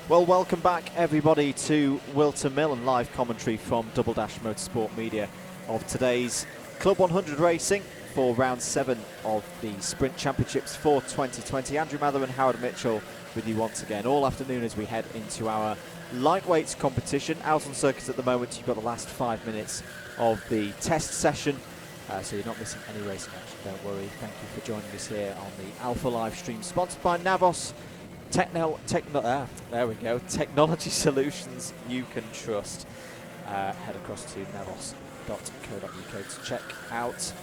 Well, welcome back everybody to Whilton Mill and live commentary from Double Dash Motorsport Media of today's Club 100 racing for round 7 of the Sprint Championships for 2020. Andrew Mather and Howard Mitchell with you once again all afternoon as we head into our lightweights competition. Out on circuit at the moment, you've got the last 5 minutes of the test session, so you're not missing any racing action, don't worry. Thank you for joining us here on the Alpha live stream, sponsored by Navos. There we go. Technology solutions you can trust. Head across to navos.co.uk to check out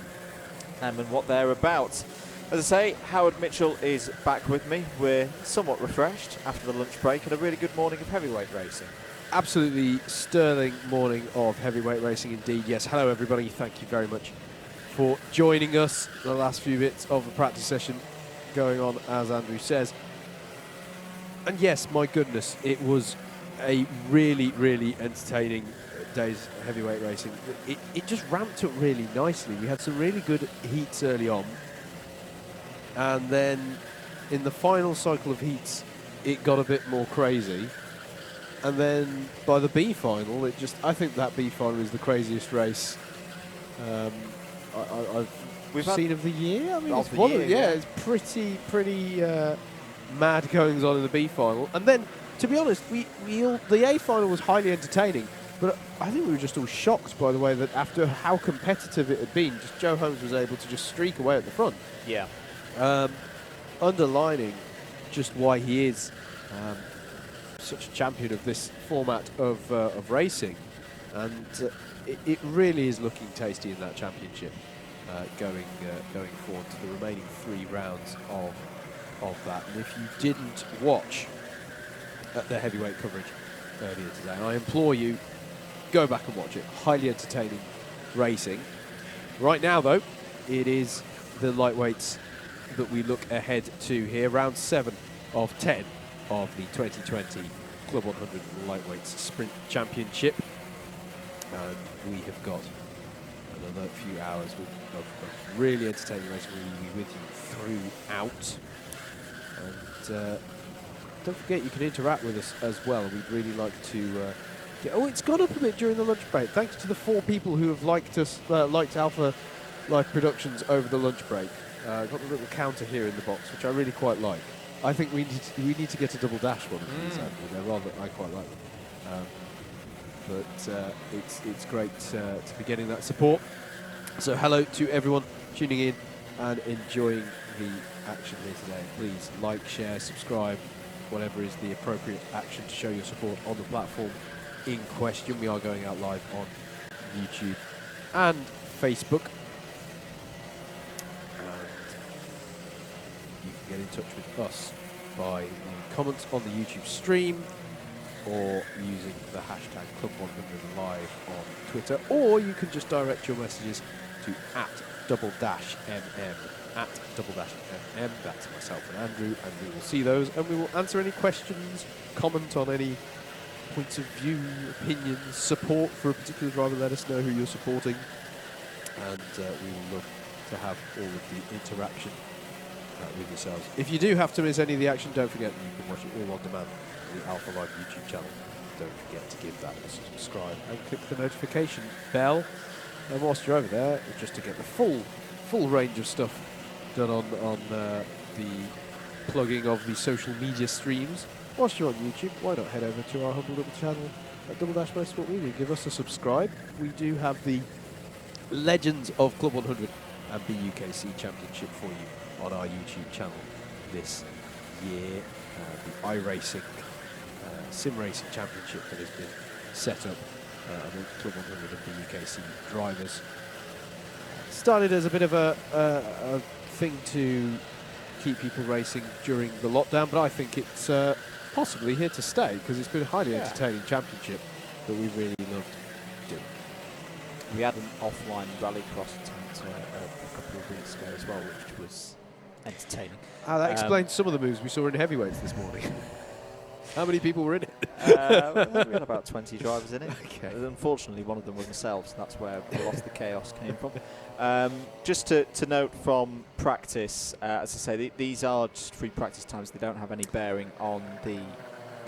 them and what they're about. As I say, Howard Mitchell is back with me. We're somewhat refreshed after the lunch break and a really good morning of heavyweight racing. Absolutely sterling morning of heavyweight racing indeed. Yes, hello everybody. Thank you very much for joining us. The last few bits of the practice session going on, as Andrew says. And yes, my goodness, it was a really, really entertaining day's heavyweight racing. It just ramped up really nicely. We had some really good heats early on. And then in the final cycle of heats, it got a bit more crazy. And then by the B final, I think that B final is the craziest race I've seen of the year. I mean, it's pretty mad goings on in the B final. And then, to be honest, the A final was highly entertaining, but I think we were just all shocked by the way that after how competitive it had been, just Joe Holmes was able to just streak away at the front. Yeah. Underlining just why he is such a champion of this format of racing, and it really is looking tasty in that championship going forward to the remaining 3 rounds of that. And if you didn't watch the heavyweight coverage earlier today, and I implore you, go back and watch it. Highly entertaining racing. Right now, though, it is the lightweights that we look ahead to here. Round 7 of 10 of the 2020 Club 100 Lightweights Sprint Championship. And we have got another few hours of really entertaining racing. We will be with you throughout. And don't forget, you can interact with us as well. We'd really like to it's gone up a bit during the lunch break. Thanks to the 4 people who have liked us, liked Alpha Live Productions over the lunch break. Got the little counter here in the box, which I really quite like. I think we need to get a double dash one of these. They're rather, I quite like them. But it's great to be getting that support. So hello to everyone tuning in and enjoying the action here today. Please like, share, subscribe, whatever is the appropriate action to show your support on the platform in question. We are going out live on YouTube and Facebook. And you can get in touch with us by the comments on the YouTube stream or using the hashtag Club100Live on Twitter, or you can just direct your messages to @double-mm, @double-mm. That's myself and Andrew, and we will see those and we will answer any questions, comment on any points of view, opinions, support for a particular driver. Let us know who you're supporting, and we will love to have all of the interaction with yourselves. If you do have to miss any of the action, don't forget that you can watch it all on demand on the Alpha Live YouTube channel. Don't forget to give that a subscribe and click the notification bell. And whilst you're over there, just to get the full range of stuff done on the plugging of the social media streams. Whilst you're on YouTube, why not head over to our humble little channel at Double Dash Motorsport Media. Give us a subscribe. We do have the Legends of Club 100 and BUKC Championship for you on our YouTube channel this year. The iRacing Sim Racing Championship that has been set up amongst Club 100 and BUKC drivers. Started as a bit of a thing to keep people racing during the lockdown, but I think it's possibly here to stay because it's been a highly entertaining championship that we really loved doing. We had an offline rallycross attempt a couple of weeks ago as well, which was entertaining. That explains some of the moves we saw in heavyweights this morning. How many people were in it? We had about 20 drivers in it. Okay. Unfortunately, one of them was myself, so that's where a lot of the chaos came from. Just to note from practice, as I say, these are just free practice times. They don't have any bearing on the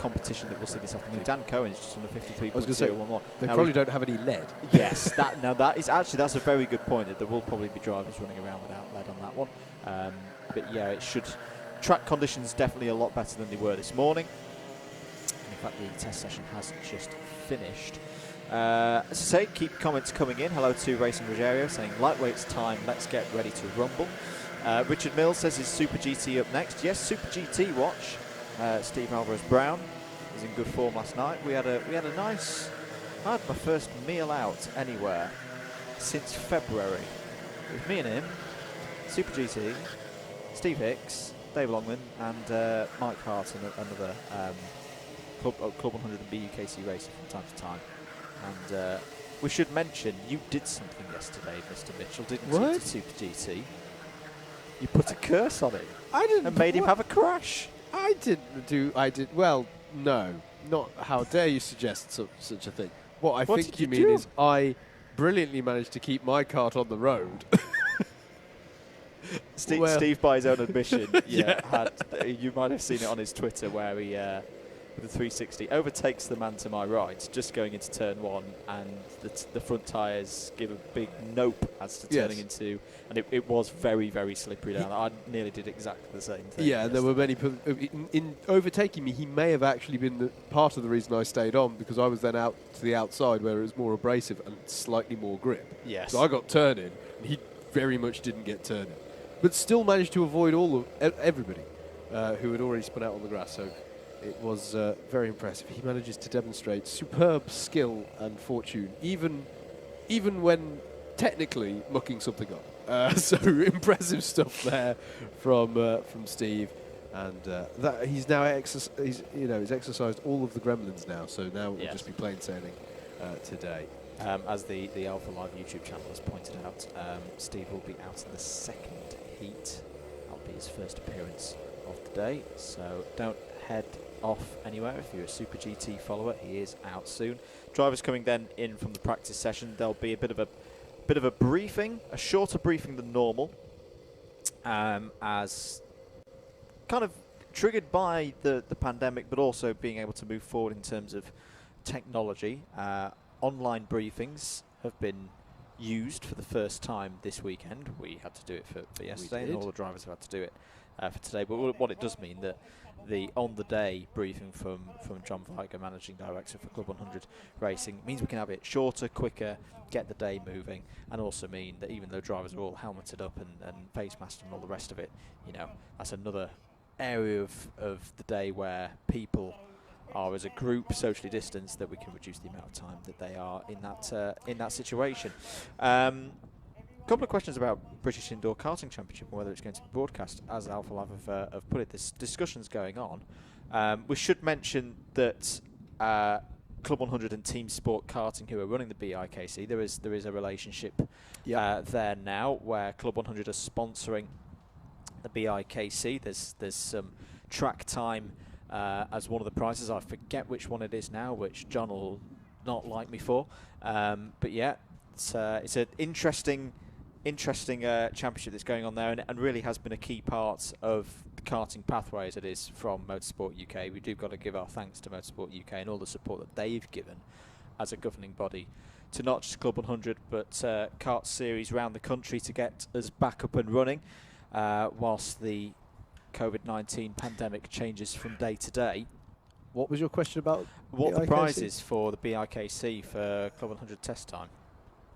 competition that we'll see this afternoon. Dan Cohen's just on the 53.011. I was going to say, they probably don't have any lead. Yes, that's a very good point. That there will probably be drivers running around without lead on that one. But yeah, it should. Track conditions definitely a lot better than they were this morning. And in fact, the test session has just finished. As I say, keep comments coming in. Hello to Racing Rogerio saying lightweight's time. Let's get ready to rumble. Richard Mills says is Super GT up next. Yes, Super GT watch. Steve Alvarez Brown was in good form last night. We had a nice. I had my first meal out anywhere since February. It was me and him, Super GT, Steve Hicks, Dave Longman, and Mike Hart, and another Club 100 and BUKC racer from time to time. And we should mention you did something yesterday, Mr. Mitchell, didn't you, to Super GT? You put a curse on it. I didn't. And made him have a crash. I did. Well, no, not. How dare you suggest such a thing? What I think you mean is I brilliantly managed to keep my kart on the road. Steve, by his own admission, you might have seen it on his Twitter where he, with the 360, overtakes the man to my right, just going into turn 1, and the front tyres give a big nope as to turning into, and it was very, very slippery down. I nearly did exactly the same thing. Yeah, and there were many. In overtaking me, he may have actually been part of the reason I stayed on, because I was then out to the outside where it was more abrasive and slightly more grip. Yes. So I got turning, and he very much didn't get turning, but still managed to avoid all of everybody who had already spun out on the grass. So it was very impressive. He manages to demonstrate superb skill and fortune, even when technically mucking something up. So impressive stuff there from Steve, and that he's now he's exercised all of the gremlins now. So now it will just be plain sailing today. As the Alpha Live YouTube channel has pointed out, Steve will be out in the second heat. That'll be his first appearance of the day. So don't head off anywhere if you're a Super GT follower. He is out soon. Drivers coming then in from the practice session. There'll be a bit of a briefing, a shorter briefing than normal, as kind of triggered by the pandemic, but also being able to move forward in terms of technology. Online briefings have been used for the first time this weekend. We had to do it for yesterday, and all the drivers have had to do it for today. But what it does mean that the on-the-day briefing from John Viger, Managing Director for Club 100 Racing, means we can have it shorter, quicker, get the day moving, and also mean that even though drivers are all helmeted up and face masked and all the rest of it, that's another area of the day where people are as a group socially distanced, that we can reduce the amount of time that they are in that situation. Couple of questions about British Indoor Karting Championship and whether it's going to be broadcast. As Alpha Live have put it, this discussion's going on. We should mention that Club 100 and Team Sport Karting, who are running the BIKC, there is a relationship there now where Club 100 are sponsoring the BIKC. There's some track time as one of the prizes. I forget which one it is now, which John will not like me for. But yeah, it's an interesting championship that's going on there, and really has been a key part of the karting pathway as it is from Motorsport UK. We do got to give our thanks to Motorsport UK and all the support that they've given as a governing body to not just Club 100 but kart series around the country to get us back up and running whilst the COVID-19 pandemic changes from day to day. What was your question about? What the prizes for the BIKC for Club 100 test time?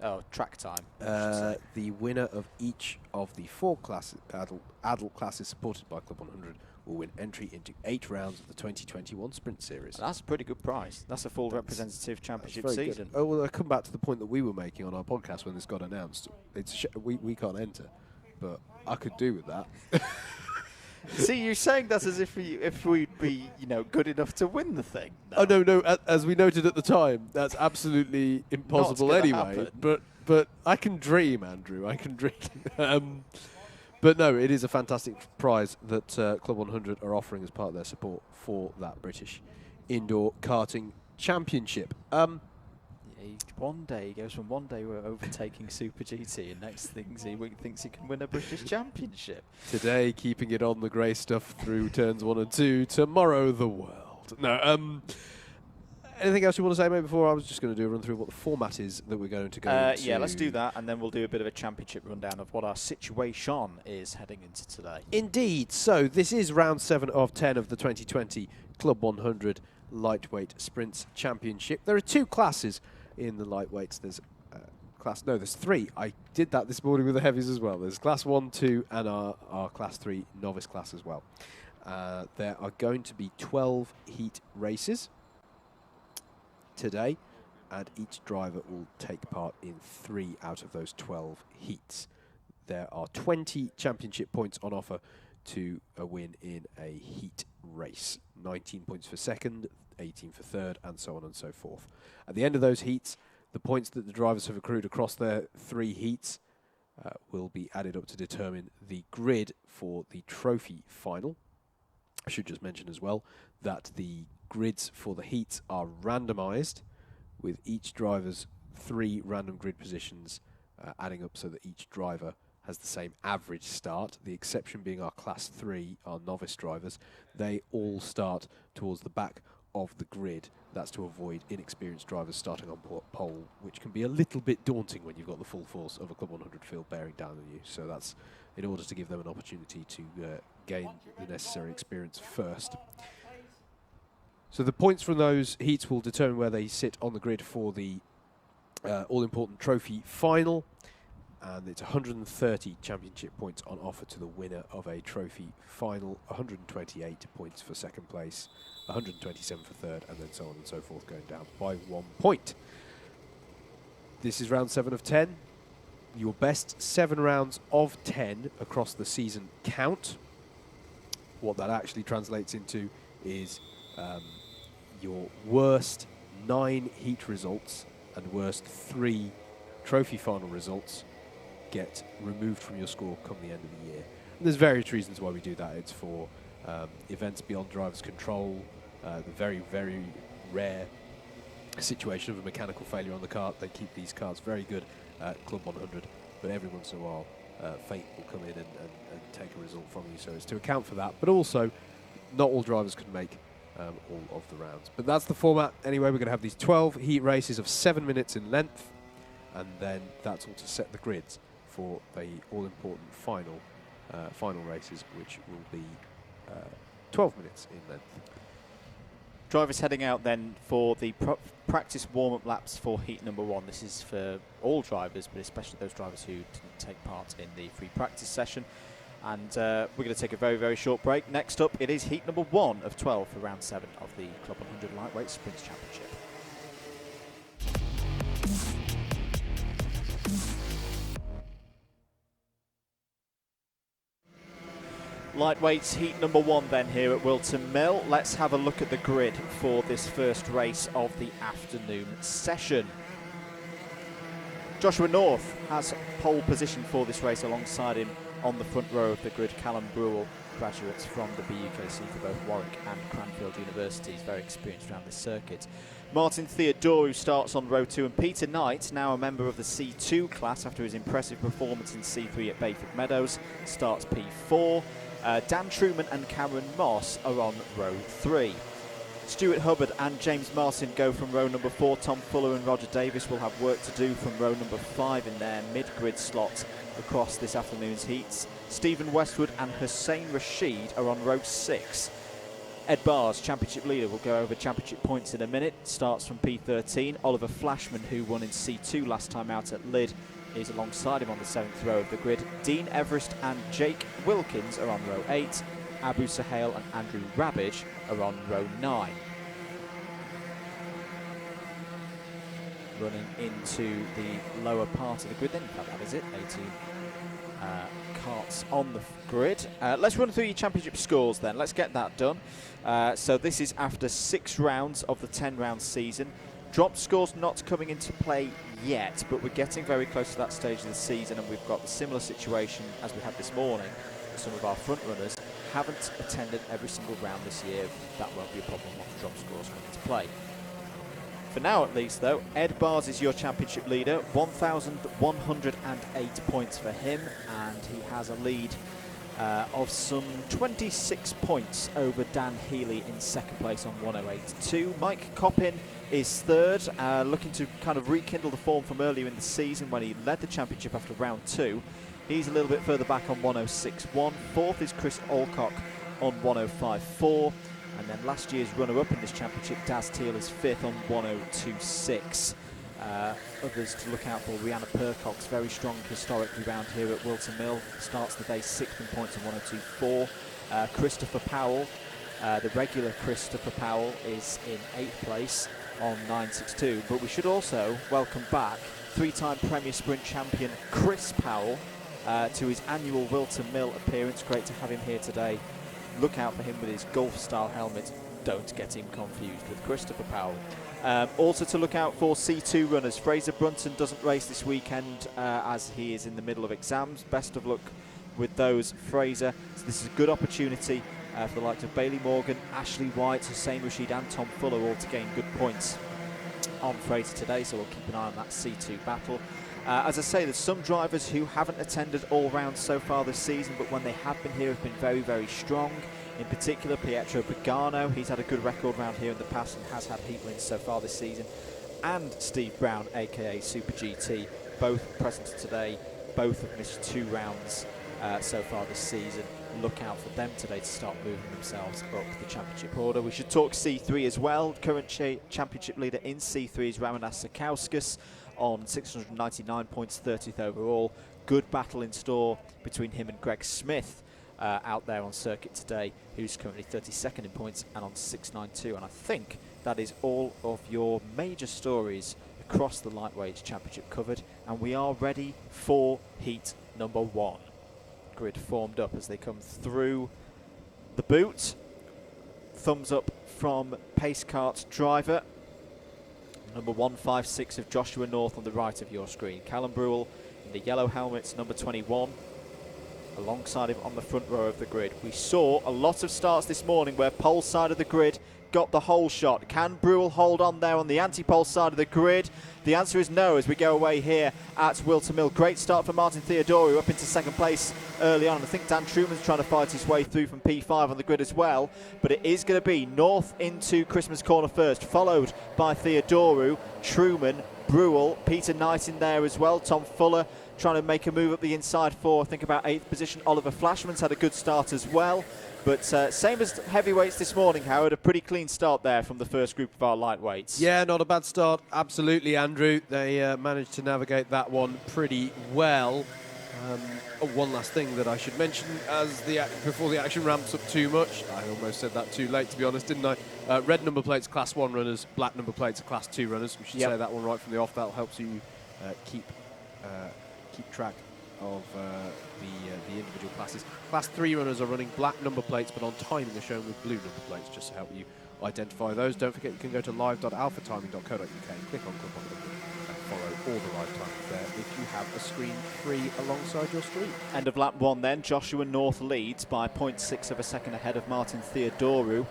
Oh, track time. The winner of each of the 4 adult classes supported by Club 100 will win entry into 8 rounds of the 2021 Sprint Series. That's a pretty good prize. That's a full representative championship season. Oh, well, I come back to the point that we were making on our podcast when this got announced. It's we can't enter, but I could do with that. See, you're saying that as if we'd be, good enough to win the thing. No. Oh no! As we noted at the time, that's absolutely impossible anyway. Happen. But I can dream, Andrew. I can dream. But no, it is a fantastic prize that Club 100 are offering as part of their support for that British Indoor Karting Championship. One day he goes from one day we're overtaking Super GT, and next thing he thinks he can win a British Championship. Today, keeping it on the grey stuff through turns 1 and 2. Tomorrow, the world. world. No. Anything else you want to say, mate, before? I was just going to do a run through what the format is that we're going to go into. Yeah, let's do that, and then we'll do a bit of a championship rundown of what our situation is heading into today. Indeed. So this is round 7 of 10 of the 2020 Club 100 Lightweight Sprints Championship. There are 2 classes in the lightweights. There's there's 3. I did that this morning with the heavies as well. There's class 1, 2, and our class 3 novice class as well. There are going to be 12 heat races today, and each driver will take part in 3 out of those 12 heats. There are 20 championship points on offer to a win in a heat race. 19 points for second, 18 for third, and so on and so forth. At the end of those heats, the points that the drivers have accrued across their 3 heats will be added up to determine the grid for the trophy final. I should just mention as well that the grids for the heats are randomised, with each driver's 3 random grid positions adding up so that each driver has the same average start. The exception being our class 3, our novice drivers. They all start towards the back of the grid. That's to avoid inexperienced drivers starting on pole, which can be a little bit daunting when you've got the full force of a Club 100 field bearing down on you. So that's in order to give them an opportunity to gain the necessary experience first. So the points from those heats will determine where they sit on the grid for the all-important trophy final. And it's 130 championship points on offer to the winner of a trophy final, 128 points for second place, 127 for third, and then so on and so forth, going down by 1 point. This is round 7 of 10. Your best 7 rounds of 10 across the season count. What that actually translates into is your worst 9 heat results and worst 3 trophy final results get removed from your score come the end of the year. And there's various reasons why we do that. It's for events beyond drivers' control, the very, very rare situation of a mechanical failure on the kart. They keep these karts very good at Club 100, but every once in a while fate will come in and take a result from you. So it's to account for that, but also not all drivers can make all of the rounds. But that's the format. Anyway, we're going to have these 12 heat races of 7 minutes in length, and then that's all to set the grids for the all-important final races, which will be 12 minutes in length. Drivers heading out then for the practice warm-up laps for heat number 1. This is for all drivers, but especially those drivers who didn't take part in the free practice session. And we're going to take a very, very short break. Next up, it is heat number 1 of 12 for round 7 of the Club 100 Lightweight Sprints Championship. Lightweights heat number 1 then here at Whilton Mill. Let's have a look at the grid for this first race of the afternoon session. Joshua North has pole position for this race. Alongside him on the front row of the grid, Callum Birel, graduates from the BUKC for both Warwick and Cranfield Universities, very experienced around this circuit. Martin Theodorou starts on row 2, and Peter Knight, now a member of the C2 class after his impressive performance in C3 at Bayford Meadows, starts P4. Dan Truman and Cameron Moss are on row 3. Stuart Hubbard and James Martin go from row number 4. Tom Fuller and Roger Davis will have work to do from row number 5 in their mid-grid slot across this afternoon's heats. Stephen Westwood and Hussein Rashid are on row 6. Ed Barrs, championship leader, will go over championship points in a minute. Starts from P13. Oliver Flashman, who won in C2 last time out at Lydd, is alongside him on the 7th row of the grid. Dean Everest and Jake Wilkins are on row 8. Abu Sahel and Andrew Rabbage are on row 9. Running into the lower part of the grid then, in fact that is it, 18 karts on the grid. Let's run through your championship scores then, let's get that done. So this is after 6 rounds of the 10-round season. Drop scores not coming into play yet, but we're getting very close to that stage of the season, and we've got the similar situation as we had this morning. Some of our front runners haven't attended every single round this year. That won't be a problem once drop scores come into play. For now at least though, Ed Barrs is your championship leader, 1,108 points for him, and he has a lead of some 26 points over Dan Healy in second place on 108.2. Mike Coppin is third, looking to kind of rekindle the form from earlier in the season when he led the championship after round 2. He's a little bit further back on 106.1. Fourth is Chris Alcock on 105.4. And then last year's runner-up in this championship, Daz Teal, is fifth on 102.6. Others to look out for: Rihanna Percox, very strong historically round here at Whilton Mill, starts the day sixth in points on 102.4. Christopher Powell, the regular Christopher Powell, is in eighth place on 962. But we should also welcome back three-time Premier Sprint champion Chris Powell to his annual Whilton Mill appearance. Great to have him here today. Look out for him with his golf-style helmet. Don't get him confused with Christopher Powell. Also to look out for C2 runners. Fraser Brunton doesn't race this weekend as he is in the middle of exams. Best of luck with those, Fraser. So this is a good opportunity for the likes of Bailey Morgan, Ashley White, Hussein Rashid and Tom Fuller all to gain good points on Fraser today, so we'll keep an eye on that C2 battle. As I say, there's some drivers who haven't attended all rounds so far this season, but when they have been here have been very, very strong. In particular, Pietro Pagano, he's had a good record round here in the past and has had heat wins so far this season. And Steve Brown, aka Super GT, both present today. Both have missed 2 rounds so far this season. Look out for them today to start moving themselves up the championship order. We should talk C3 as well. Current championship leader in C3 is Ramanas Sakauskas on 699 points, 30th overall. Good battle in store between him and Greg Smith out there on circuit today, who's currently 32nd in points and on 692. And I think that is all of your major stories across the Lightweights Championship covered, and we are ready for heat number 1. Grid formed up as they come through the boot. Thumbs up from Pace Kart driver number 156 of Joshua North on the right of your screen. Callum Brewell in the yellow helmets, number 21, alongside him on the front row of the grid. We saw a lot of starts this morning where pole side of the grid got the whole shot. Can Brewell hold on there on the anti-pole side of the grid? The answer is no as we go away here at Whilton Mill. Great start for Martin Theodoru up into second place early on. I think Dan Truman's trying to fight his way through from P5 on the grid as well. But it is going to be North into Christmas Corner first, followed by Theodoru, Truman, Brewell, Peter Knight in there as well. Tom Fuller trying to make a move up the inside for, I think, about 8th position. Oliver Flashman's had a good start as well. But same as heavyweights this morning, Howard, a pretty clean start there from the first group of our lightweights. Yeah, not a bad start. Absolutely, Andrew. They managed to navigate that one pretty well. One last thing that I should mention as before the action ramps up too much. I almost said that too late, to be honest, didn't I? Red number plates, Class 1 runners. Black number plates are Class 2 runners. We should say that one right from the off. That helps you keep track of the individual classes. Class 3 runners are running black number plates, but on timing are shown with blue number plates, just to help you identify those. Don't forget you can go to live.alphatiming.co.uk and click on Club100 and follow all the live timings there if you have a screen free alongside your stream. End of lap 1 then. Joshua North leads by 0.6 of a second ahead of Martin Theodoru.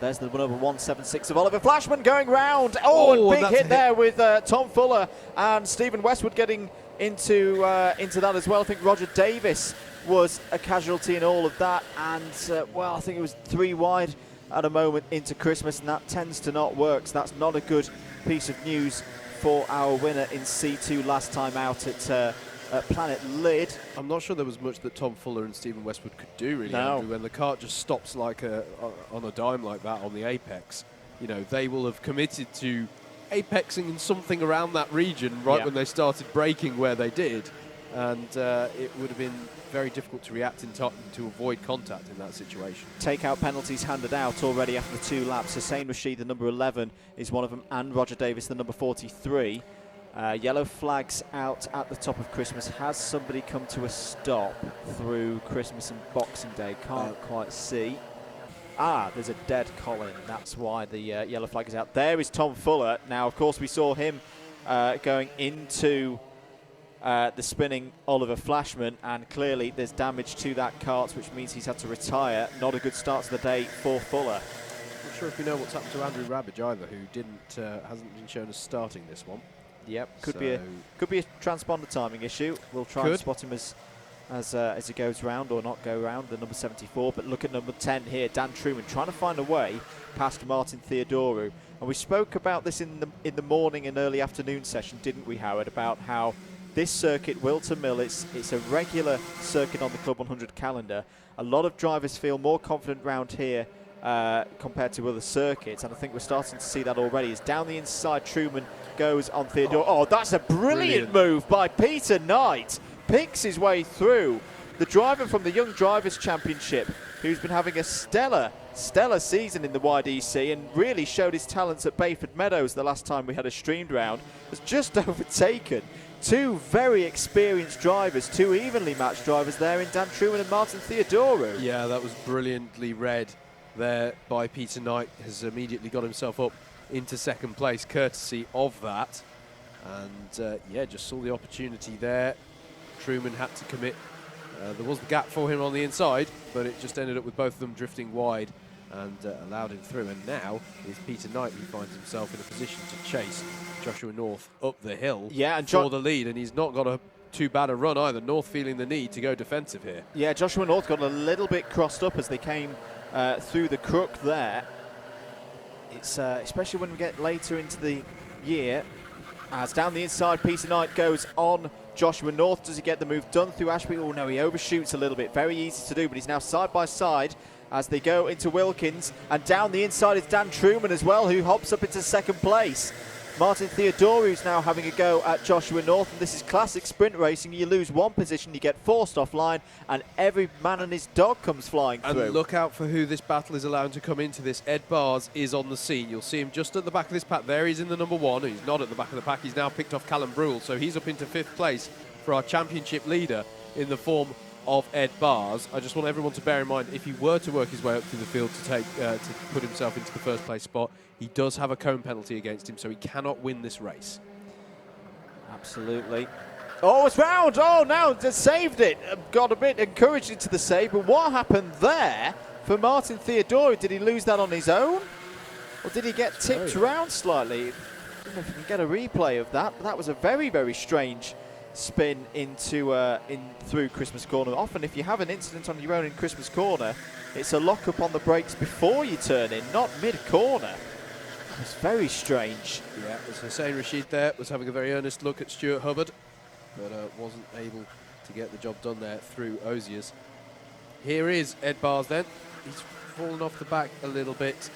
There's the number 176 of Oliver Flashman going round. Oh, and big hit there with Tom Fuller and Stephen Westwood getting into that as well. I think Roger Davis was a casualty in all of that, and well, I think it was 3 wide at a moment into Christmas, and that tends to not work. So that's not a good piece of news for our winner in C2 last time out at Planet Lid. I'm not sure there was much that Tom Fuller and Stephen Westwood could do, really, Andrew, when the kart just stops like on a dime like that on the apex. You know, they will have committed to apexing in something around that region when they started braking where they did, and it would have been very difficult to react in time to avoid contact in that situation. Takeout penalties handed out already after the 2 laps. Hussein Rashid, the number 11, is one of them, and Roger Davis, the number 43. Yellow flags out at the top of Christmas. Has somebody come to a stop through Christmas and Boxing Day? Can't quite see. There's a dead Colin. That's why the yellow flag is out. There is Tom Fuller. Now, of course, we saw him going into the spinning Oliver Flashman, and clearly there's damage to that kart, which means he's had to retire. Not a good start to the day for Fuller. Not sure if you know what's happened to Andrew Rabbage either, who hasn't been shown as starting this one. Yep, could be a transponder timing issue. We'll try and spot him as as he goes round, or not go round, the number 74. But look at number 10 here, Dan Truman, trying to find a way past Martin Theodoru. And we spoke about this in the morning and early afternoon session, didn't we, Howard, about how this circuit, Whilton Mill, it's a regular circuit on the Club 100 calendar. A lot of drivers feel more confident round here compared to other circuits, and I think we're starting to see that already. As down the inside, Truman goes on Theodore. Oh, that's a brilliant move by Peter Knight. Picks his way through. The driver from the Young Drivers' Championship, who's been having a stellar season in the YDC and really showed his talents at Bayford Meadows the last time we had a streamed round, has just overtaken two very experienced drivers, two evenly matched drivers there in Dan Truman and Martin Theodoru. Yeah, that was brilliantly read there by Peter Knight. Has immediately got himself up into second place courtesy of that. And yeah, just saw the opportunity there. Truman had to commit. There was the gap for him on the inside, but it just ended up with both of them drifting wide and allowed him through. And now it's Peter Knight who finds himself in a position to chase Joshua North up the hill for the lead, and he's not got too bad a run either. North feeling the need to go defensive here. Yeah, Joshua North got a little bit crossed up as they came through the crook there. It's especially when we get later into the year, as down the inside Peter Knight goes on Joshua North. Does he get the move done through Ashby? Oh no, he overshoots a little bit. Very easy to do, but he's now side by side as they go into Wilkins, and down the inside is Dan Truman as well, who hops up into second place. Martin Theodoru's now having a go at Joshua North, and this is classic sprint racing. You lose one position, you get forced offline, and every man and his dog comes flying through. And look out for who this battle is allowing to come into this. Ed Bars is on the scene. You'll see him just at the back of this pack. There he's in the number one. He's not at the back of the pack. He's now picked off Callum Brule, so he's up into fifth place for our championship leader in the form of Ed Bars. I just want everyone to bear in mind, if he were to work his way up through the field to put himself into the first place spot, he does have a cone penalty against him, so he cannot win this race. Absolutely. Oh, it's round! Oh, now just saved it. Got a bit encouraged into the save, but what happened there for Martin Theodoru? Did he lose that on his own? Or did he get tipped round slightly? I don't know if you can get a replay of that, but that was a very, very strange spin into through Christmas Corner. Often if you have an incident on your own in Christmas Corner, it's a lock up on the brakes before you turn in, not mid-corner. It's very strange. Yeah, as Hussein Rashid there was having a very earnest look at Stuart Hubbard, but wasn't able to get the job done there through Oziers. Here is Ed Bars then. He's fallen off the back a little bit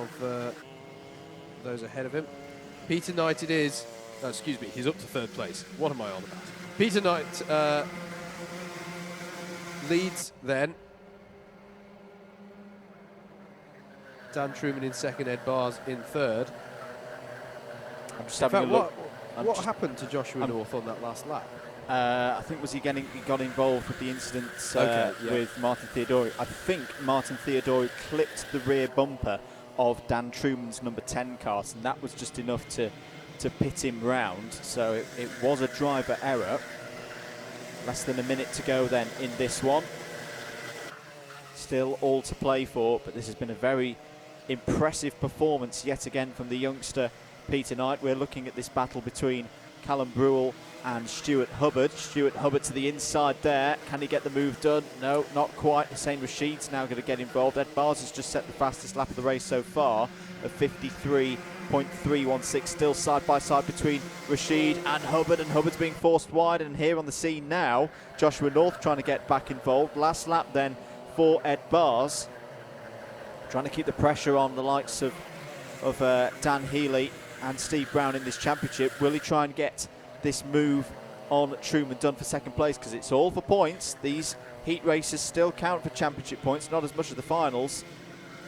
of those ahead of him. Peter Knight it is. Excuse me, he's up to third place. What am I on about? Peter Knight leads then. Dan Truman in second, Ed Bars in third. I'm just having a look. What happened to Joshua North on that last lap? I think he got involved with the incident with Martin Theodoru. I think Martin Theodoru clipped the rear bumper of Dan Truman's number 10 cart, and that was just enough to pit him round. So it was a driver error. Less than a minute to go then in this one. Still all to play for, but this has been a very impressive performance yet again from the youngster Peter Knight. We're looking at this battle between Callum Brule and Stuart Hubbard. Stuart Hubbard to the inside there. Can he get the move done? No, not quite. Hussein Rashid's now going to get involved. Ed Bars has just set the fastest lap of the race so far of 53.316. Still side by side between Rashid and Hubbard's being forced wide. And here on the scene now, Joshua North trying to get back involved. Last lap then for Ed Bars, trying to keep the pressure on the likes of Dan Healy and Steve Brown in this championship. Will he try and get this move on Truman done for second place? Because it's all for points. These heat races still count for championship points, not as much as the finals.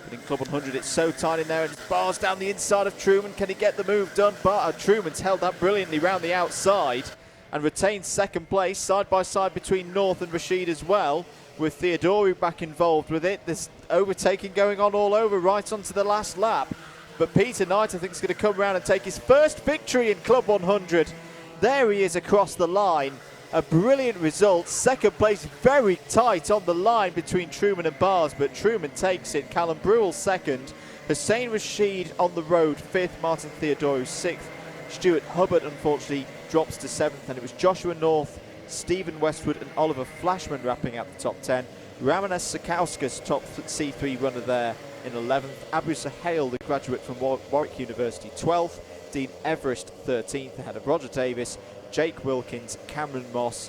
But in Club 100 it's so tight in there, and it's Bars down the inside of Truman. Can he get the move done? But Truman's held that brilliantly round the outside and retains second place, side by side between North and Rashid as well, with Theodoru back involved with it. There's overtaking going on all over right onto the last lap. But Peter Knight, I think, is going to come around and take his first victory in Club 100. There he is across the line. A brilliant result. Second place, very tight on the line between Truman and Bars, but Truman takes it. Callum Brule second. Hussein Rashid on the road fifth. Martin Theodoru sixth. Stuart Hubbard, unfortunately, drops to seventh. And it was Joshua North Stephen Westwood and Oliver Flashman wrapping out the top 10. Ramanas Sakauskas, top C3 runner there in 11th. Abu Sahel, the graduate from Warwick University, 12th. Dean Everest, 13th, ahead of Roger Davis, Jake Wilkins, Cameron Moss,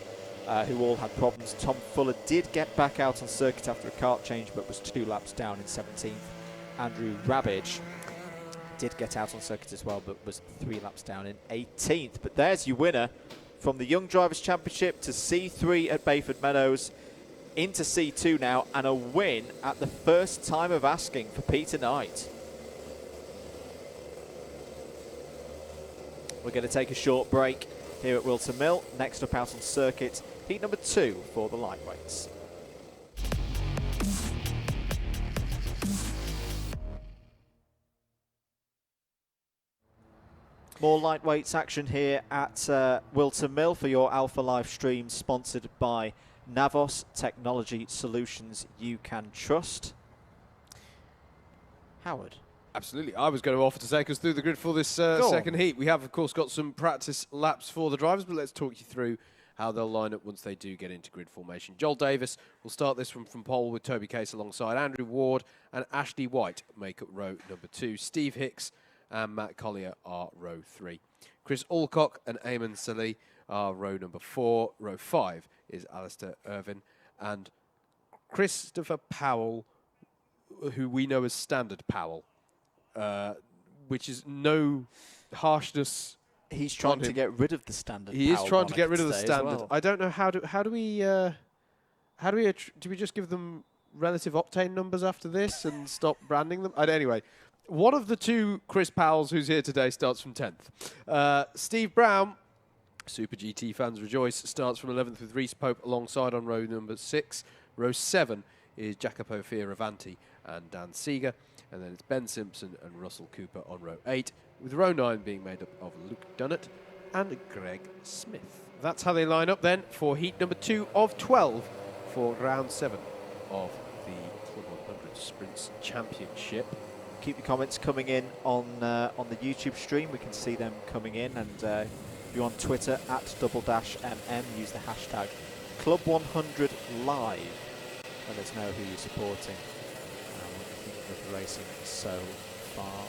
who all had problems. Tom Fuller did get back out on circuit after a kart change, but was 2 laps down in 17th. Andrew Rabbage did get out on circuit as well, but was 3 laps down in 18th. But there's your winner from the Young Drivers' Championship to C3 at Bayford Meadows, into C2 now, and a win at the first time of asking for Peter Knight. We're going to take a short break here at Whilton Mill. Next up out on circuit, heat number 2 for the lightweights. More lightweights action here at Whilton Mill for your Alpha live stream, sponsored by Navos Technology Solutions you can trust. Howard. Absolutely. I was going to offer to take us through the grid for this second heat. We have, of course, got some practice laps for the drivers, but let's talk you through how they'll line up once they do get into grid formation. Joel Davis will start this one from pole with Toby Case alongside Andrew Ward and Ashley White make up row number 2. Steve Hicks and Matt Collier are row 3. Chris Alcock and Eamon Salih are row number 4. Row 5 is Alistair Irvin. And Christopher Powell, who we know as Standard Powell, which is no harshness. He's trying to get rid of the standard. He is trying to get rid of the standard. Well. I don't know how do we do we just give them relative octane numbers after this and stop branding them? Anyway, one of the 2 Chris Powells who's here today starts from 10th. Steve Brown, Super GT fans rejoice, starts from 11th with Reese Pope alongside on row number 6. Row 7 is Jacopo Fioravanti and Dan Seeger. And then it's Ben Simpson and Russell Cooper on row 8, with row 9 being made up of Luke Dunnett and Greg Smith. That's how they line up then for heat number 2 of 12 for round 7 of the Club 100 Sprints Championship. Keep your comments coming in on the YouTube stream. We can see them coming in. And if you're on Twitter, at @_MM, use the hashtag Club100 Live. Let us know who you're supporting. Of the racing so far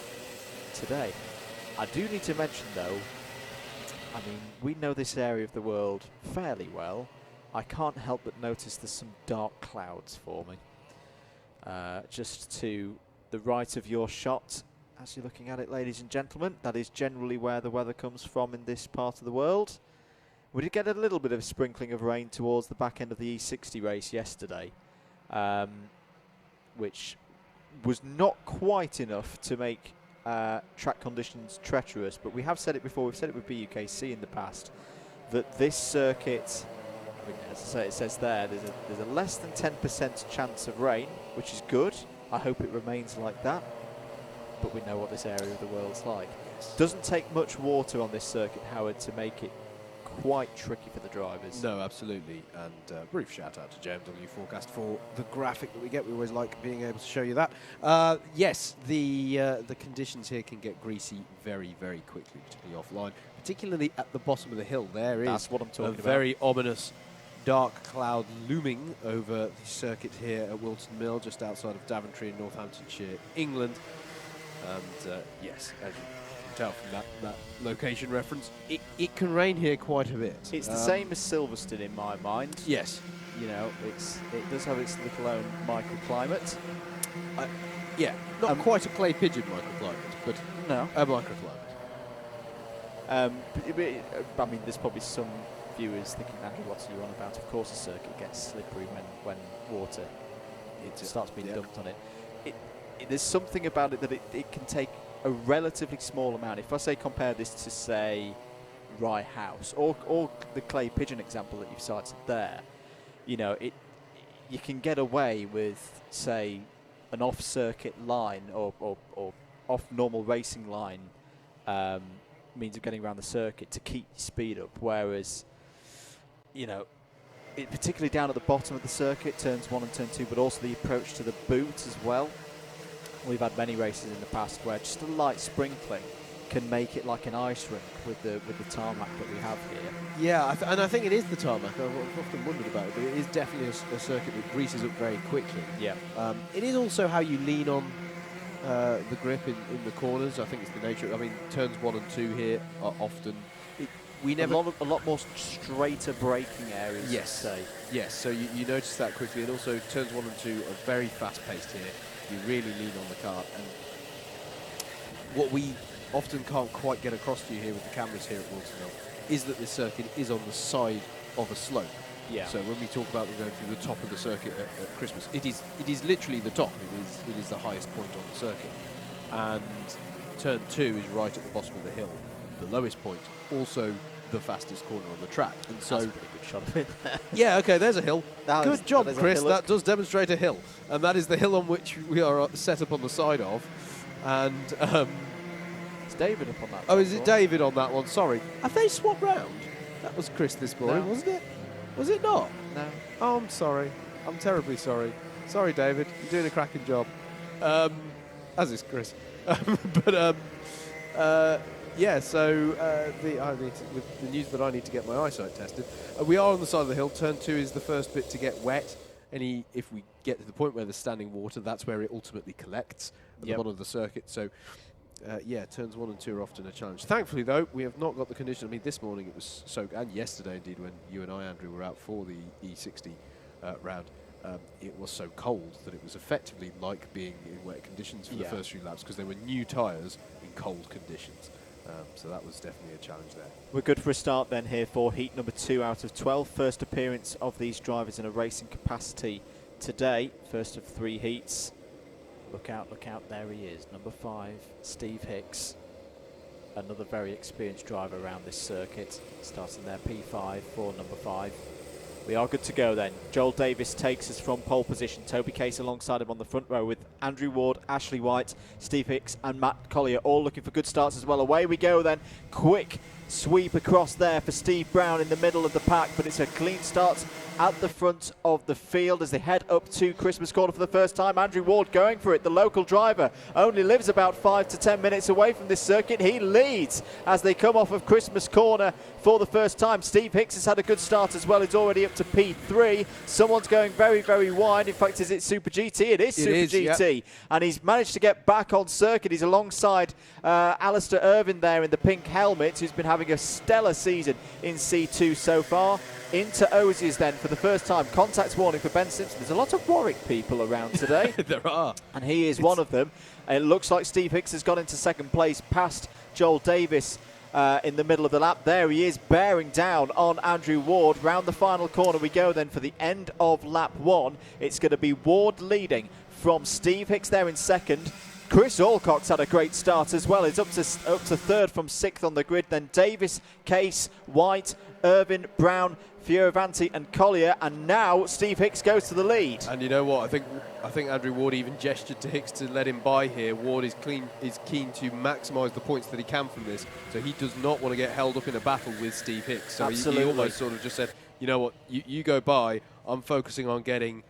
today. I do need to mention though, I mean, we know this area of the world fairly well. I can't help but notice there's some dark clouds for me. Just to the right of your shot, as you're looking at it, ladies and gentlemen, that is generally where the weather comes from in this part of the world. We did get a little bit of a sprinkling of rain towards the back end of the E60 race yesterday, which was not quite enough to make track conditions treacherous, but we have said it before, we've said it with BUKC in the past, that this circuit, I mean, as I say, it says there, there's a less than 10% chance of rain, which is good. I hope it remains like that, but we know what this area of the world's like. Doesn't take much water on this circuit, Howard, to make it quite tricky for the drivers. No, absolutely. And brief shout out to JMW Forecast for the graphic that we get. We always like being able to show you that. Yes, the conditions here can get greasy very, very quickly, particularly offline, particularly at the bottom of the hill. That's what I'm talking about. Very ominous dark cloud looming over the circuit here at Whilton Mill, just outside of Daventry in Northamptonshire, England. And yes, as you tell from that location reference, it can rain here quite a bit. It's the same as Silverstone in my mind. Yes. You know, it does have its little own microclimate. Yeah, not quite a clay pigeon microclimate, but no, a microclimate. I mean, there's probably some viewers thinking, Andrew, what are you on about? Of course, a circuit gets slippery when water starts being dumped on it. There's something about it that it can take a relatively small amount. If I say compare this to, say, Rye House or the clay pigeon example that you've cited there, you know, you can get away with, say, an off-circuit line or off normal racing line means of getting around the circuit to keep your speed up, whereas, you know, particularly down at the bottom of the circuit, turns 1 and turn 2, but also the approach to the boot as well. We've had many races in the past where just a light sprinkling can make it like an ice rink with the tarmac that we have here. Yeah, and I think it is the tarmac. I've often wondered about it, but it is definitely a circuit that greases up very quickly. Yeah. It is also how you lean on the grip in the corners. I think it's the nature. I mean, turns 1 and 2 here are often. We never a lot more straighter braking areas. Yes. Say. Yes. So you notice that quickly, and also turns 1 and 2 are very fast-paced here. You really lean on the kart, and what we often can't quite get across to you here with the cameras here at Whilton Mill is that this circuit is on the side of a slope. Yeah. So when we talk about going through the top of the circuit at Christmas, it is literally the top. It is the highest point on the circuit, and turn 2 is right at the bottom of the hill, the lowest point, also the fastest corner on the track. And so, that's a pretty good shot of it there. yeah, okay, there's a hill. Good job, that is a Chris. hillock. That does demonstrate a hill, and that is the hill on which we are set up on the side of. And It's David up on that. oh, is it one. David on that one? Sorry, have they swapped round? That was Chris this morning, No. wasn't it? Was it not? No. Oh, I'm sorry. I'm terribly sorry. Sorry, David. You're doing a cracking job. As is Chris. Yeah, so with the news that I need to get my eyesight tested. We are on the side of the hill. Turn 2 is the first bit to get wet. If we get to the point where there's standing water, that's where it ultimately collects at the bottom of the circuit. So, yeah, turns 1 and 2 are often a challenge. Thankfully, though, we have not got the condition. I mean, this morning it was so, and yesterday indeed, when you and I, Andrew, were out for the E60 round, it was so cold that it was effectively like being in wet conditions for the first few laps, because they were new tyres in cold conditions. So that was definitely a challenge there. We're good for a start then here for heat number 2 out of 12. First appearance of these drivers in a racing capacity today. First of 3 heats. Look out, there he is. Number 5, Steve Hicks. Another very experienced driver around this circuit. Starting there, P5 for number 5. We are good to go then. Joel Davis takes us from pole position. Toby Case alongside him on the front row with Andrew Ward, Ashley White, Steve Hicks and Matt Collier all looking for good starts as well. Away we go then. Quick sweep across there for Steve Brown in the middle of the pack, but it's a clean start at the front of the field as they head up to Christmas Corner for the first time. Andrew Ward going for it. The local driver only lives about 5 to 10 minutes away from this circuit. He leads as they come off of Christmas Corner for the first time. Steve Hicks has had a good start as well. He's already up to P3. Someone's going very, very wide. In fact, is it Super GT? It is Super GT. Yep. And he's managed to get back on circuit. He's alongside Alistair Irvin there in the pink helmet, who's been having a stellar season in C2 so far. Into Osiers then for the first time. Contact warning for Ben Simpson. There's a lot of Warwick people around today. There are. And he is one of them. It looks like Steve Hicks has got into second place past Joel Davis in the middle of the lap. There he is, bearing down on Andrew Ward. Round the final corner we go then for the end of lap 1. It's going to be Ward leading from Steve Hicks there in second. Chris Alcock's had a great start as well. He's up to third from 6th on the grid. Then Davis, Case, White, Irvin, Brown, Fioravanti and Collier, and now Steve Hicks goes to the lead. And you know what? I think Andrew Ward even gestured to Hicks to let him by here. Ward is keen to maximise the points that he can from this, so he does not want to get held up in a battle with Steve Hicks. So he almost sort of just said, you know what, you go by. I'm focusing on getting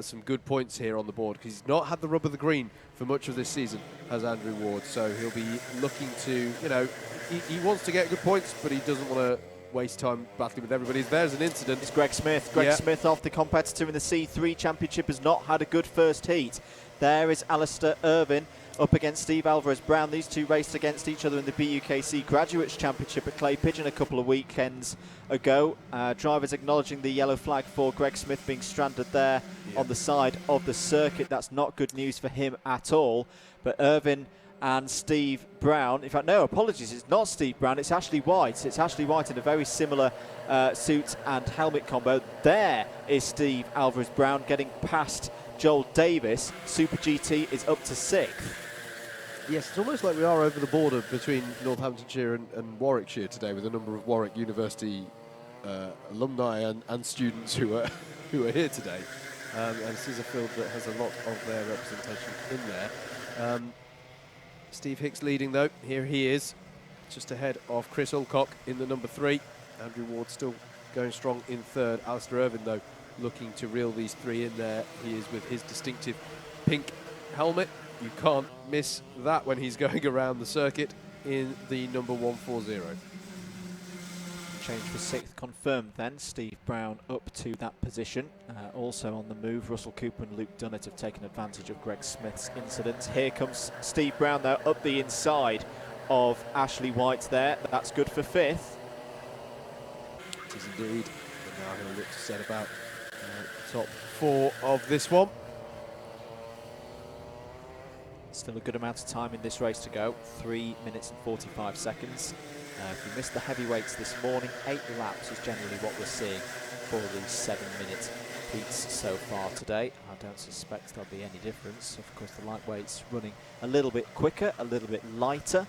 some good points here on the board, because he's not had the rub of the green for much of this season, has Andrew Ward. So he'll be looking to, you know, he wants to get good points, but he doesn't want to waste time battling with everybody. There's an incident. It's Greg Smith. Greg Smith, off the competitor in the C3 Championship, has not had a good first heat. There is Alistair Irvin up against Steve Alvarez-Brown. These two raced against each other in the BUKC Graduates Championship at Clay Pigeon a couple of weekends ago. Drivers acknowledging the yellow flag for Greg Smith being stranded there on the side of the circuit. That's not good news for him at all. But Irvin and Steve Brown, in fact, no, apologies, it's not Steve Brown, it's Ashley White. It's Ashley White in a very similar suit and helmet combo. There is Steve Alvarez-Brown getting past Joel Davis. Super GT is up to 6th. Yes, it's almost like we are over the border between Northamptonshire and Warwickshire today, with a number of Warwick University alumni and students who are here today. And this is a field that has a lot of their representation in there. Steve Hicks leading though. Here he is, just ahead of Chris Alcock in the number 3. Andrew Ward still going strong in 3rd. Alistair Irvin though looking to reel these 3 in there. He is with his distinctive pink helmet. You can't miss that when he's going around the circuit. in the number 140. Change for 6th confirmed then. Steve Brown up to that position. Also on the move, Russell Cooper and Luke Dunnett have taken advantage of Greg Smith's incident. Here comes Steve Brown though, up the inside of Ashley White there. That's good for 5th. It is indeed. And now he'll look to set about the top 4 of this one. Still a good amount of time in this race to go. 3 minutes and 45 seconds. If you missed the heavyweights this morning, 8 laps is generally what we're seeing for these 7-minute heats so far today. I don't suspect there'll be any difference. Of course, the lightweight's running a little bit quicker, a little bit lighter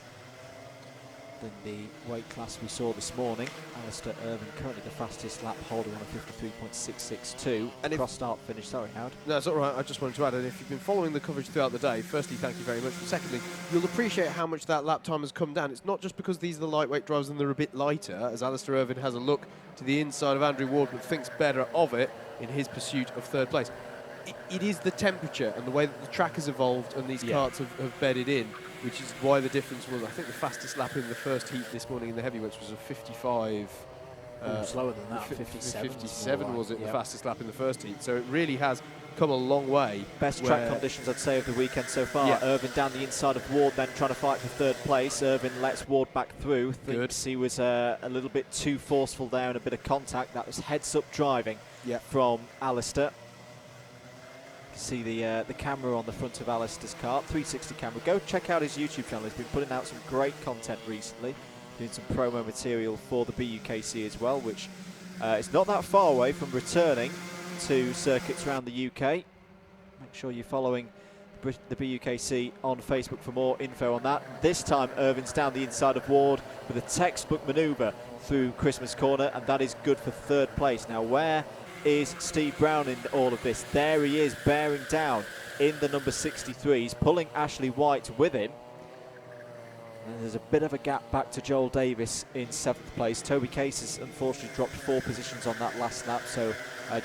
than the weight class we saw this morning. Alistair Irvine currently the fastest lap holder on a 53.662. And cross start finish, sorry Howard. No, it's all right. I just wanted to add, and if you've been following the coverage throughout the day, firstly, thank you very much. But secondly, you'll appreciate how much that lap time has come down. It's not just because these are the lightweight drivers and they're a bit lighter, as Alistair Irvine has a look to the inside of Andrew Ward, but thinks better of it in his pursuit of 3rd place. It is the temperature and the way that the track has evolved and these karts have bedded in, which is why the difference was, I think the fastest lap in the first heat this morning in the heavyweights was a 55. Slower than that, 57. 57 was it, the fastest lap in the first heat. So it really has come a long way. Best track conditions, I'd say, of the weekend so far. Irvine down the inside of Ward, then trying to fight for 3rd place. Irvine lets Ward back through. Thinks he was a little bit too forceful there and a bit of contact. That was heads-up driving from Alistair. See the camera on the front of Alistair's car, 360 camera. Go check out his YouTube channel. He's been putting out some great content recently, doing some promo material for the BUKC as well, which is not that far away from returning to circuits around the UK. Make sure you're following the BUKC on Facebook for more info on that. This time Irvine's down the inside of Ward with a textbook manoeuvre through Christmas Corner, and that is good for 3rd place. Now where is Steve Brown in all of this? There he is, bearing down in the number 63. He's pulling Ashley White with him. And there's a bit of a gap back to Joel Davis in 7th place. Toby Case has unfortunately dropped 4 positions on that last lap, so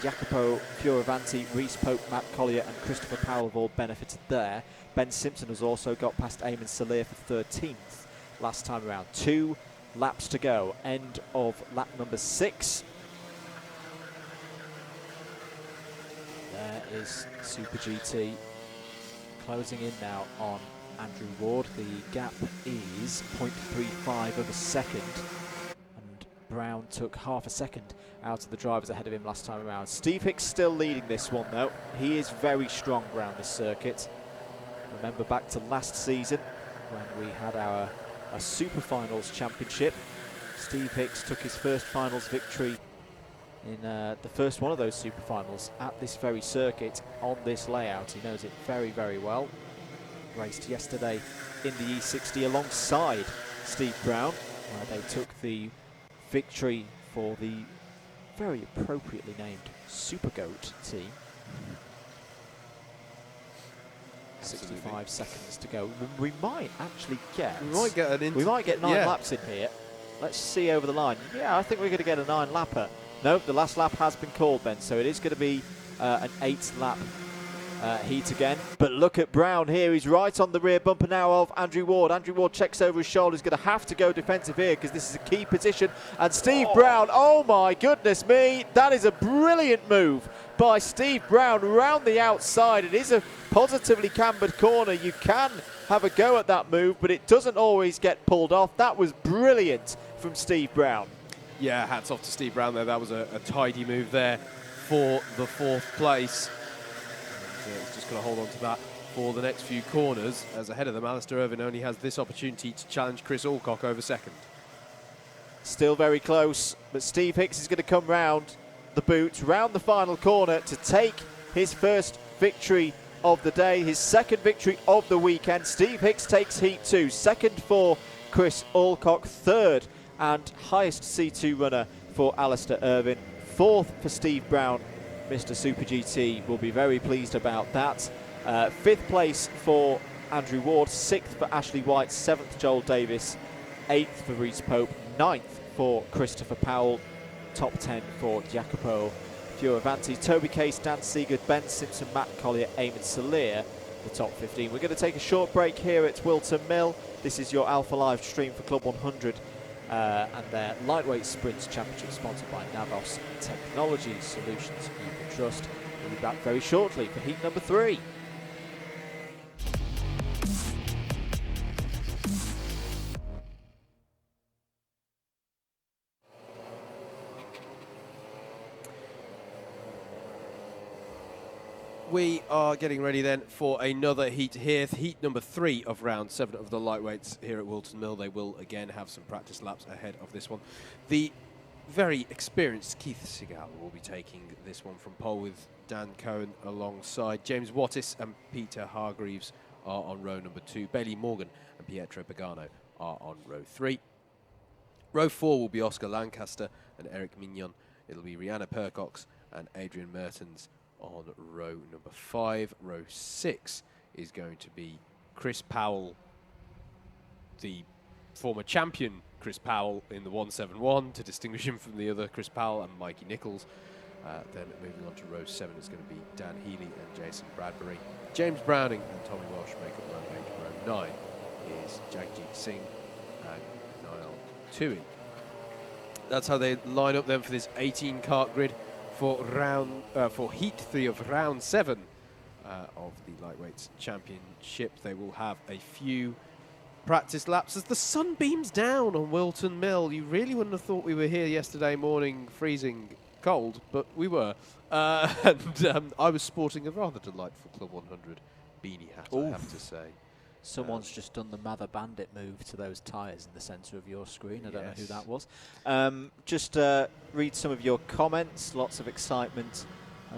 Jacopo Fioravanti, Reece Pope, Matt Collier and Christopher Powell have all benefited there. Ben Simpson has also got past Eamon Salir for 13th last time around. 2 laps to go, end of lap number 6. There is Super GT closing in now on Andrew Ward. The gap is 0.35 of a second, and Brown took half a second out of the drivers ahead of him last time around. Steve Hicks still leading this one though. He is very strong around this circuit. Remember back to last season when we had our Super Finals championship. Steve Hicks took his first finals victory in the first one of those Super Finals at this very circuit on this layout. He knows it very, very well. Raced yesterday in the E60 alongside Steve Brown, where they took the victory for the very appropriately named Super Goat team. 65 seconds to go. We might actually get... We might get 9 laps in here. Let's see over the line. Yeah, I think we're going to get a 9-lapper. No, the last lap has been called then, so it is going to be an 8-lap heat again. But look at Brown here. He's right on the rear bumper now of Andrew Ward. Andrew Ward checks over his shoulder. He's going to have to go defensive here because this is a key position. And Steve Brown, oh my goodness me, that is a brilliant move by Steve Brown round the outside. It is a positively cambered corner. You can have a go at that move, but it doesn't always get pulled off. That was brilliant from Steve Brown. Yeah, hats off to Steve Brown there. That was a tidy move there for the 4th place. And, he's just going to hold on to that for the next few corners, as ahead of them, Alistair Irvine only has this opportunity to challenge Chris Alcock over 2nd. Still very close, but Steve Hicks is going to come round the boot, round the final corner to take his first victory of the day, his 2nd victory of the weekend. Steve Hicks takes Heat 2, 2nd for Chris Alcock, 3rd and highest C2 runner for Alistair Irvine, 4th for Steve Brown. Mr. Super GT will be very pleased about that. 5th place for Andrew Ward, 6th for Ashley White, 7th Joel Davis, 8th for Reece Pope, 9th for Christopher Powell, top 10 for Jacopo Fioravanti, Toby Case, Dan Seagard, Ben Simpson, Matt Collier, Eamon Salir the top 15. We're going to take a short break here at Whilton Mill. This is your Alpha Live stream for Club 100 and their Lightweight Sprints Championship, sponsored by Navos Technology Solutions you can trust. We'll be back very shortly for heat number 3. We are getting ready then for another heat here, heat number 3 of round 7 of the lightweights here at Whilton Mill. They will again have some practice laps ahead of this one. The very experienced Keith Segal will be taking this one from pole, with Dan Cohen alongside. James Wattis and Peter Hargreaves are on row number 2. Bailey Morgan and Pietro Pagano are on row 3. Row 4 will be Oscar Lancaster and Eric Mignon. It'll be Rihanna Percox and Adrian Mertens on row number 5. Row 6 is going to be Chris Powell, the former champion Chris Powell in the 171, to distinguish him from the other Chris Powell, and Mikey Nichols. Then moving on to row 7 is going to be Dan Healy and Jason Bradbury. James Browning and Tommy Walsh make up row 8. Row 9 is Jagjit Singh and Niall Tui. That's how they line up then for this 18 kart grid for heat 3 of round 7 of the Lightweights Championship. They will have a few practice laps as the sun beams down on Whilton Mill. You really wouldn't have thought we were here yesterday morning, freezing cold, but we were. And I was sporting a rather delightful Club 100 beanie hat, I have to say. Someone's just done the Mather Bandit move to those tyres in the centre of your screen. I don't know who that was. Just read some of your comments. Lots of excitement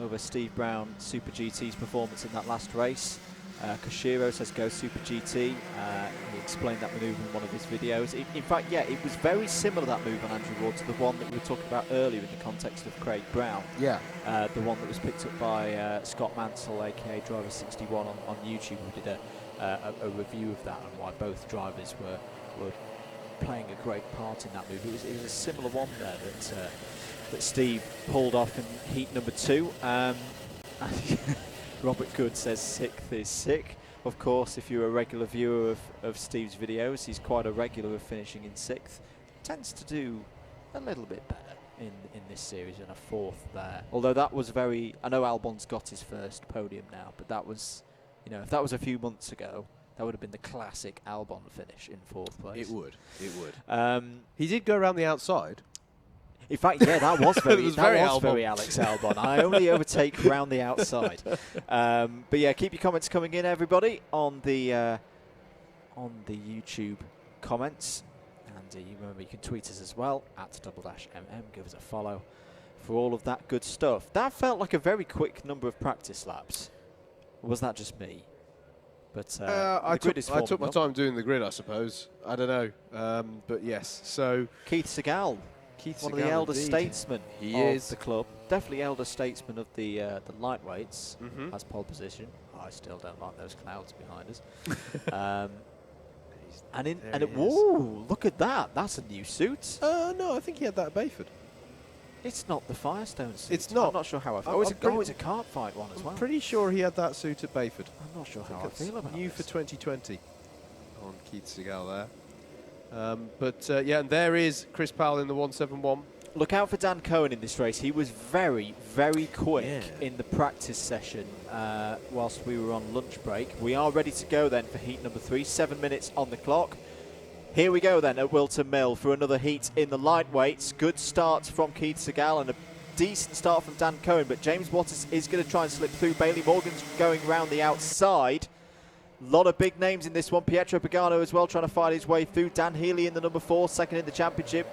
over Steve Brown Super GT's performance in that last race. Koshiro says go Super GT. He explained that manoeuvre in one of his videos. In fact, yeah, it was very similar, that move on Andrew Ward, to the one that we were talking about earlier in the context of Craig Brown. Yeah. The one that was picked up by Scott Mansell, aka Driver 61 on YouTube, who did a review of that and why both drivers were playing a great part in that move. It was a similar one there that Steve pulled off in heat number 2. Robert Good says 6th is sick. Of course, if you're a regular viewer of Steve's videos, he's quite a regular of finishing in 6th. Tends to do a little bit better in this series, and a 4th there. Although that was very... I know Albon's got his first podium now, but that was... You know, if that was a few months ago, that would have been the classic Albon finish in 4th place. It would. He did go around the outside. In fact, yeah, that was very, very Alex Albon. I only overtake round the outside. But yeah, keep your comments coming in, everybody, on the YouTube comments. And you remember you can tweet us as well, at @MM. Give us a follow for all of that good stuff. That felt like a very quick number of practice laps. Or was that just me? But I took my time doing the grid, I suppose. I don't know. But yes, so... Keith Segal. One of the elder statesmen of the club. Definitely elder statesman of the lightweights, has pole position. I still don't like those clouds behind us. Whoa, look at that. That's a new suit. No, I think he had that at Bayford. It's not the Firestone suit. It's not. I'm not sure how I feel. It's a kart fight one as well. I'm pretty sure he had that suit at Bayford. I'm not sure how I feel about new for 2020 on Keith Segal there. Yeah, and there is Chris Powell in the 171. Look out for Dan Cohen in this race. He was very, very quick in the practice session whilst we were on lunch break. We are ready to go then for heat number 3. 7 minutes on the clock. Here we go then at Whilton Mill for another heat in the lightweights. Good start from Keith Segal and a decent start from Dan Cohen, but James Wattis is going to try and slip through. Bailey Morgan's going round the outside. A lot of big names in this one. Pietro Pagano as well, trying to fight his way through. Dan Healy in the number 4, second in the championship.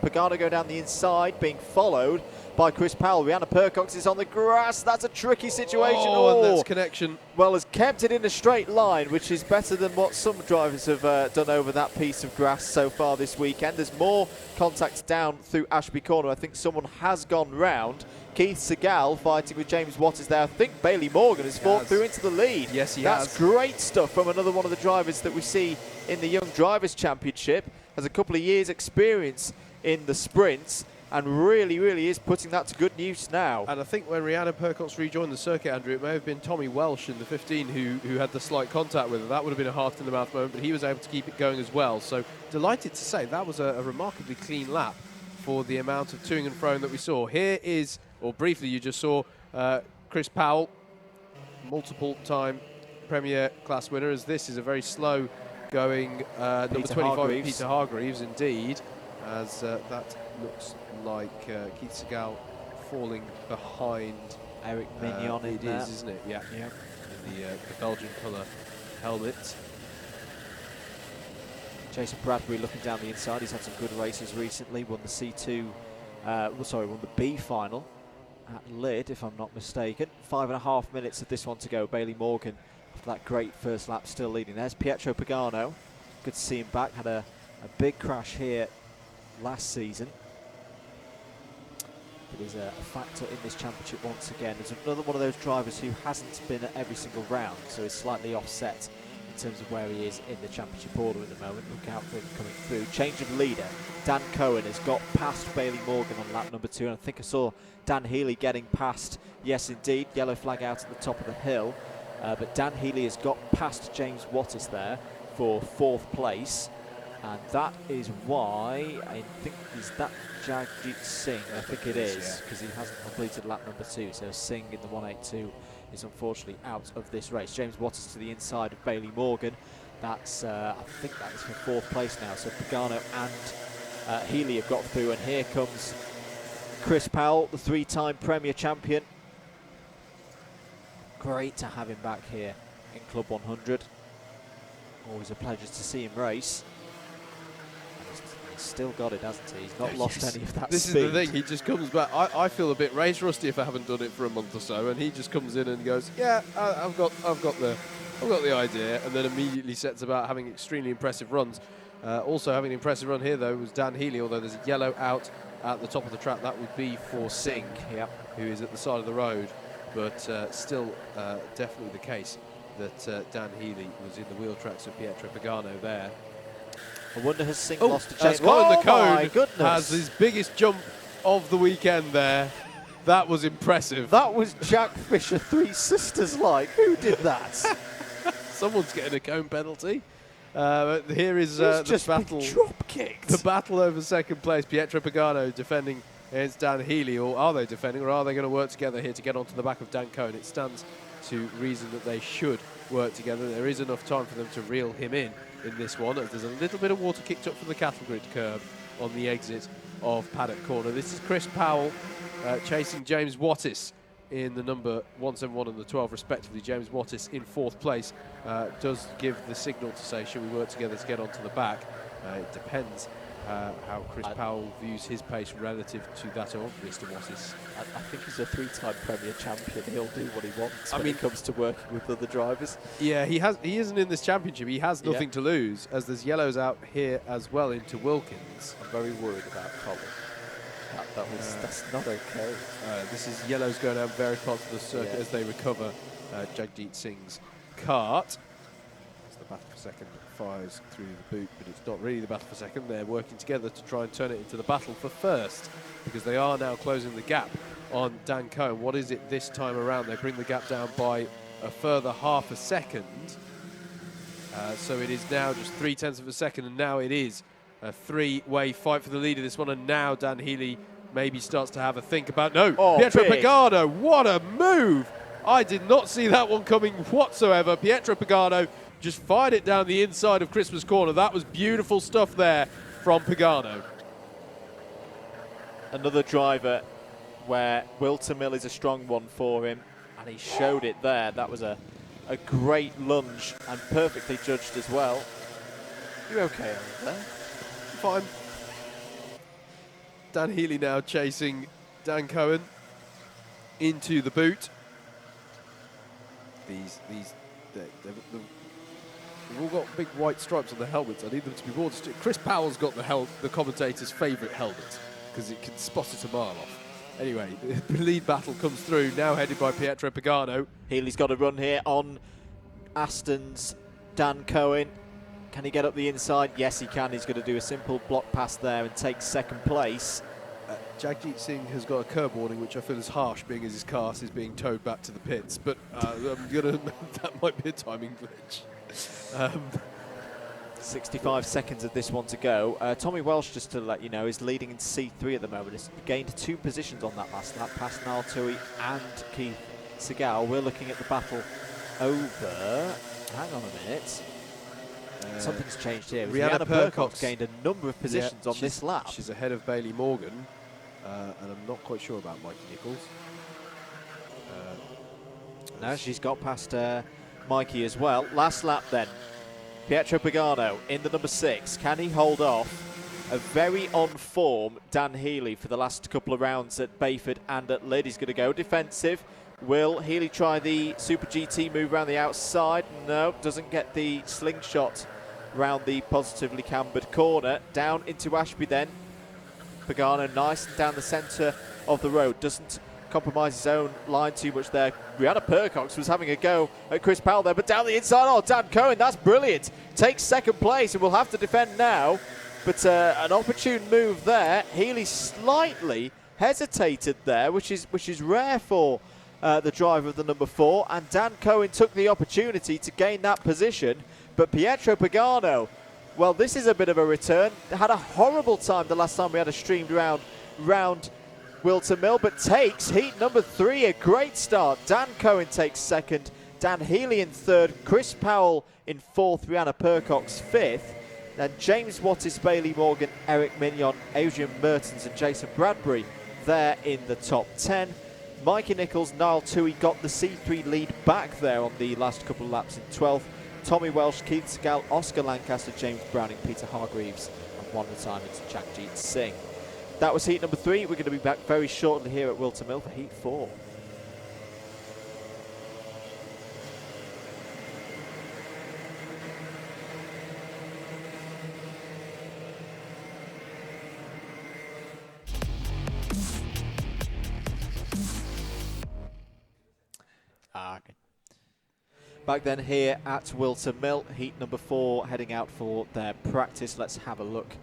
Pagano go down the inside, being followed by Chris Powell. Rihanna Percox is on the grass. That's a tricky situation. And that's connection. Well, has kept it in a straight line, which is better than what some drivers have done over that piece of grass so far this weekend. There's more contact down through Ashby Corner. I think someone has gone round. Keith Segal fighting with James Wattis there. I think Bailey Morgan has fought through into the lead. Yes, he has. That's great stuff from another one of the drivers that we see in the Young Drivers' Championship. Has a couple of years' experience in the sprints. and really is putting that to good use now. And I think when Rhiannon Percox rejoined the circuit, Andrew, it may have been Tommy Welsh in the 15 who had the slight contact with her. That would have been a heart-in-the-mouth moment, but he was able to keep it going as well. So delighted to say that was a remarkably clean lap for the amount of toing and froing that we saw. Here is, or briefly you just saw, Chris Powell, multiple-time Premier Class winner, as this is a very slow-going number 25, Peter Hargreaves, indeed, as that looks like Keith Segal falling behind Eric Mignon in there. It is, isn't it? Yeah. In the Belgian colour helmet. Jason Bradbury looking down the inside. He's had some good races recently. Won the C2, won the B final at Lid, if I'm not mistaken. 5.5 minutes of this one to go. Bailey Morgan, after that great first lap, still leading. There's Pietro Pagano. Good to see him back. Had a big crash here last season. But he's a factor in this championship once again. There's another one of those drivers who hasn't been at every single round, so he's slightly offset in terms of where he is in the championship order at the moment. Look out for him coming through. Change of leader. Dan Cohen has got past Bailey Morgan on lap number 2, and I think I saw Dan Healy getting past. Yes, indeed, yellow flag out at the top of the hill. But Dan Healy has got past James Wattis there for 4th place. And that is why, I think, is that Jagjit Singh? I think it is, because he hasn't completed lap number 2. So Singh in the 182 is unfortunately out of this race. James Wattis to the inside of Bailey Morgan. That's, I think that is for 4th place now. So Pagano and Healy have got through. And here comes Chris Powell, the 3-time Premier Champion. Great to have him back here in Club 100. Always a pleasure to see him race. He's still got it, hasn't he? He's not lost any of that speed. This is the thing, he just comes back. I feel a bit race rusty if I haven't done it for a month or so, and he just comes in and goes, yeah, I've got the idea, and then immediately sets about having extremely impressive runs. Also having an impressive run here, though, was Dan Healy, although there's a yellow out at the top of the track. That would be for Singh, who is at the side of the road, but still definitely the case that Dan Healy was in the wheel tracks of Pietro Pagano there. I wonder, has Singh lost a chance? Scott in the my cone goodness. has his biggest jump of the weekend there. That was impressive. That was Jack Fisher, Three Sisters like. Who did that? Someone's getting a cone penalty. Here is the battle. Drop kicked. The battle over 2nd place. Pietro Pagano defending against Dan Healy. Or are they defending, or are they going to work together here to get onto the back of Dan Cohen? It stands to reason that they should work together. There is enough time for them to reel him in this one. There's a little bit of water kicked up from the cattle grid curb on the exit of Paddock Corner. This is Chris Powell chasing James Wattis in the number 171 and the 12 respectively. James Wattis in 4th place does give the signal to say, should we work together to get onto the back? It depends how Chris Powell views his pace relative to that of Mr. Wattis. I think he's a 3-time Premier Champion. He'll do what he wants when it comes to working with other drivers. Yeah, he isn't in this championship. He has nothing to lose, as there's yellows out here as well into Wilkins. I'm very worried about Colin. That's not okay. This is yellows going down various parts of the circuit as they recover Jagjit Singh's kart. As the battle for 2nd fires through the boot, but it's not really the battle for 2nd. They're working together to try and turn it into the battle for 1st, because they are now closing the gap on Dan Cohen. What is it this time around? They bring the gap down by a further ½ a second. So it is now just 0.3 of a second, and now it is a 3-way fight for the lead of this one. And now Dan Healy maybe starts to have a think about, Pietro Pagano, what a move! I did not see that one coming whatsoever. Pietro Pagano just fired it down the inside of Christmas Corner. That was beautiful stuff there from Pagano. Another driver where Whilton Mill is a strong one for him, and he showed it there. That was a great lunge and perfectly judged as well. You okay over there? Fine. Dan Healy now chasing Dan Cohen into the boot. They've all got big white stripes on their helmets. I need them to be more distinct. Chris Powell's got the commentator's favourite helmet, because it can spot it a mile off. Anyway, the lead battle comes through, now headed by Pietro Pagano. Healy's got a run here on Aston's Dan Cohen. Can he get up the inside? Yes, he can. He's going to do a simple block pass there and take 2nd place. Jagjit Singh has got a curb warning, which I feel is harsh, being as his car is being towed back to the pits. But that might be a timing glitch. 65 seconds of this one to go. Tommy Welsh, just to let you know, is leading in C3 at the moment. He's gained 2 positions on that last lap, past Niall Tui and Keith Segal. We're looking at the battle over... Hang on a minute. Something's changed here. Rihanna Percox gained a number of positions on this lap. She's ahead of Bailey Morgan, and I'm not quite sure about Mikey Nichols. No, she's got past Mikey as well. Last lap then. Pietro Pagano in the number 6. Can he hold off a very on form Dan Healy for the last couple of rounds at Bayford and at Lyd? He's going to go defensive. Will Healy try the Super GT move around the outside? No, doesn't get the slingshot round the positively cambered corner. Down into Ashby then. Pagano nice and down the centre of the road. Doesn't compromise his own line too much there. Rihanna Percox was having a go at Chris Powell there, but down the inside, oh, Dan Cohen, that's brilliant. Takes second place and will have to defend now. But an opportune move there. Healy slightly hesitated there, which is rare for the driver of the number 4, and Dan Cohen took the opportunity to gain that position. But Pietro Pagano, well, this is a bit of a return. Had a horrible time the last time we had a streamed round Whilton Mill, but takes heat number 3, a great start. Dan Cohen takes second, Dan Healy in third, Chris Powell in fourth, Rihanna Percox fifth. Then James Wattis, Bailey Morgan, Eric Mignon, Adrian Mertens and Jason Bradbury there in the top 10. Mikey Nichols, Niall Tui got the C3 lead back there on the last couple of laps in 12th. Tommy Welsh, Keith Segal, Oscar Lancaster, James Browning, Peter Hargreaves, and one retirement to Jagjit Singh. That was heat number 3. We're going to be back very shortly here at Whilton Mill for heat 4. Okay. Back then here at Whilton Mill, heat number 4 heading out for their practice. Let's have a look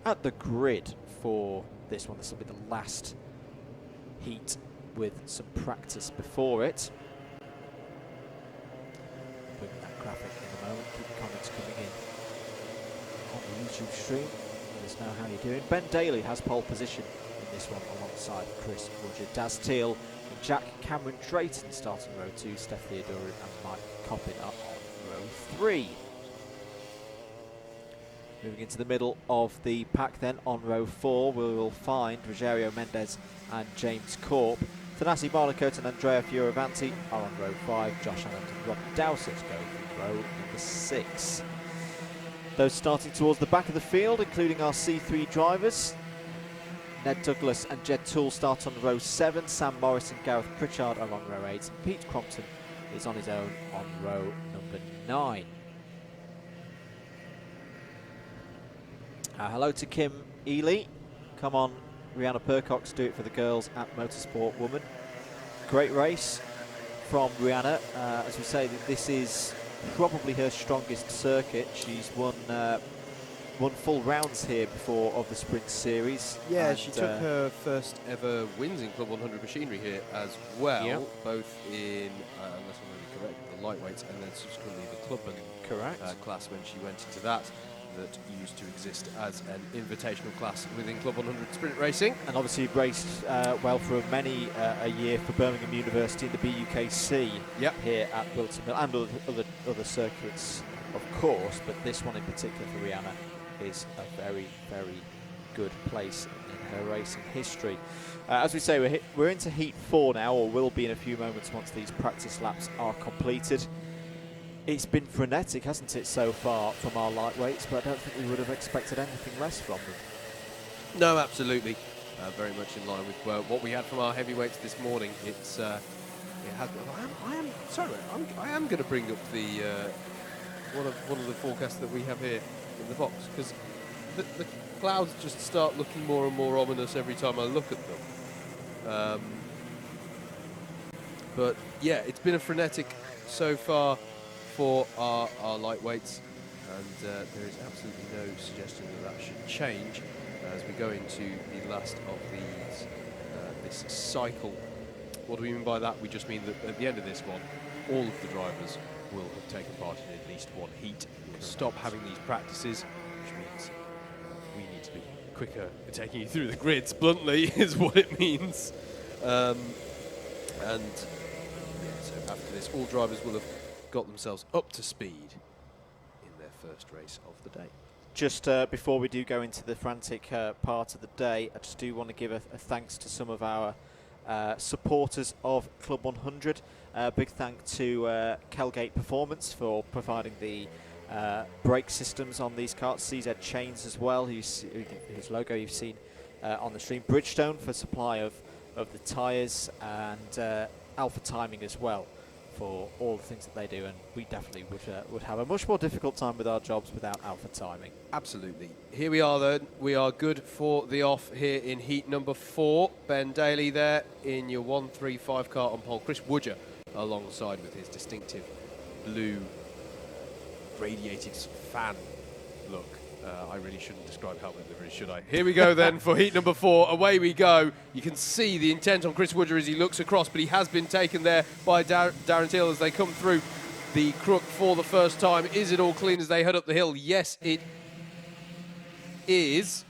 at the grid for this one. This will be the last heat with some practice before it. Bring that graphic in a moment. Keep the comments coming in on the YouTube stream. Let us know how you're doing. Ben Daly has pole position in this one alongside Chris Woodger. Daz Teal and Jack Cameron Drayton starting row 2. Steph Theodore and Mike Coppin are on row 3. Moving into the middle of the pack then, on row 4, we will find Rogerio Mendez and James Corp. Thanasi Barnacote and Andrea Fioravanti are on row 5. Josh Allen and Rob Dowsett go from row number 6. Those starting towards the back of the field, including our C3 drivers. Ned Douglas and Jed Toole start on row 7. Sam Morris and Gareth Pritchard are on row 8. And Pete Crompton is on his own on row number 9. Hello to Kim Ely. Come on, Rihanna Percox, do it for the girls at Motorsport Woman. Great race from Rihanna. As we say, this is probably her strongest circuit. She's won full rounds here before of the sprint series. Yeah, she took her first ever wins in Club 100 machinery here as well, yep. Both in, unless I'm really correct, the lightweights and then subsequently the clubman class when she went into that used to exist as an invitational class within Club 100 sprint racing. And obviously raced well for many a year for Birmingham University in the BUKC here at Whilton Mill and other circuits, of course, but this one in particular for Rihanna is a very, very good place in her racing history. As we say, we're into heat 4 now, or will be in a few moments once these practice laps are completed. It's been frenetic, hasn't it, so far from our lightweights, but I don't think we would have expected anything less from them. No, absolutely. Very much in line with what we had from our heavyweights this morning. It's it has. I am going to bring up the one of the forecasts that we have here in the box, because the clouds just start looking more and more ominous every time I look at them. But yeah, it's been a frenetic so far for our lightweights. and there is absolutely no suggestion that that should change as we go into the last of these this cycle. What do we mean by that? We just mean that at the end of this one, all of the drivers will have taken part in at least one heat. We'll stop having these practices, which means we need to be quicker at taking you through the grids, bluntly, is what it means. And yeah, so after this, all drivers will have got themselves up to speed in their first race of the day. Just before we do go into the frantic part of the day, I just do want to give a thanks to some of our supporters of Club 100. Big thank to Kelgate Performance for providing the brake systems on these carts. CZ Chains as well, whose logo you've seen on the stream. Bridgestone for supply of the tyres, and Alpha Timing as well for all the things that they do, and we definitely would have a much more difficult time with our jobs without Alpha Timing. Absolutely. Here we are then. We are good for the off here in heat number 4. Ben Daly there in your 135 car on pole. Chris Woodger alongside with his distinctive blue radiated fan look. I really shouldn't describe helmet livery, should I? Here we go then for heat number 4. Away we go. You can see the intent on Chris Woodger as he looks across, but he has been taken there by Darren Teal as they come through the crook for the first time. Is it all clean as they head up the hill? Yes, it is.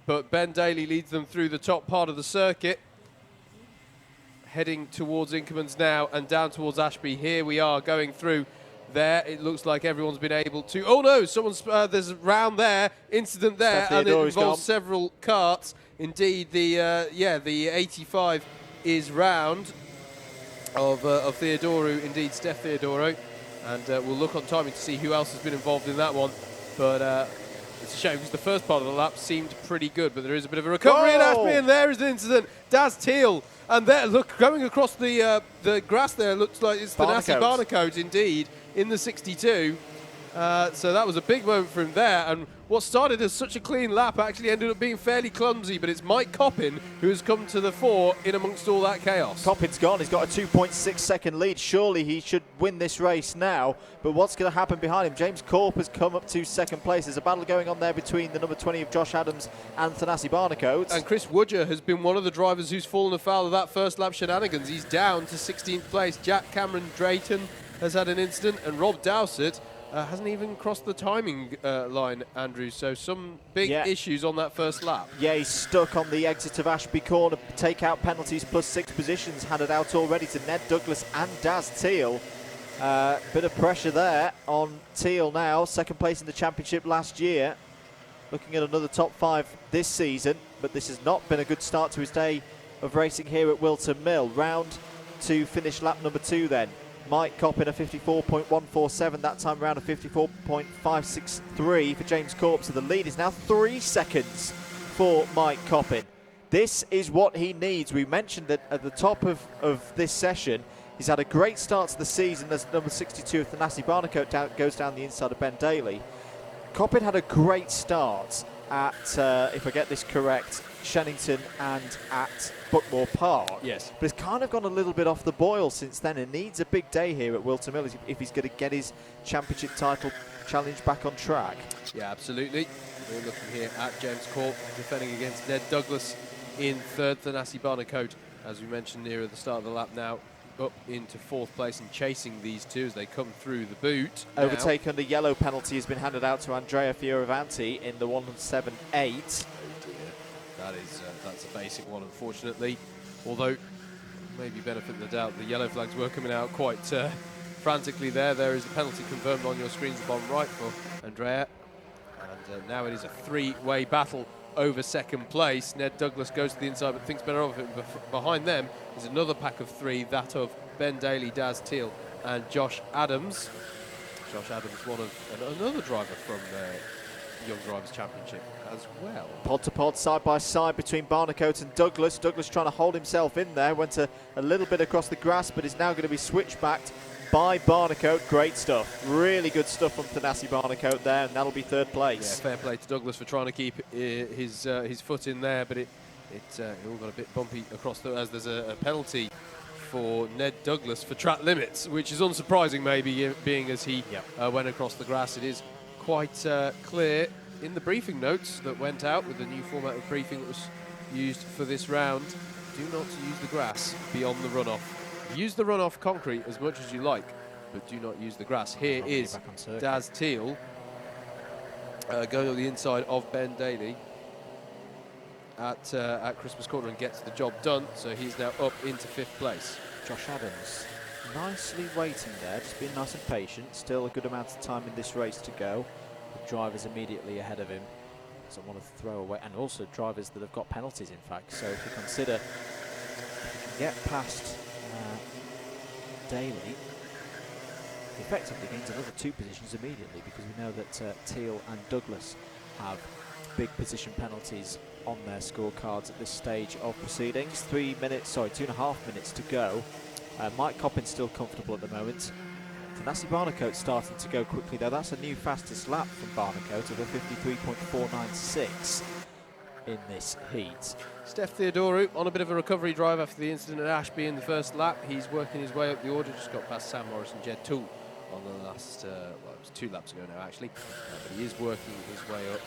But Ben Daly leads them through the top part of the circuit, heading towards Inkermans now and down towards Ashby. Here we are going through there. It looks like everyone's been able to... Oh no, someone's there's a round there, incident there, and it involves several carts. Indeed, the 85 is round of Theodoro, indeed Steph Theodoro, and we'll look on timing to see who else has been involved in that one. But it's a shame because the first part of the lap seemed pretty good, but there is a bit of a recovery in Ashby, and there is the incident. Daz Teal, and there, look, going across the grass there, looks like it's Thanasi Barnacote indeed in the 62. So that was a big moment for him there, and what started as such a clean lap actually ended up being fairly clumsy, but it's Mike Coppin who has come to the fore in amongst all that chaos. Coppin's gone. He's got a 2.6 second lead. Surely he should win this race now, but what's going to happen behind him? James Corp has come up to second place. There's a battle going on there between the number 20 of Josh Adams and Thanasi Barnacote. And Chris Woodger has been one of the drivers who's fallen afoul of that first lap shenanigans. He's down to 16th place. Jack Cameron Drayton has had an incident, and Rob Dowsett hasn't even crossed the timing line, Andrew, so some big issues on that first lap. Yeah, he's stuck on the exit of Ashby Corner. Take-out penalties plus 6 positions handed out already to Ned Douglas and Daz Teal. Bit of pressure there on Teal now, second place in the championship last year. Looking at another top 5 this season, but this has not been a good start to his day of racing here at Whilton Mill. Round to finish lap number 2 then. Mike Coppin a 54.147, that time around a 54.563 for James Corp. So the lead is now 3 seconds for Mike Coppin. This is what he needs. We mentioned that at the top of this session, he's had a great start to the season as number 62 of Thanasi Barnacote goes down the inside of Ben Daly. Coppin had a great start at, if I get this correct, Shennington and at Buckmore Park. Yes. But it's kind of gone a little bit off the boil since then. It needs a big day here at Whilton Mill if he's going to get his championship title challenge back on track. Yeah, absolutely. We're looking here at James Corp defending against Ned Douglas in third. Thanasi Barnacote, as we mentioned near at the start of the lap now, up into 4th place and chasing these two as they come through the boot. Overtake under yellow penalty has been handed out to Andrea Fioravanti in the 107.8. Oh dear. That's a basic one, unfortunately. Although, maybe benefit the doubt, the yellow flags were coming out quite frantically there. There is a penalty confirmed on your screens, the bottom right for Andrea. And now it is a 3-way battle over second place. Ned Douglas goes to the inside but thinks better of it. Behind them is another pack of 3, that of Ben Daly, Daz Teal and Josh Adams. Josh Adams, one of another driver from Young Drivers Championship as well. Pod to pod, side by side between Barnacote and Douglas. Douglas trying to hold himself in there, went a little bit across the grass, but is now going to be switched backed by Barnacote. Great stuff, really good stuff from Thanasi Barnacote there, and that'll be 3rd place. Yeah, fair play to Douglas for trying to keep his foot in there, but it all got a bit bumpy across as there's a penalty for Ned Douglas for track limits, which is unsurprising maybe, being as he went across the grass. It is quite clear in the briefing notes that went out with the new format of briefing that was used for this round. Do not use the grass beyond the runoff. Use the runoff concrete as much as you like, but do not use the grass. Here is Daz Teal going on the inside of Ben Daly at Christmas Corner and gets the job done, so he's now up into 5th place. Josh Adams nicely waiting there, just being nice and patient. Still a good amount of time in this race to go. The drivers immediately ahead of him. Doesn't want to throw away, and also drivers that have got penalties, in fact. So if you consider, if you can get past Daly, he effectively gains another 2 positions immediately, because we know that Teal and Douglas have big position penalties on their scorecards at this stage of proceedings. 2.5 minutes to go. Mike Coppin's still comfortable at the moment. Tanasi Barnacote starting to go quickly though. That's a new fastest lap from Barnacote of a 53.496 in this heat. Steph Theodoru on a bit of a recovery drive after the incident at Ashby in the first lap. He's working his way up the order, just got past Sam Morris and Jed Toole on the last, well, it was 2 laps ago now actually, but he is working his way up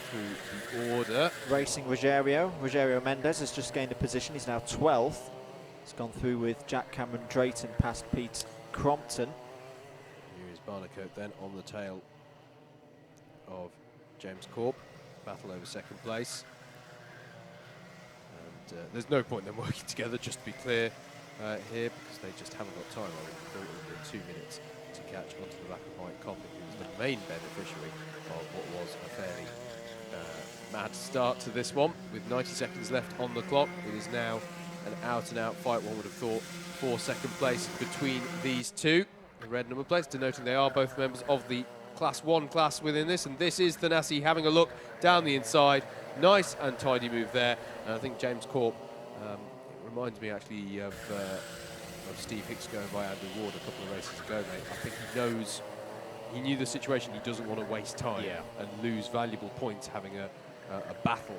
through the order. Racing Rogerio Mendes has just gained a position. He's now 12th. He's gone through with Jack Cameron Drayton past Pete Crompton. Here is Barnacote then on the tail of James Corp. Battle over 2nd place. And there's no point in them working together, just to be clear here, because they just haven't got time. I would have thought it would be 2 minutes to catch onto the back of Mike Coppin, who was the main beneficiary of what was a fairly mad start to this one. With 90 seconds left on the clock, it is now an out-and-out fight, one would have thought, for 2nd place between these two. The red number plates denoting they are both members of the Class 1 class within this, and this is Thanasi having a look down the inside. Nice and tidy move there, and I think James Corp reminds me actually of Steve Hicks going by Andrew Ward a couple of races ago, mate. I think he knew the situation. He doesn't want to waste time and lose valuable points having a battle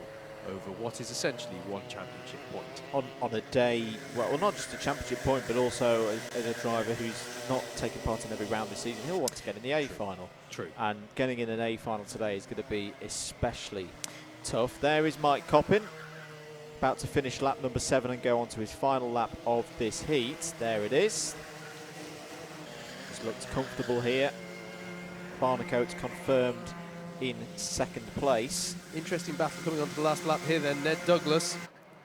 over what is essentially 1 championship point. On a day, well, not just a championship point, but also as a driver who's not taking part in every round this season, he'll want to get in the A final. True. And getting in an A final today is going to be especially tough. There is Mike Coppin, about to finish lap number 7 and go on to his final lap of this heat. There it is. Just looks comfortable here. Barnacote confirmed in 2nd place. Interesting battle coming on to the last lap here then. Ned Douglas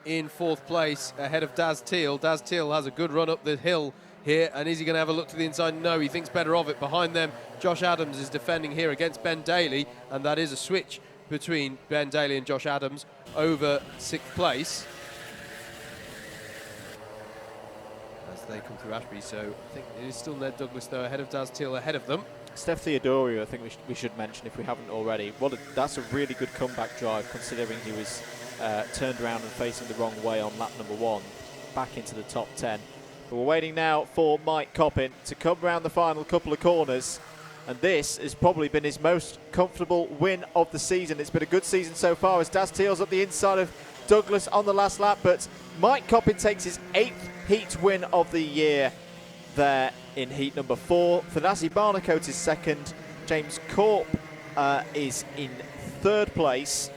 in 4th place ahead of Daz Teal. Daz Teal has a good run up the hill here, and is he going to have a look to the inside? No, he thinks better of it. Behind them, Josh Adams is defending here against Ben Daly, and that is a switch between Ben Daly and Josh Adams over 6th place as they come through Ashby. So I think it is still Ned Douglas though ahead of Daz Teal ahead of them. Steph Theodoru, I think we should mention if we haven't already. That's a really good comeback drive, considering he was turned around and facing the wrong way on lap number 1, back into the top 10. But we're waiting now for Mike Coppin to come around the final couple of corners, and this has probably been his most comfortable win of the season. It's been a good season so far as Daz Teal's at the inside of Douglas on the last lap, but Mike Coppin takes his 8th heat win of the year there in heat number 4. Thanasi Barnacote is 2nd. James Corp is in 3rd place.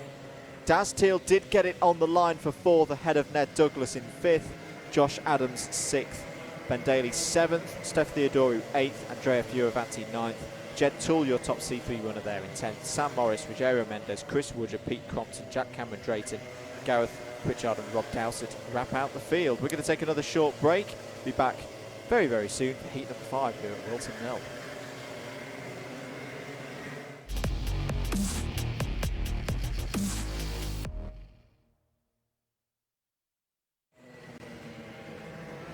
Daz Teal did get it on the line for 4th ahead of Ned Douglas in 5th. Josh Adams 6th. Ben Daly 7th. Steph Theodoru 8th. Andrea Fioravanti 9th. Jed Toole, your top C3 runner there in 10th. Sam Morris, Rogerio Mendes, Chris Woodger, Pete Crompton, Jack Cameron Drayton, Gareth Pritchard and Rob Dowsett wrap out the field. We're going to take another short break. Be back very, very soon for heat number 5 here at Whilton Mill.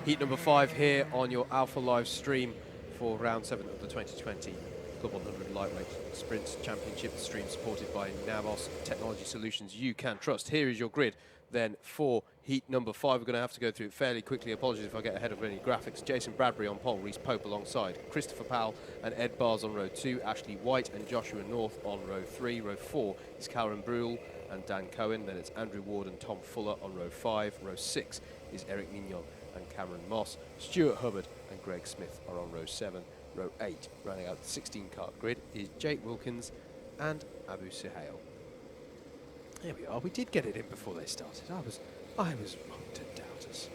Heat number 5 here on your Alpha Live stream for round 7 of the 2020 Club 100 Lightweight Sprints Championship, stream supported by Navos Technology Solutions you can trust. Here is your grid then for heat number 5. We're going to have to go through it fairly quickly. Apologies if I get ahead of any graphics. Jason Bradbury on pole, Reese Pope alongside Christopher Powell and Ed Bars on row 2, Ashley White and Joshua North on row 3. Row 4 is Karen Bruhl and Dan Cohen. Then it's Andrew Ward and Tom Fuller on row 5. Row 6 is Eric Mignon and Cameron Moss, Stuart Hubbard and Greg Smith are on row 7. Row 8, running out the 16-car grid, is Jake Wilkins and Abu Suhail. There we are. We did get it in before they started. I was wrong to doubt us.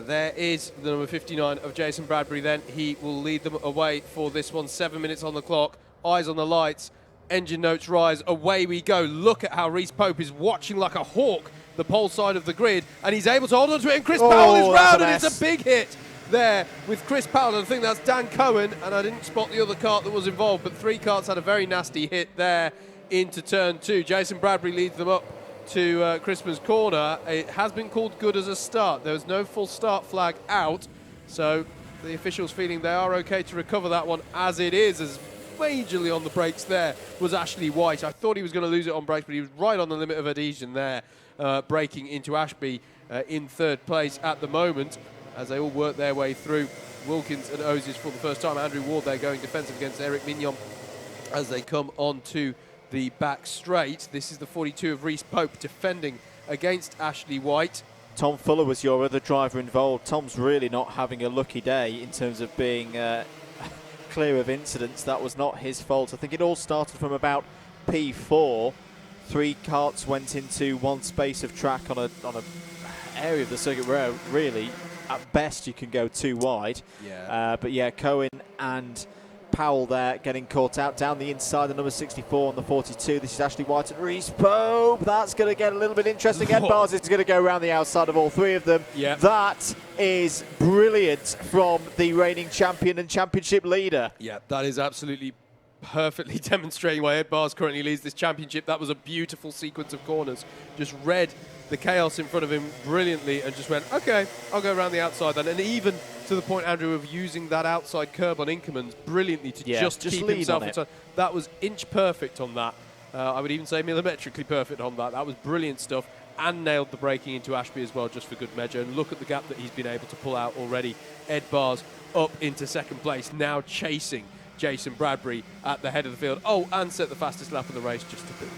There is the number 59 of Jason Bradbury then. He will lead them away for this one. 7 minutes on the clock. Eyes on the lights. Engine notes rise. Away we go. Look at how Reese Pope is watching like a hawk the pole side of the grid. And he's able to hold on to it. And Chris Powell is round. And it's a big hit there with Chris Powell. And I think that's Dan Cohen. And I didn't spot the other kart that was involved. But 3 karts had a very nasty hit there into turn 2. Jason Bradbury leads them up to Crispin's corner. It has been called good as a start. There was no full start flag out, so the officials feeling they are okay to recover that one as it is. As majorly on the brakes there was Ashley White. I thought he was going to lose it on brakes, but he was right on the limit of adhesion there, braking into Ashby in 3rd place at the moment as they all work their way through. Wilkins and Ozis for the first time. Andrew Ward there going defensive against Eric Mignon as they come on to the back straight. This is the 42 of Reese Pope defending against Ashley White. Tom Fuller was your other driver involved. Tom's really not having a lucky day in terms of being clear of incidents. That was not his fault. I think it all started from about P4. 3 karts went into one space of track on a area of the circuit where really at best you can go 2 wide. Yeah. But yeah, Cohen and Powell there getting caught out down the inside, the number 64 on the 42. This is Ashley White and Reese Pope. That's going to get a little bit interesting. Ed Bars is going to go around the outside of all 3 of them. Yep. That is brilliant from the reigning champion and championship leader. Yeah, that is absolutely perfectly demonstrating why Ed Bars currently leads this championship. That was a beautiful sequence of corners. Just read the chaos in front of him brilliantly and just went, okay, I'll go around the outside then. And even to the point, Andrew, of using that outside curb on Inkermans brilliantly to just keep himself inside. That was inch perfect on that. I would even say millimetrically perfect on that. That was brilliant stuff, and nailed the braking into Ashby as well, just for good measure. And look at the gap that he's been able to pull out already. Ed Bars up into 2nd place, now chasing Jason Bradbury at the head of the field. Oh, and set the fastest lap of the race just to boot.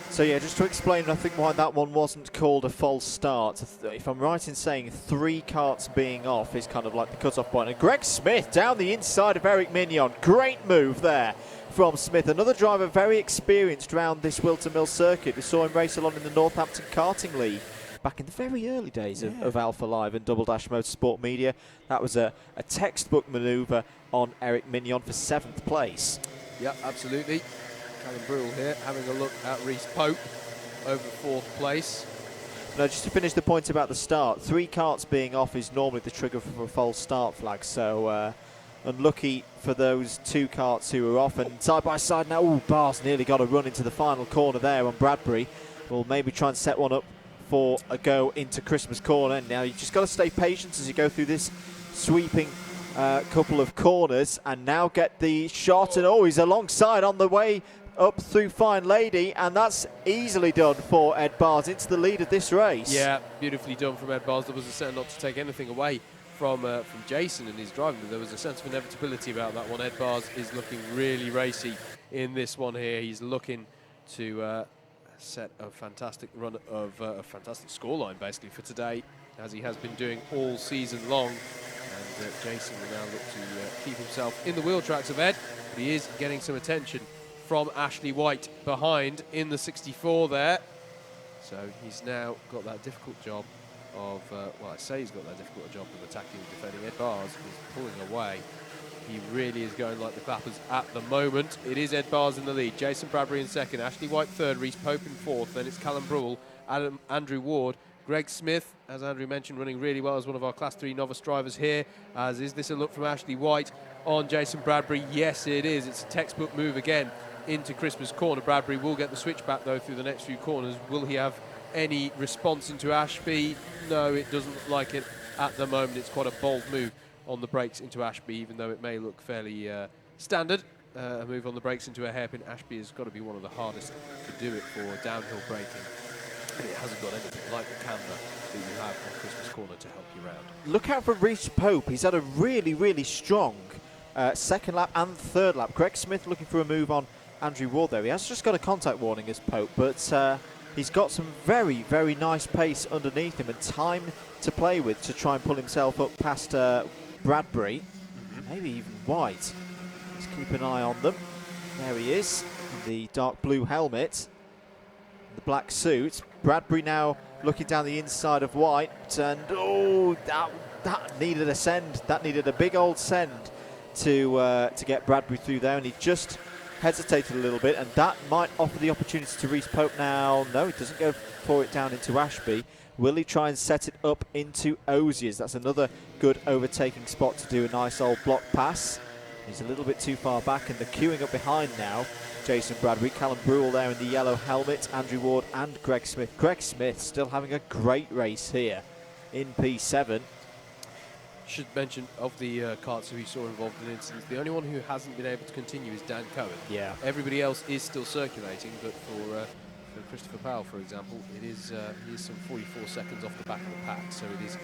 So yeah, just to explain, I think why that one wasn't called a false start. If I'm right in saying 3 karts being off is kind of like the cut-off point. And Greg Smith down the inside of Eric Mignon. Great move there from Smith. Another driver very experienced around this Whilton Mill circuit. We saw him race along in the Northampton Karting League back in the very early days of Alpha Live and Double Dash Motorsport Media. That was a textbook manoeuvre on Eric Mignon for 7th place. Yeah, absolutely. Callum Birel here having a look at Reese Pope over 4th place. No, just to finish the point about the start, 3 karts being off is normally the trigger for a false start flag, so unlucky for those 2 karts who were off. And side by side now, ooh, Bars nearly got a run into the final corner there on Bradbury. We'll maybe try and set one up for a go into Christmas corner. Now you've just got to stay patient as you go through this sweeping couple of corners and now get the shot. And oh, he's alongside on the way up through Fine Lady, and that's easily done for Ed Bars into the lead of this race. Yeah, beautifully done from Ed Bars. There was a sense not to take anything away from Jason and his driving, but there was a sense of inevitability about that one. Ed Bars is looking really racy in this one here. He's looking to set a fantastic run of a fantastic scoreline basically for today, as he has been doing all season long. And Jason will now look to keep himself in the wheel tracks of Ed, but he is getting some attention from Ashley White behind in the 64 there. So he's now got that difficult job of, well, I say he's got that difficult job of attacking and defending. Ed Bars is pulling away. He really is going like the clappers at the moment. It is Ed Bars in the lead. Jason Bradbury in 2nd, Ashley White 3rd, Reese Pope in 4th. Then it's Callum Birel, Andrew Ward, Greg Smith, as Andrew mentioned, running really well as one of our Class 3 novice drivers here. As is this a look from Ashley White on Jason Bradbury? Yes, it is. It's a textbook move again into Christmas corner. Bradbury will get the switch back though through the next few corners. Will he have any response into Ashby? No, it doesn't look like it at the moment. It's quite a bold move on the brakes into Ashby, even though it may look fairly standard. A move on the brakes into a hairpin. Ashby has got to be one of the hardest to do it for downhill braking. And it hasn't got anything like the camber that you have on Christmas corner to help you around. Look out for Reese Pope. He's had a really, really strong 2nd lap and 3rd lap. Greg Smith looking for a move on Andrew Ward there. He has just got a contact warning as Pope, but he's got some very, very nice pace underneath him and time to play with to try and pull himself up past Bradbury, maybe even White. Let's keep an eye on them. There he is, in the dark blue helmet, the black suit. Bradbury now looking down the inside of White, and oh, that needed a send. That needed a big old send to get Bradbury through there, and he just hesitated a little bit, and that might offer the opportunity to Reece Pope now. No, he doesn't go for it down into Ashby. Will he try and set it up into Osiers? That's another good overtaking spot to do a nice old block pass. He's a little bit too far back, and they're queuing up behind now. Jason Bradbury, Callum Brewell there in the yellow helmet, Andrew Ward and Greg Smith. Greg Smith still having a great race here in P7. Should mention of the karts who we saw involved in incidents, the only one who hasn't been able to continue is Dan Cohen. Yeah. Everybody else is still circulating, but for Christopher Powell, for example, he is some 44 seconds off the back of the pack, so it is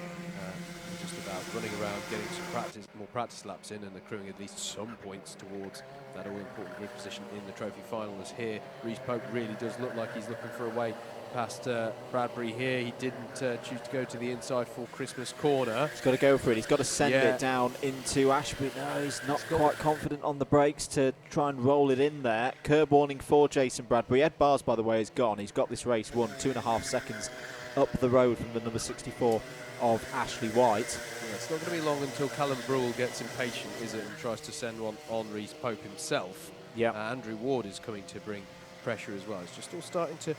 just about running around, getting some more practice laps in, and accruing at least some points towards that all-important grid position in the trophy final. As here, Reece Pope really does look like he's looking for a way past Bradbury here. He didn't choose to go to the inside for Christmas corner. He's got to go for it. He's got to send it down into Ashby. No, he's not quite confident on the brakes to try and roll it in there. Curb warning for Jason Bradbury. Ed Bars, by the way, is gone. He's got this race won 2.5 seconds up the road from the number 64 of Ashley White. Yeah, it's not going to be long until Callum Brewell gets impatient, is it, and tries to send one on Reece Pope himself. Yeah. Andrew Ward is coming to bring pressure as well. It's just all starting to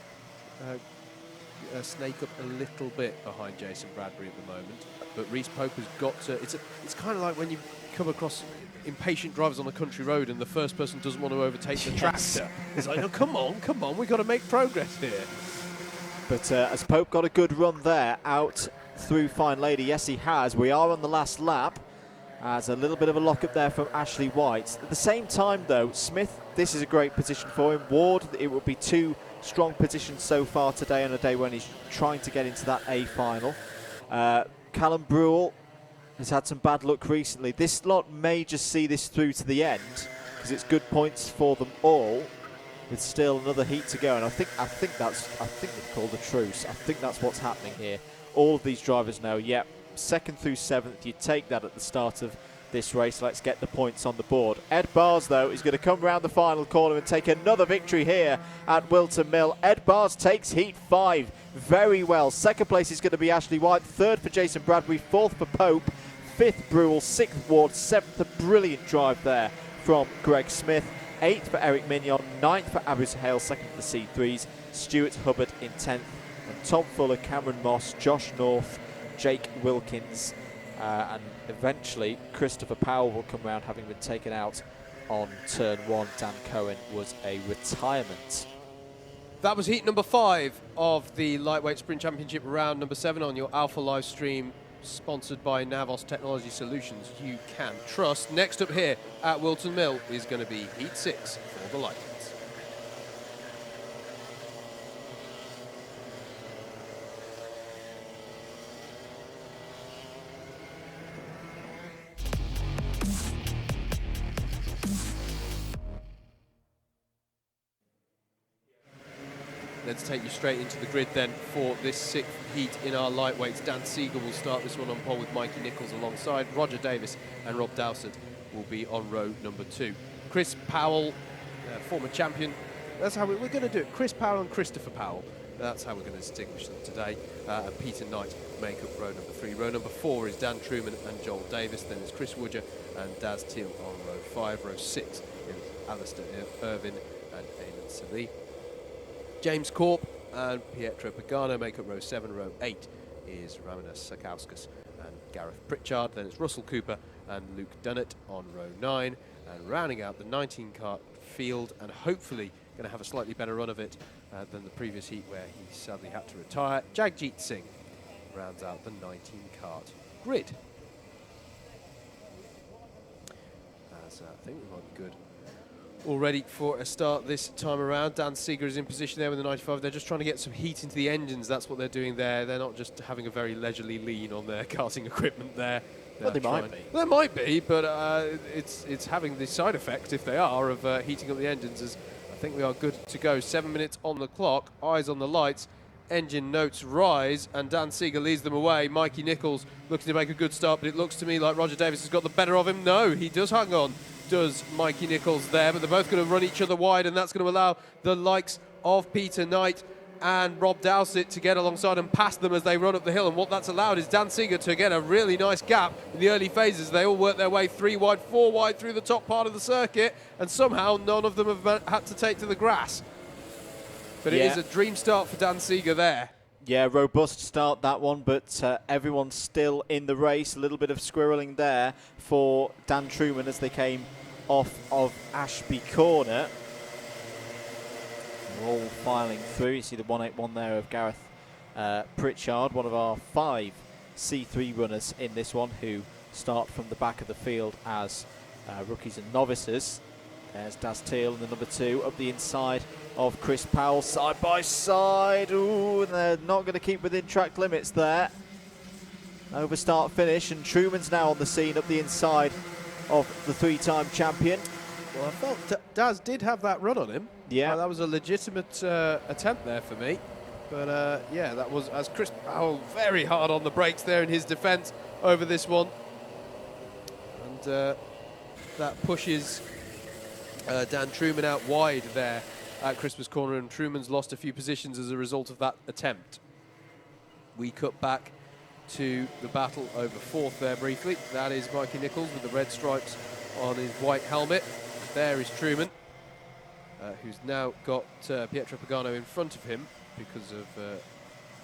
snake up a little bit behind Jason Bradbury at the moment, but Reece Pope has got to. It's kind of like when you come across impatient drivers on a country road and the first person doesn't want to overtake the tractor. It's like, oh, come on, we've got to make progress here. But has Pope got a good run there out through Fine Lady? Yes, he has. We are on the last lap. As a little bit of a lock-up there from Ashley White. At the same time, though, Smith, this is a great position for him. Ward, it would be two strong positions so far today on a day when he's trying to get into that A final. Callum Brewell has had some bad luck recently. This lot may just see this through to the end because it's good points for them all. With still another heat to go, and I think they've called a truce. I think that's what's happening here. All of these drivers know, yep, 2nd through 7th, you take that at the start of this race. Let's get the points on the board. Ed Bars, though, is going to come round the final corner and take another victory here at Whilton Mill. Ed Bars takes heat 5 very well. 2nd place is going to be Ashley White, 3rd for Jason Bradbury, 4th for Pope, 5th Brewell, 6th Ward, 7th, a brilliant drive there from Greg Smith. 8th for Eric Mignon, 9th for Abu Sahel, 2nd for the C3s, Stuart Hubbard in 10th, and Tom Fuller, Cameron Moss, Josh North, Jake Wilkins, and eventually Christopher Powell will come round, having been taken out on turn 1. Dan Cohen was a retirement. That was heat number 5 of the Lightweight Sprint Championship, round number 7 on your Alpha live stream, sponsored by Navos Technology Solutions you can trust. Next up here at Whilton Mill is going to be heat 6 for the Lightweights. Let's take you straight into the grid then for this 6th heat in our lightweights. Dan Seeger will start this one on pole with Mikey Nichols alongside. Roger Davis and Rob Dowsett will be on row number 2. Chris Powell, former champion. That's how we're going to do it. Chris Powell and Christopher Powell. That's how we're going to distinguish them today. And Peter Knight make up row number 3. Row number 4 is Dan Truman and Joel Davis. Then it's Chris Woodger and Daz Teal on row 5. Row 6 is Alistair Irvin and Eamon Salih. James Corp and Pietro Pagano make up row 7. Row 8 is Ramanas Sakauskas and Gareth Pritchard. Then it's Russell Cooper and Luke Dunnett on row 9. And rounding out the 19-kart field, and hopefully going to have a slightly better run of it than the previous heat where he sadly had to retire, Jagjit Singh rounds out the 19-kart grid. As I think we might be good all ready for a start this time around. Dan Seeger is in position there with the 95. They're just trying to get some heat into the engines. That's what they're doing there. They're not just having a very leisurely lean on their karting equipment there. Well, they might be. There might be, but it's having the side effect, if they are, of heating up the engines, as I think we are good to go. 7 minutes on the clock, eyes on the lights, engine notes rise, and Dan Seeger leads them away. Mikey Nichols looking to make a good start, but it looks to me like Roger Davis has got the better of him. No, he does hang on, does Mikey Nichols there, but they're both going to run each other wide, and that's going to allow the likes of Peter Knight and Rob Dowsett to get alongside and past them as they run up the hill. And what that's allowed is Dan Seeger to get a really nice gap in the early phases. They all work their way 3 wide, 4 wide through the top part of the circuit, and somehow none of them have had to take to the grass. But it is a dream start for Dan Seeger there. Yeah, robust start that one, but everyone's still in the race. A little bit of squirreling there for Dan Truman as they came off of Ashby Corner. We're all filing through. You see the 181 there of Gareth Pritchard, one of our 5 C3 runners in this one, who start from the back of the field as rookies and novices. There's Daz Teal in the number 2 up the inside of Chris Powell, side by side. Ooh, they're not going to keep within track limits there. Over start finish, and Truman's now on the scene up the inside of the 3-time champion. Well, I felt Daz did have that run on him. Yeah. That was a legitimate attempt there for me. But yeah, that was, as Chris Powell very hard on the brakes there in his defence over this one. And that pushes Dan Truman out wide there at Christmas Corner, and Truman's lost a few positions as a result of that attempt. We cut back to the battle over 4th there briefly. That is Mikey Nichols with the red stripes on his white helmet. There is Truman, who's now got Pietro Pagano in front of him because of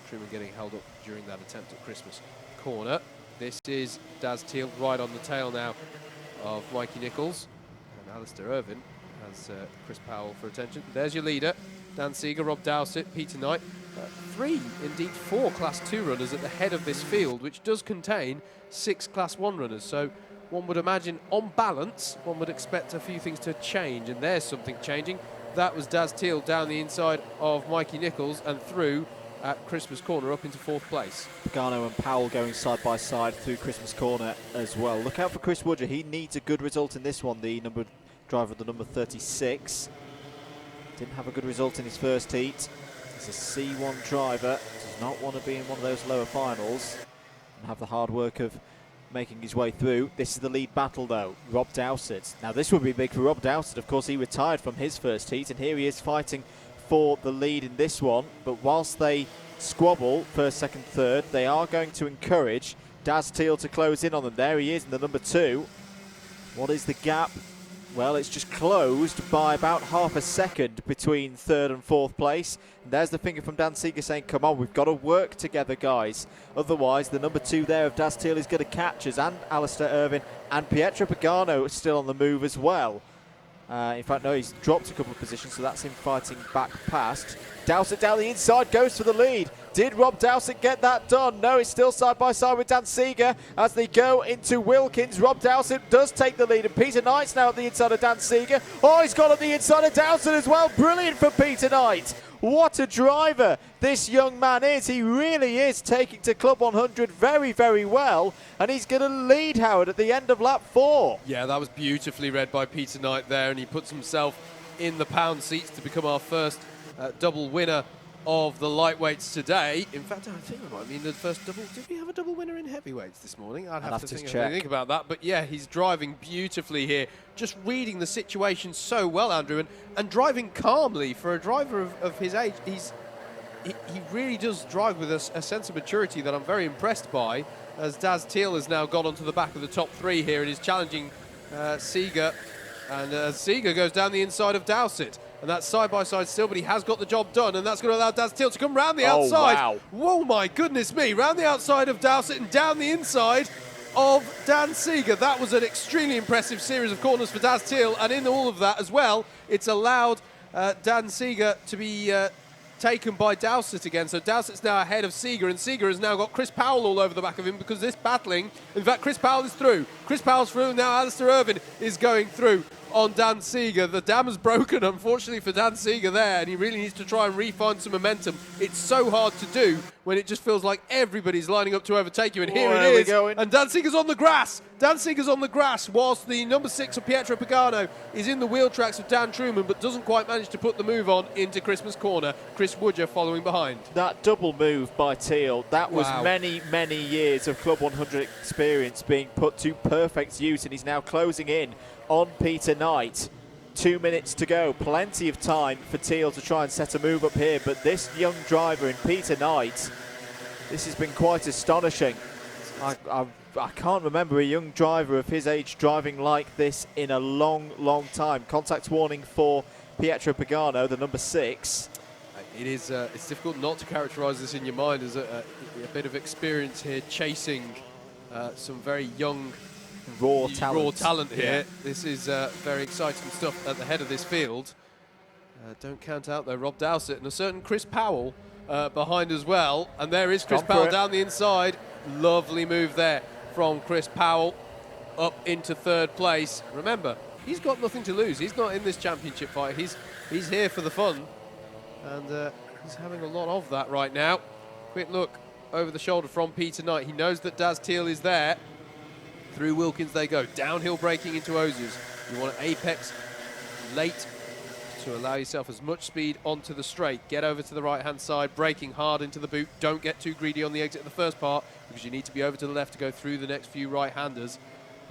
Truman getting held up during that attempt at Christmas Corner. This is Daz Teal right on the tail now of Mikey Nichols, and Alistair Irvine has Chris Powell for attention. There's your leader, Dan Seeger, Rob Dowsett, Peter Knight. 3, indeed 4 Class 2 runners at the head of this field, which does contain 6 Class 1 runners. So one would imagine, on balance, one would expect a few things to change, and there's something changing. That was Daz Teal down the inside of Mikey Nichols and through at Christmas Corner up into 4th place. Pagano and Powell going side by side through Christmas Corner as well. Look out for Chris Woodger. He needs a good result in this one, the driver of the number 36. Didn't have a good result in his first heat. He's a C1 driver, does not want to be in one of those lower finals and have the hard work of making his way through. This is the lead battle though, Rob Dowsett. Now this would be big for Rob Dowsett. Of course, he retired from his first heat, and here he is fighting for the lead in this one. But whilst they squabble first, second, third, they are going to encourage Daz Teal to close in on them. There he is in the number 2. What is the gap? Well, it's just closed by about half a second between 3rd and 4th place. And there's the finger from Dan Seeger saying, come on, we've got to work together, guys. Otherwise, the number 2 there of Daz Teal is going to catch us, and Alistair Irvine, and Pietro Pagano is still on the move as well. In fact, no, he's dropped a couple of positions, so that's him fighting back past. Dowsett down the inside, goes for the lead. Did Rob Dowsett get that done? No, it's still side by side with Dan Seeger as they go into Wilkins. Rob Dowsett does take the lead, and Peter Knight's now at the inside of Dan Seeger. Oh, he's got on the inside of Dowsett as well. Brilliant for Peter Knight. What a driver this young man is. He really is taking to Club 100 very, very well, and he's going to lead Howard at the end of lap 4. Yeah, that was beautifully read by Peter Knight there, and he puts himself in the pound seats to become our first double winner of the lightweights today. In fact, I think I might mean the first double. Did we have a double winner in heavyweights this morning? I'd have to think about that. But yeah, he's driving beautifully here, just reading the situation so well, Andrew, and driving calmly for a driver of his age. He really does drive with a sense of maturity that I'm very impressed by, as Daz Teal has now got onto the back of the top 3 here and is challenging Seeger. And Seeger goes down the inside of Dowsett. And that's side-by-side still, but he has got the job done, and that's going to allow Daz Teal to come round the outside. Wow. Whoa, my goodness me. Round the outside of Dowsett and down the inside of Dan Seeger. That was an extremely impressive series of corners for Daz Teal, and in all of that as well, it's allowed Dan Seeger to be taken by Dowsett again. So Dowsett's now ahead of Seeger, and Seeger has now got Chris Powell all over the back of him because this battling, in fact, Chris Powell is through. Chris Powell's through, and now Alistair Irvine is going through on Dan Seeger. The dam has broken, unfortunately, for Dan Seeger there, and he really needs to try and refine some momentum. It's so hard to do when it just feels like everybody's lining up to overtake you, and here it is. And Dan Seeger's on the grass. Danziger's on the grass, whilst the number 6 of Pietro Pagano is in the wheel tracks of Dan Truman, but doesn't quite manage to put the move on into Christmas corner. Chris Woodger following behind. That double move by Teal, that was Wow. many, many years of Club 100 experience being put to perfect use, and he's now closing in on Peter Knight. 2 minutes to go, plenty of time for Teal to try and set a move up here, but this young driver in Peter Knight, this has been quite astonishing. I can't remember a young driver of his age driving like this in a long, long time. Contact warning for Pietro Pagano, the number 6. It is. It's difficult not to characterise this in your mind as a bit of experience here, chasing some very young, Raw talent here. Yeah. This is very exciting stuff at the head of this field. Don't count out though Rob Dowsett and a certain Chris Powell behind as well. And there is Chris Powell down the inside. Lovely move there from Chris Powell up into 3rd place. Remember, he's got nothing to lose. He's not in this championship fight. He's here for the fun, and he's having a lot of that right now. Quick look over the shoulder from Peter Knight. He knows that Daz Teal is there. Through Wilkins they go. Downhill braking into Ozers. You want an apex late to allow yourself as much speed onto the straight. Get over to the right-hand side, braking hard into the boot. Don't get too greedy on the exit of the first part, because you need to be over to the left to go through the next few right-handers.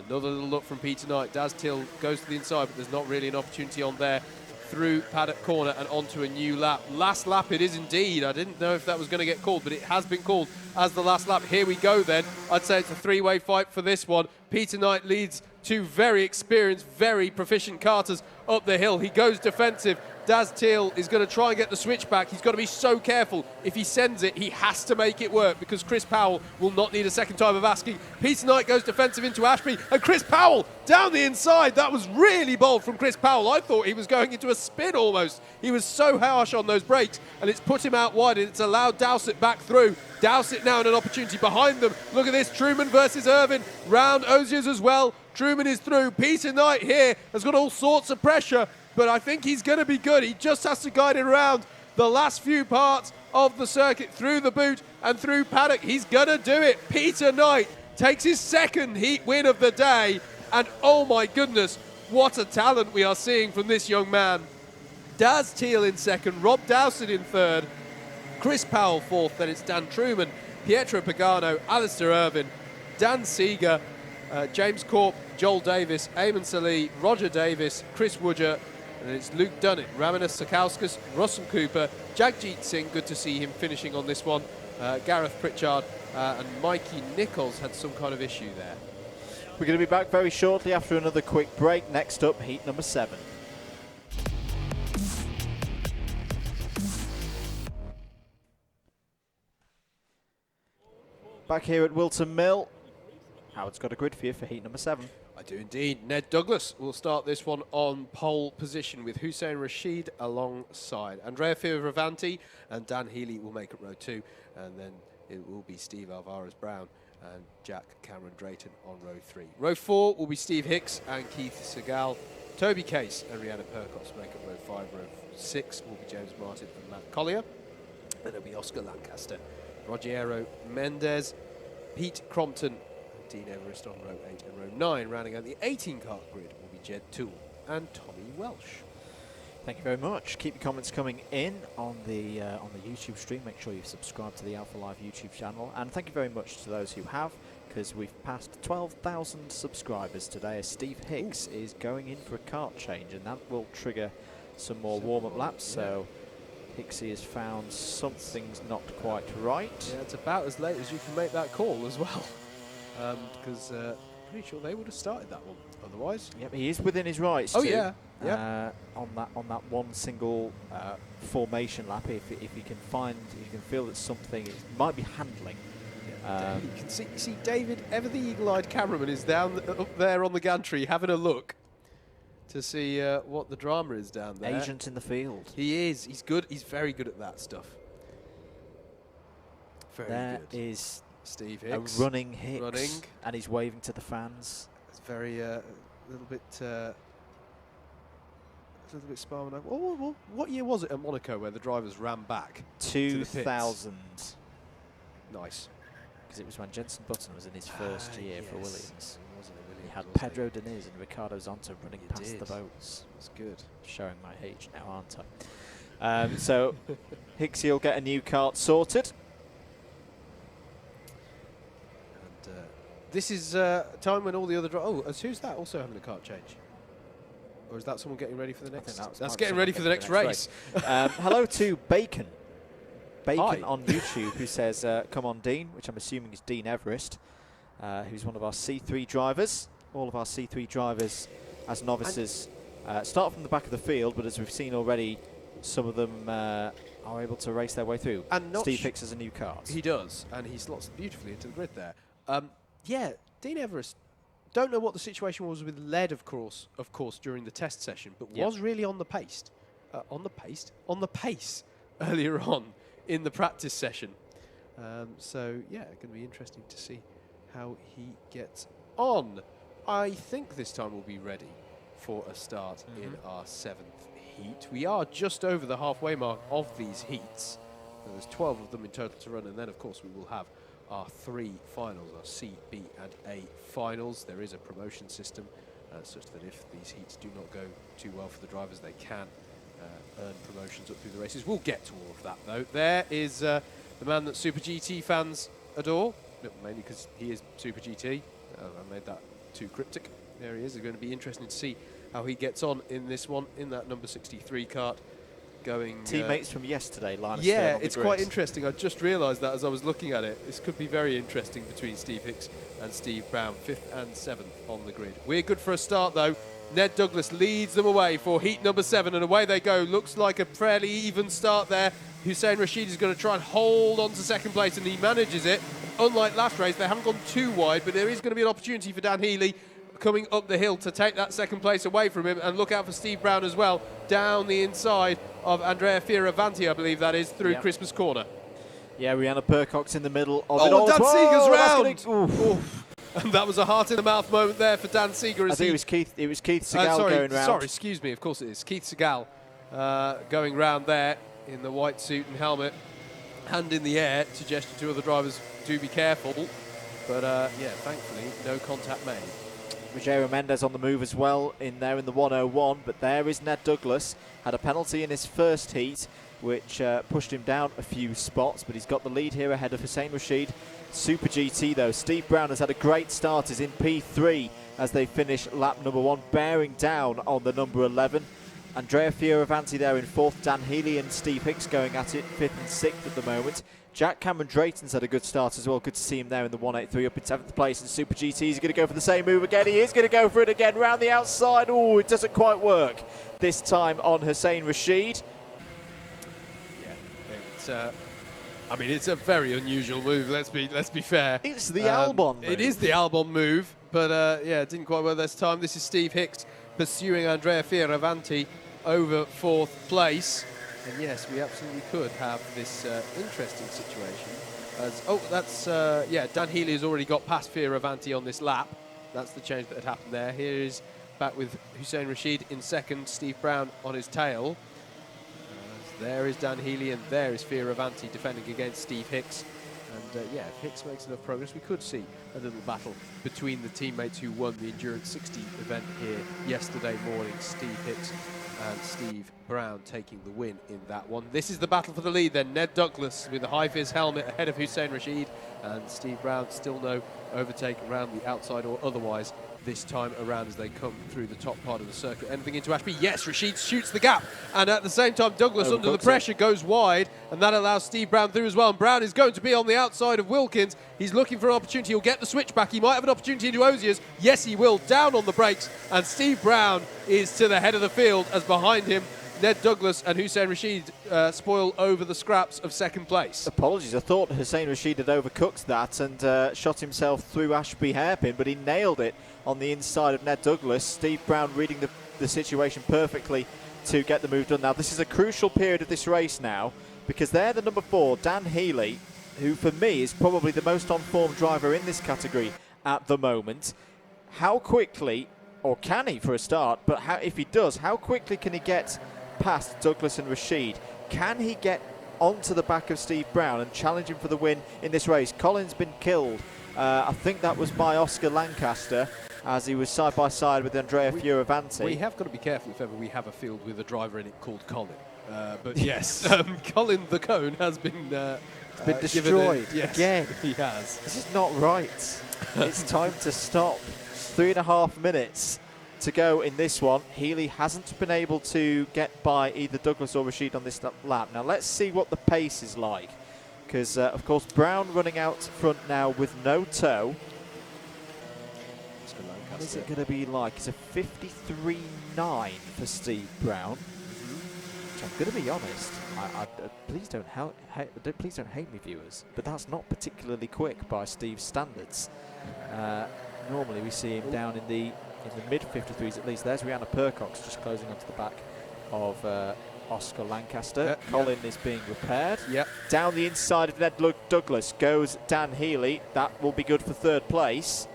Another little look from Peter Knight. Daz Till goes to the inside, but there's not really an opportunity on there. Through paddock corner and onto a new lap. Last lap it is indeed. I didn't know if that was going to get called, but it has been called as the last lap. Here we go then. I'd say it's a 3-way fight for this one. Peter Knight leads 2 very experienced, very proficient karters up the hill. He goes defensive. Daz Teal is going to try and get the switch back. He's got to be so careful. If he sends it, he has to make it work, because Chris Powell will not need a second time of asking. Peter Knight goes defensive into Ashby, and Chris Powell down the inside. That was really bold from Chris Powell. I thought he was going into a spin almost. He was so harsh on those brakes, and it's put him out wide, and it's allowed Dowsett back through. Dowsett now in an opportunity behind them. Look at this, Truman versus Irvin. Round Oziers as well. Truman is through. Peter Knight here has got all sorts of pressure, but I think he's going to be good. He just has to guide it around the last few parts of the circuit, through the boot and through paddock. He's going to do it. Peter Knight takes his 2nd heat win of the day, and oh my goodness, what a talent we are seeing from this young man. Daz Teal in 2nd, Rob Dowsett in 3rd, Chris Powell 4th, then it's Dan Truman, Pietro Pagano, Alistair Irvin, Dan Seeger, James Corp, Joel Davis, Eamon Salih, Roger Davis, Chris Woodger, and it's Luke Dunnett, Ramanas Sakauskas, Russell Cooper, Jagjit Singh, good to see him finishing on this one, Gareth Pritchard, and Mikey Nichols had some kind of issue there. We're going to be back very shortly after another quick break. Next up, heat number 7. Back here at Whilton Mill. Howard's got a grid for you for heat number 7. I do indeed. Ned Douglas will start this one on pole position with Hussein Rashid alongside. Andrea Fioravanti and Dan Healy will make up row 2, and then it will be Steve Alvarez-Brown and Jack Cameron Drayton on row 3. Row 4 will be Steve Hicks and Keith Segal. Toby Case and Rihanna Perkos make up row 5. Row 6 will be James Martin and Matt Collier. Then it'll be Oscar Lancaster, Rogero Mendez, Pete Crompton, Dean Everest on row 8, and row 9, rounding out the 18-car grid, will be Jed Toole and Tommy Welsh. Thank you very much. Keep your comments coming in on the YouTube stream. Make sure you subscribe to the Alpha Live YouTube channel, and thank you very much to those who have, because we've passed 12,000 subscribers today. As Steve Hicks is going in for a kart change, and that will trigger some more warm-up laps. Yeah. So Hicksy has found something's not quite right. Yeah, it's about as late as you can make that call as well. Because pretty sure they would have started that one otherwise. Yep, he is within his rights. Oh to, yeah, yeah. On that one single formation lap, if you can feel that something, it might be handling. Yeah, you can see David, ever the eagle-eyed cameraman, is down up there on the gantry having a look to see what the drama is down there. Agent in the field. He is. He's good. He's very good at that stuff. Very good. There is Steve Hicks. A running Hicks. And he's waving to the fans. It's very, little bit Sparman. Oh, what year was it at Monaco where the drivers ran back? 2000. Nice. Because it was when Jenson Button was in his first year for Williams. Wasn't it? had Pedro Diniz and Ricardo Zonta running past the boats. That's good. Showing my age now, aren't I? So Hicksy will get a new kart sorted. And this is time when all the other who's that also having a kart change? Or is that someone getting ready for the next? That's getting ready for the next race. Hello to Bacon. Bacon Hi. on YouTube, who says, come on Dean, which I'm assuming is Dean Everest, who's one of our C3 drivers. All of our C3 drivers as novices start from the back of the field, but as we've seen already, some of them are able to race their way through. And Steve Hicks has a new kart. He does, and he slots beautifully into the grid there. Yeah, Dean Everest, don't know what the situation was with lead, of course, during the test session, but was really on the pace earlier on in the practice session. So, yeah, going to be interesting to see how he gets on. I think this time we'll be ready for a start in our 7th heat. We are just over the halfway mark of these heats. There's 12 of them in total to run, and then, of course, we will have our 3 finals, our C, B, and A finals. There is a promotion system such that if these heats do not go too well for the drivers, they can earn promotions up through the races. We'll get to all of that, though. There is the man that Super GT fans adore, mainly because he is Super GT. I made that too cryptic. There he is. It's going to be interesting to see how he gets on in this one, in that number 63 kart. Going teammates from yesterday, Linus. Yeah, it's quite interesting. I just realised that as I was looking at it. This could be very interesting between Steve Hicks and Steve Brown, 5th and 7th on the grid. We're good for a start, though. Ned Douglas leads them away for heat number 7, and away they go. Looks like a fairly even start there. Hussein Rashid is going to try and hold on to second place, and he manages it. Unlike last race, they haven't gone too wide, but there is going to be an opportunity for Dan Healy coming up the hill to take that second place away from him. And look out for Steve Brown as well, down the inside of Andrea Fioravanti, I believe that is, through Christmas Corner. Yeah, Rihanna Percox in the middle of it all. Dan Seeger's round! And that was a heart-in-the-mouth moment there for Dan Seeger. I think it was Keith Segal going round. Sorry, excuse me, of course it is. Keith Segal going round there in the white suit and helmet, hand in the air to gesture to other drivers, do be careful. But, yeah, thankfully, no contact made. Rogério Mendes on the move as well in there in the 101, but there is Ned Douglas. Had a penalty in his first heat, which pushed him down a few spots, but he's got the lead here ahead of Hussein Rashid. Super GT though, Steve Brown has had a great start, is in P3 as they finish lap number 1, bearing down on the number 11. Andrea Fioravanti there in 4th, Dan Healy and Steve Hicks going at it 5th and 6th at the moment. Jack Cameron Drayton's had a good start as well. Good to see him there in the 183 up in 7th place. And Super GT is going to go for the same move again. He is going to go for it again round the outside. Oh, it doesn't quite work this time on Hussein Rashid. Yeah, I mean, it's a very unusual move. Let's be fair. It's the Albon move. It is the Albon move, but yeah, it didn't quite work this time. This is Steve Hicks pursuing Andrea Fioravanti over 4th place. And yes, we absolutely could have this interesting situation. Dan Healy has already got past Fioravanti on this lap. That's the change that had happened there. Here is back with Hussein Rashid in 2nd, Steve Brown on his tail. There is Dan Healy, and there is Fioravanti defending against Steve Hicks. And yeah, if Hicks makes enough progress, we could see a little battle between the teammates who won the Endurance 60 event here yesterday morning. Steve Hicks and Steve Brown taking the win in that one. This is the battle for the lead then. Ned Douglas with the high-vis helmet ahead of Hussein Rashid, and Steve Brown still no overtake around the outside or otherwise this time around as they come through the top part of the circuit. Anything into Ashby? Yes, Rashid shoots the gap, and at the same time Douglas under the pressure goes wide, and that allows Steve Brown through as well. And Brown is going to be on the outside of Wilkins. He's looking for an opportunity. He'll get the switch back. He might have an opportunity into Ozier's. Yes, he will. Down on the brakes, and Steve Brown is to the head of the field as behind him Ned Douglas and Hussein Rashid spoil over the scraps of 2nd place. Apologies, I thought Hussein Rashid had overcooked that and shot himself through Ashby hairpin, but he nailed it on the inside of Ned Douglas. Steve Brown reading the situation perfectly to get the move done. Now, this is a crucial period of this race now, because they're the number 4, Dan Healy, who for me is probably the most on-form driver in this category at the moment. How quickly, or can he for a start, but if he does, how quickly can he get past Douglas and Rashid? Can he get onto the back of Steve Brown and challenge him for the win in this race? Colin's been killed. I think that was by Oscar Lancaster. as he was side by side with Andrea Fioravanti. We have got to be careful if ever we have a field with a driver in it called Colin. But yes, Colin the Cone has been destroyed again. He has. This is not right. It's time to stop. 3.5 minutes to go in this one. Healy hasn't been able to get by either Douglas or Rashid on this lap. Now let's see what the pace is like, because of course Brown running out front now with no toe. What is it going to be like? It's a 53.9 for Steve Brown. Which I'm going to be honest, please don't hate me, viewers, but that's not particularly quick by Steve's standards. Normally we see him down in the mid 53s at least. There's Rihanna Percox just closing onto the back of Oscar Lancaster. Colin is being repaired. Down the inside of Ned Douglas goes Dan Healy. That will be good for third place.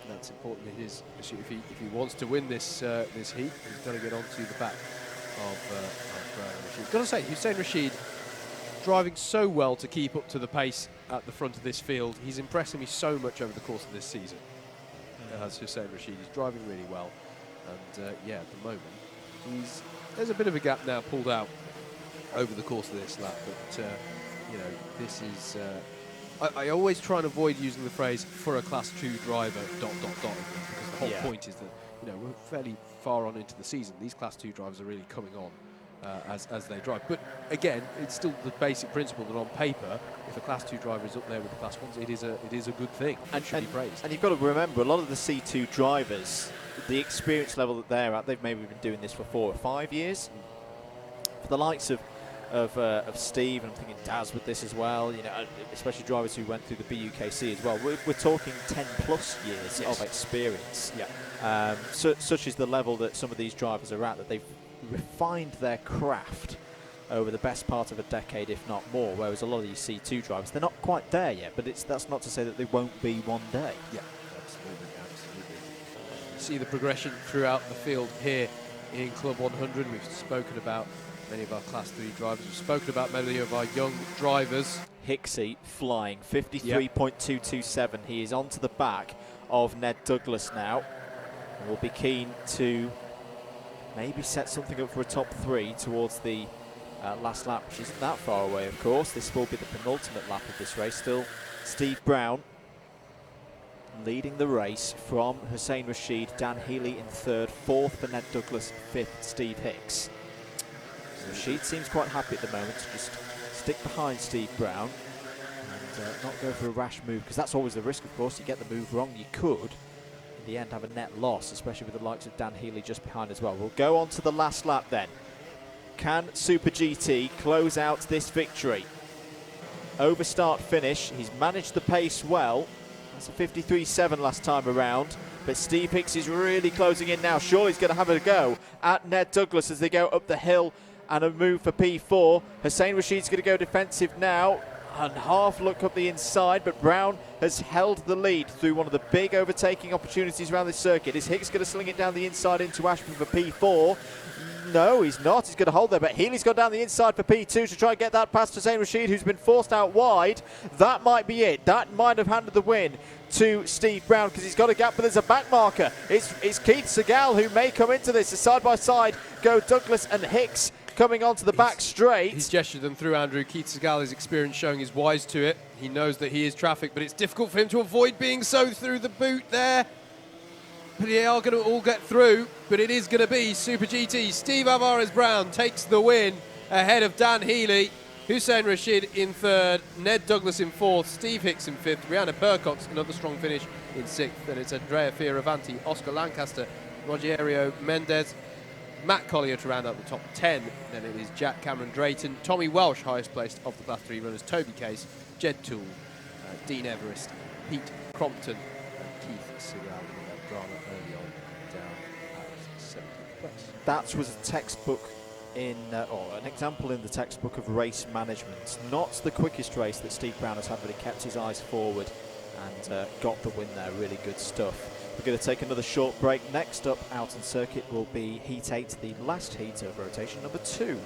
That's important. If he wants to win this this heat, he's got to get onto the back of Rashid. Got to say, Hussein Rashid driving so well to keep up to the pace at the front of this field. He's impressing me so much over the course of this season. As Hussein Rashid, he's driving really well, and at the moment there's a bit of a gap now pulled out over the course of this lap. But this is. I always try and avoid using the phrase "for a Class 2 driver." Because the whole point is that we're fairly far on into the season. These Class 2 drivers are really coming on as they drive. But again, it's still the basic principle that on paper, if a Class 2 driver is up there with the Class 1s, it is a good thing and should be praised. And you've got to remember, a lot of the C2 drivers, the experience level that they're at, they've maybe been doing this for 4 or 5 years. For the likes of Steve, and I'm thinking Daz with this as well, especially drivers who went through the BUKC as well. We're talking 10+ years of experience. Such is the level that some of these drivers are at, that they've refined their craft over the best part of a decade, if not more, whereas a lot of these C2 drivers, they're not quite there yet, but that's not to say that they won't be one day. Absolutely. See the progression throughout the field here in Club 100. We've spoken about many of our Class 3 drivers. We've spoken about many of our young drivers. Hicksey flying 53.227. He is onto the back of Ned Douglas now. And will be keen to maybe set something up for a top 3 towards the last lap, which isn't that far away, of course. This will be the penultimate lap of this race. Still Steve Brown leading the race from Hussein Rashid, Dan Healy in third, fourth for Ned Douglas, fifth Steve Hicks. Rashid seems quite happy at the moment to just stick behind Steve Brown and not go for a rash move, because that's always the risk, of course. You get the move wrong, you could in the end have a net loss, especially with the likes of Dan Healy just behind as well. We'll go on to the last lap then. Can Super GT close out this victory? Over start finish, he's managed the pace well. That's a 53.7 last time around. But Steve Hicks is really closing in now. Surely he's going to have a go at Ned Douglas as they go up the hill, and a move for P4. Hussein Rashid's going to go defensive now and half look up the inside, but Brown has held the lead through one of the big overtaking opportunities around this circuit. Is Hicks going to sling it down the inside into Ashby for P4? No, he's not. He's going to hold there, but Healy's gone down the inside for P2 to try and get that past Hussein Rashid, who's been forced out wide. That might be it. That might have handed the win to Steve Brown, because he's got a gap, but there's a back marker. It's Keith Segal who may come into this. Side by side go Douglas and Hicks coming onto the back straight. He's gestured them through, Andrew. Keith Segal, his experience showing, is wise to it. He knows that he is traffic, but it's difficult for him to avoid being so through the boot there. But they are going to all get through, but it is going to be Super GT. Steve Alvarez-Brown takes the win ahead of Dan Healy. Hussein Rashid in third, Ned Douglas in fourth, Steve Hicks in fifth, Rihanna Percox, another strong finish, in sixth. And it's Andrea Fioravanti, Oscar Lancaster, Rogerio Mendez, Matt Collier to round out the top 10. Then it is Jack Cameron Drayton, Tommy Welsh, highest placed of the Class 3 runners, Toby Case, Jed Toole, Dean Everest, Pete Crompton, and Keith Segal. Drama early on down at 17th place. That was a textbook or an example in the textbook of race management. Not the quickest race that Steve Brown has had, but he kept his eyes forward and got the win there. Really good stuff. We're going to take another short break. Next up out on circuit will be Heat 8, the last heat of rotation number 2.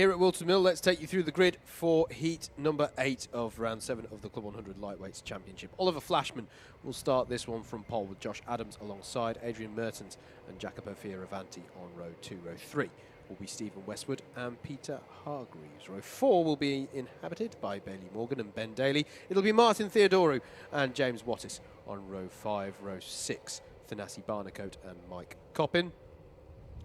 Here at Whilton Mill, let's take you through the grid for heat number 8 of round 7 of the Club 100 Lightweights Championship. Oliver Flashman will start this one from pole with Josh Adams alongside Adrian Mertens and Jacopo Fioravanti on row 2. Row 3 will be Stephen Westwood and Peter Hargreaves. Row 4 will be inhabited by Bailey Morgan and Ben Daly. It'll be Martin Theodoru and James Wattis on row 5. Row 6, Thanasi Barnacote and Mike Coppin.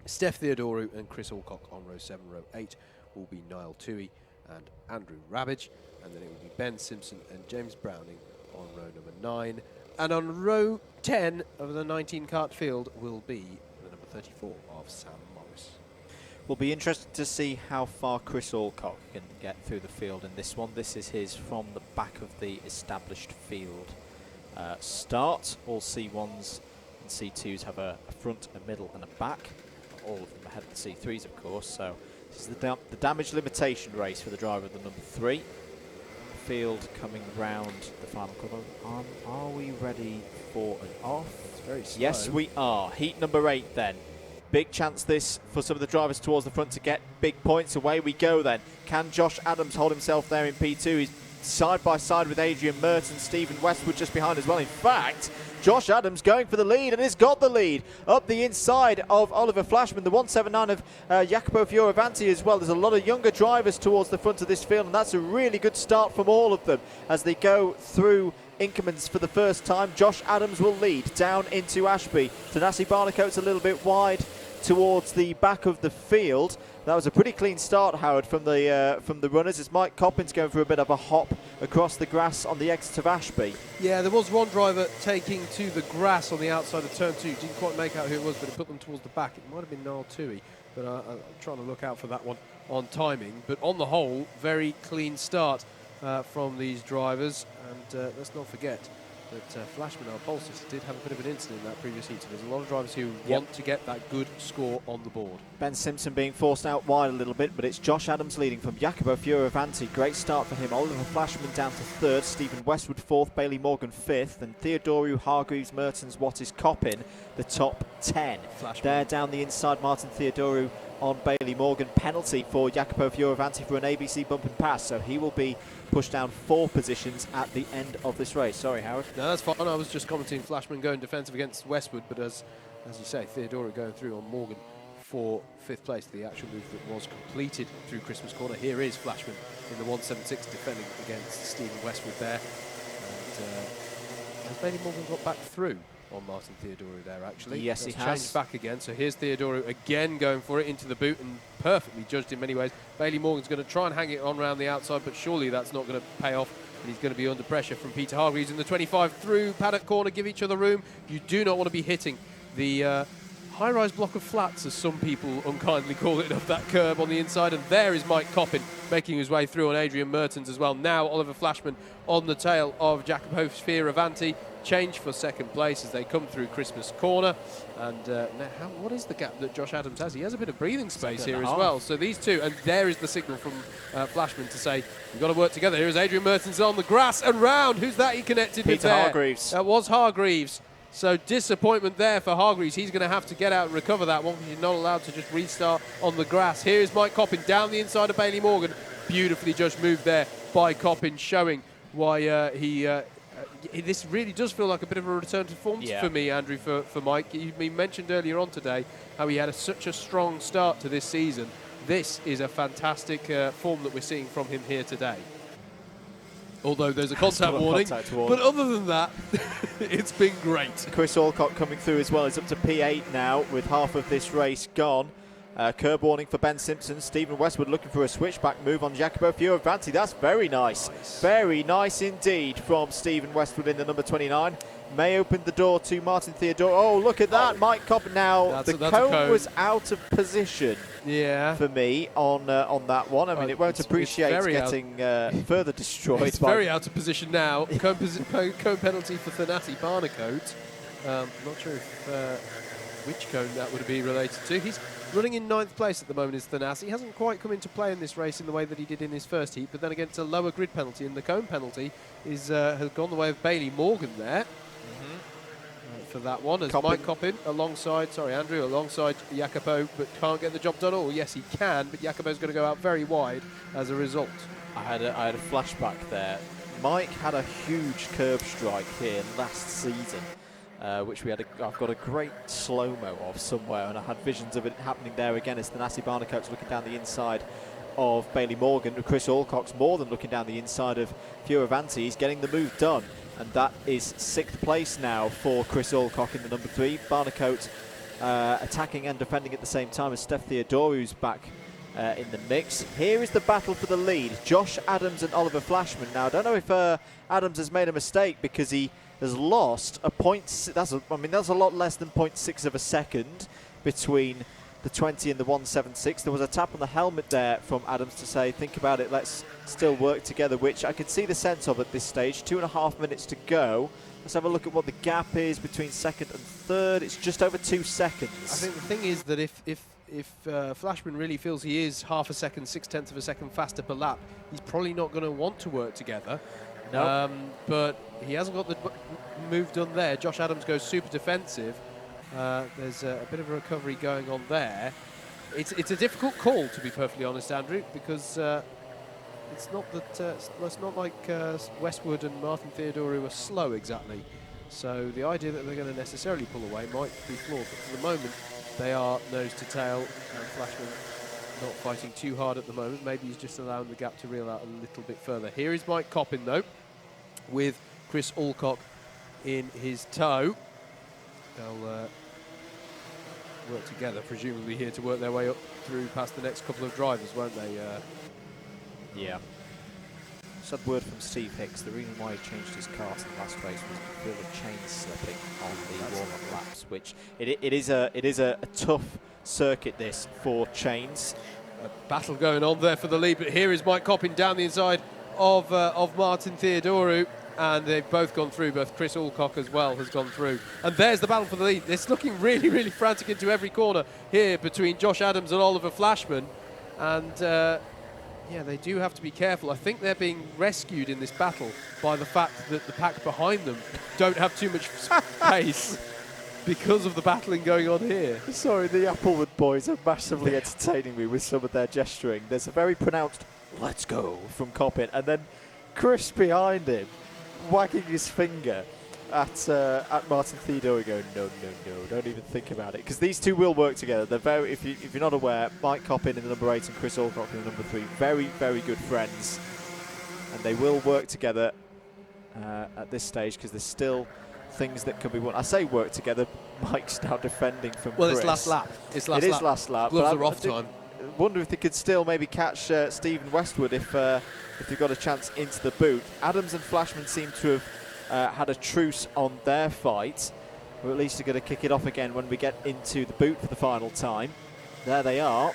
Steph Theodoru and Chris Alcock on row 7. Row 8 will be Niall Toohey and Andrew Rabbage, and then it will be Ben Simpson and James Browning on row number 9. And on row 10 of the 19 kart field will be the number 34 of Sam Morris. We'll be interested to see how far Chris Alcock can get through the field in this one. This is his from the back of the established field start. All C1s and C2s have a front, a middle and a back. All of them ahead of the C3s, of course. So this is the damage limitation race for the driver of the number 3. Field coming round the final corner. Are we ready for an off? It's very slow. Yes, we are. Heat number 8 then. Big chance this for some of the drivers towards the front to get big points. Away we go then. Can Josh Adams hold himself there in P2? He's side by side with Adrian Mertens, Stephen Westwood just behind as well. In fact, Josh Adams going for the lead and has got the lead up the inside of Oliver Flashman, the 179 of Jacopo Fioravanti as well. There's a lot of younger drivers towards the front of this field, and that's a really good start from all of them as they go through Inkermans for the first time. Josh Adams will lead down into Ashby. Thanasi Barnacote's a little bit wide towards the back of the field. That was a pretty clean start, Howard, from the runners, as Mike Coppin's going for a bit of a hop across the grass on the exit of Ashby. Yeah, there was one driver taking to the grass on the outside of turn 2. Didn't quite make out who it was, but it put them towards the back. It might have been Niall Toohey, but I'm trying to look out for that one on timing. But on the whole, very clean start from these drivers. And let's not forget that Flashman, our pole sister, did have a bit of an incident in that previous heat. So there's a lot of drivers who want to get that good score on the board. Ben Simpson being forced out wide a little bit, but it's Josh Adams leading from Jacopo Fioravanti. Great start for him. Oliver Flashman down to 3rd, Stephen Westwood 4th, Bailey Morgan 5th, and Theodoru, Hargreaves, Mertens, Wattis, Coppin, the top 10. Flashman. There down the inside, Martin Theodoru on Bailey Morgan. Penalty for Jacopo Fioravanti for an ABC bump and pass, so he will be pushed down 4 positions at the end of this race. Sorry, Howard. No, that's fine. I was just commenting Flashman going defensive against Westwood, but as you say, Theodoru going through on Morgan for 5th place. The actual move that was completed through Christmas Corner. Here is Flashman in the 176 defending against Stephen Westwood there. And has Bailey Morgan got back through on Martin Theodoru there, actually? Yes, he has. Changed back again, so here's Theodoru again going for it into the boot and perfectly judged in many ways. Bailey Morgan's going to try and hang it on around the outside, but surely that's not going to pay off, and he's going to be under pressure from Peter Hargreaves in the 25 through paddock corner. Give each other room. You do not want to be hitting the high-rise block of flats, as some people unkindly call it, of that curb on the inside. And there is Mike Coppin making his way through on Adrian Mertens as well. Now Oliver Flashman on the tail of Jacopo Fioravanti. Change for 2nd place as they come through Christmas Corner. And now, what is the gap that Josh Adams has? He has a bit of breathing space here as well. So these two, and there is the signal from Flashman to say, we've got to work together. Here's Adrian Mertens on the grass and round. Who's that he connected with there? Peter Hargreaves. That was Hargreaves. So disappointment there for Hargreaves. He's going to have to get out and recover that one because he's not allowed to just restart on the grass. Here is Mike Coppin down the inside of Bailey Morgan. Beautifully judged move there by Coppin, showing why this really does feel like a bit of a return to form for me, Andrew, for Mike. You mentioned earlier on today how he had such a strong start to this season. This is a fantastic form that we're seeing from him here today. Although there's a contact warning. But other than that, it's been great. Chris Alcock coming through as well. He's up to P8 now with half of this race gone. Curb warning for Ben Simpson. Stephen Westwood looking for a switchback move on Jacopo Fioravanti. That's very nice. Very nice indeed from Stephen Westwood in the number 29. May opened the door to Martin Theodoru. Oh, look at that. Mike Coppin now. The cone was out of position for me on that one. I mean, it won't appreciate getting further destroyed. It's very out of position now. Cone penalty for Thanasi Barnacote. Not sure which cone that would be related to. He's running in 9th place at the moment is Thanasi. He hasn't quite come into play in this race in the way that he did in his first heat, but then again it's a lower grid penalty, and the cone penalty has gone the way of Bailey Morgan there. for that one, as Coppin. Mike Coppin alongside, Andrew, alongside Jacopo, but can't get the job done. Oh, yes, he can, but Jacopo's going to go out very wide as a result. I had a flashback there. Mike had a huge curb strike here last season, which I've got a great slow-mo of somewhere, and I had visions of it happening there again as Thanasi Barnacote's looking down the inside of Bailey Morgan. Chris Alcock's more than looking down the inside of Fioravanti. He's getting the move done, and that is 6th place now for Chris Alcock in the number 3. Barnacote attacking and defending at the same time as Steph Theodorou's back in the mix. Here is the battle for the lead. Josh Adams and Oliver Flashman. Now, I don't know if Adams has made a mistake, because he has lost a point. That's a lot less than 0.6 of a second between the 20 and the 176. There was a tap on the helmet there from Adams to say, think about it, let's still work together, which I could see the sense of at this stage. 2.5 minutes to go. Let's have a look at what the gap is between second and third. It's just over 2 seconds. I think the thing is that if Flashman really feels he is half a second, 0.6 of a second faster per lap, he's probably not going to want to work together. No. But he hasn't got the move done there. Josh Adams goes super defensive. There's a bit of a recovery going on there. It's a difficult call, to be perfectly honest, Andrew, because it's not like Westwood and Martin Theodorou are slow exactly. So the idea that they're going to necessarily pull away might be flawed. But for the moment, they are nose to tail, and Flashman not fighting too hard at the moment. Maybe he's just allowing the gap to reel out a little bit further. Here is Mike Coppin, though, with Chris Alcock in his tow. They'll work together, presumably here to work their way up through past the next couple of drivers, won't they? Yeah. Just had word from Steve Hicks. The reason why he changed his cars in the last race was to feel the chain slipping on the warm-up laps, which it is a tough circuit, this, for chains. A battle going on there for the lead, but here is Mike Coppin down the inside of Martin Theodorou, and they've both gone through. Both Chris Alcock as well has gone through, and there's the battle for the lead. It's looking really, really frantic into every corner here between Josh Adams and Oliver Flashman, and yeah, they do have to be careful. I think they're being rescued in this battle by the fact that the pack behind them don't have too much space because of the battling going on here. Sorry, the Applewood boys are massively entertaining me with some of their gesturing. There's a very pronounced "let's go" from Coppin, and then Chris behind him wagging his finger at Martin Theodorou, going, no, don't even think about it, because these two will work together. They're very, if you're not aware, Mike Coppin in the number 8 and Chris Alcock in the number 3, very, very good friends, and they will work together at this stage, because there's still things that can be won. I say work together. Mike's now defending from Chris. It's last lap. It is last lap. Gloves are off time. I wonder if they could still maybe catch Stephen Westwood if they've got a chance into the boot. Adams and Flashman seem to have had a truce on their fight, or at least are going to kick it off again when we get into the boot for the final time. There they are.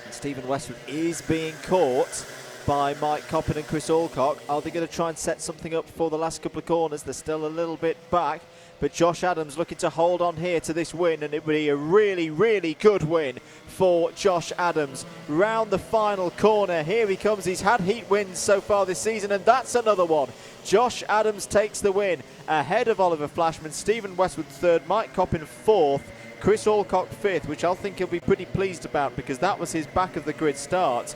And Stephen Westwood is being caught by Mike Coppin and Chris Alcock. Are they going to try and set something up for the last couple of corners? They're still a little bit back, but Josh Adams looking to hold on here to this win, and it would be a really, really good win for Josh Adams. Round the final corner, here he comes. He's had heat wins so far this season, and that's another one. Josh Adams takes the win ahead of Oliver Flashman. Stephen Westwood 3rd, Mike Coppin 4th, Chris Alcock 5th, which I think he'll be pretty pleased about, because that was his back of the grid start.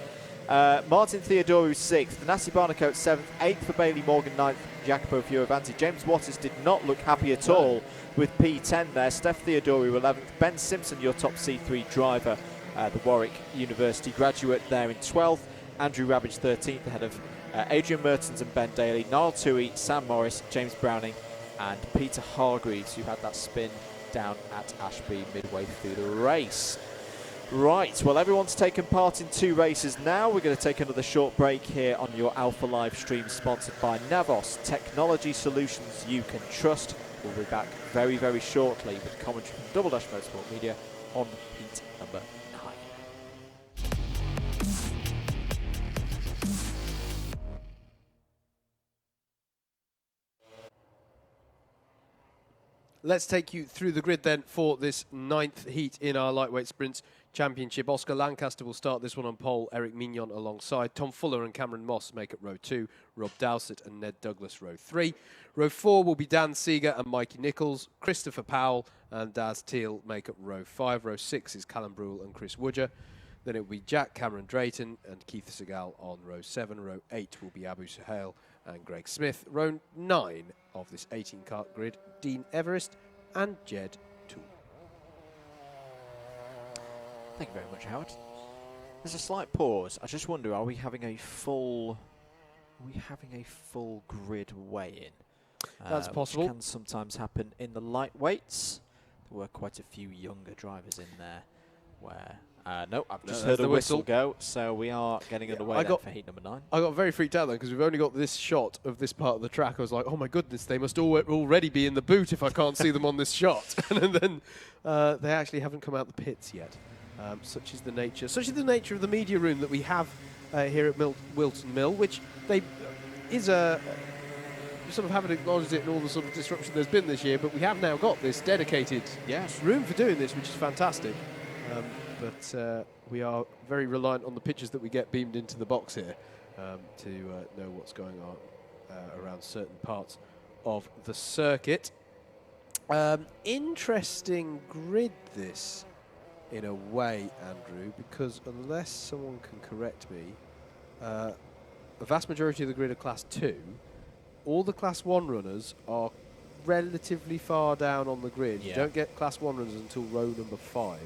Martin Theodorou 6th, Thanasi Barnacote 7th, 8th for Bailey Morgan, 9th Jacopo Fioravanti. James Waters did not look happy at all with P10 there. Steph Theodorou 11th, Ben Simpson, your top C3 driver, the Warwick University graduate, there in 12th. Andrew Rabbage 13th, ahead of Adrian Mertens and Ben Daly, Niall Toohey, Sam Morris, James Browning and Peter Hargreaves, who had that spin down at Ashby midway through the race. Right, well, everyone's taken part in 2 races now. We're going to take another short break here on your Alpha Live stream, sponsored by Navos, technology solutions you can trust. We'll be back very, very shortly with commentary from Double Dash Motorsport Media on heat number 9. Let's take you through the grid then for this 9th heat in our Lightweight Sprints Championship. Oscar Lancaster will start this one on pole, Eric Mignon alongside. Tom Fuller and Cameron Moss make up row 2, Rob Dowsett and Ned Douglas row 3. Row 4 will be Dan Seeger and Mikey Nichols. Christopher Powell and Daz Teal make up row 5. Row 6 is Callum Brule and Chris Woodger. Then it will be Jack Cameron Drayton and Keith Segal on row 7. Row 8 will be Abu Suhail and Greg Smith. Row 9 of this 18-kart grid, Dean Everest and Jed Toole. Thank you very much, Howard. There's a slight pause. I just wonder, are we having a full grid weigh-in? That's possible. Which can sometimes happen in the lightweights. There were quite a few younger drivers in there where... no, I've just heard a whistle go, so we are getting underway for heat number 9. I got very freaked out though, because we've only got this shot of this part of the track. I was like, oh my goodness, they must already be in the boot if I can't see them on this shot. And then they actually haven't come out the pits yet. Such is the nature of the media room that we have here at Whilton Mill, which they is a... We sort of haven't acknowledged it in all the sort of disruption there's been this year, but we have now got this dedicated room for doing this, which is fantastic. But we are very reliant on the pictures that we get beamed into the box here to know what's going on around certain parts of the circuit. Interesting grid this, in a way, Andrew, because unless someone can correct me, the vast majority of the grid are Class 2. All the Class 1 runners are relatively far down on the grid. You don't get Class 1 runners until row number 5.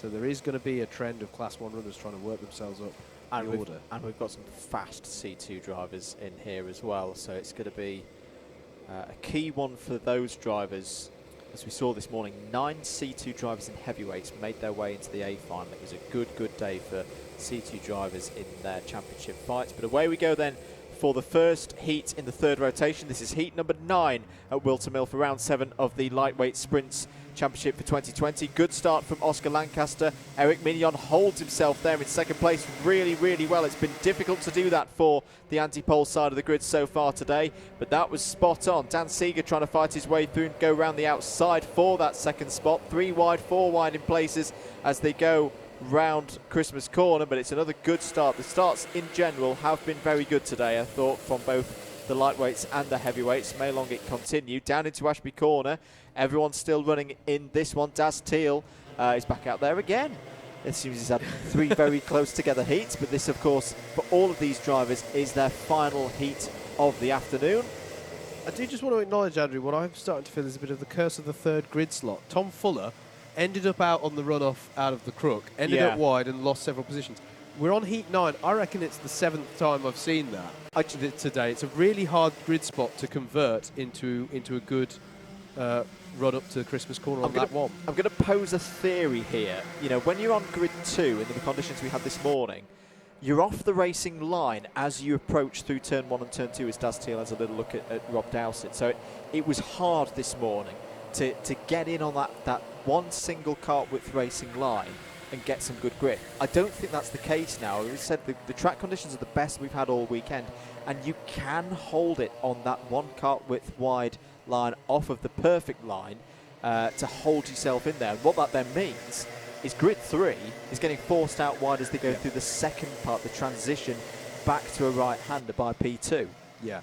So there is going to be a trend of Class 1 runners trying to work themselves up the order. And we've got some fast C2 drivers in here as well, so it's going to be a key one for those drivers. As we saw this morning, 9 C2 drivers in heavyweights made their way into the A final. It was a good day for C2 drivers in their championship fights. But away we go then for the first heat in the 3rd rotation. This is heat number 9 at Whilton Mill for round 7 of the Lightweight Sprints Championship for 2020. Good start from Oscar Lancaster. Eric Mignon holds himself there in 2nd place really well. It's been difficult to do that for the anti-pole side of the grid so far today, but that was spot on. Dan Seeger trying to fight his way through and go around the outside for that 2nd spot. 3 wide, 4 wide in places as they go round Christmas corner, but it's another good start. The starts in general have been very good today, I thought, from both the lightweights and the heavyweights. May long it continue. Down into Ashby Corner, everyone's still running in this one. Daz Teal is back out there again. It seems he's had 3 very close together heats, but this, of course, for all of these drivers, is their final heat of the afternoon. I do just want to acknowledge, Andrew, what I'm starting to feel is a bit of the curse of the 3rd grid slot. Tom Fuller ended up out on the runoff out of the crook, ended up wide and lost several positions. We're on heat 9. I reckon it's the 7th time I've seen that today. It's a really hard grid spot to convert into a good run up to the Christmas corner on that one. I'm going to pose a theory here. You know, when you're on grid 2 in the conditions we had this morning, you're off the racing line as you approach through turn 1 and turn 2, as Daz Teal has a little look at Rob Dowsett. So it was hard this morning to get in on that one single kart width racing line and get some good grip. I don't think that's the case now. We said the track conditions are the best we've had all weekend, and you can hold it on that one kart width wide line off of the perfect line to hold yourself in there. And what that then means is grid 3 is getting forced out wide as they go through the 2nd part, the transition back to a right-hander by P2. Yeah.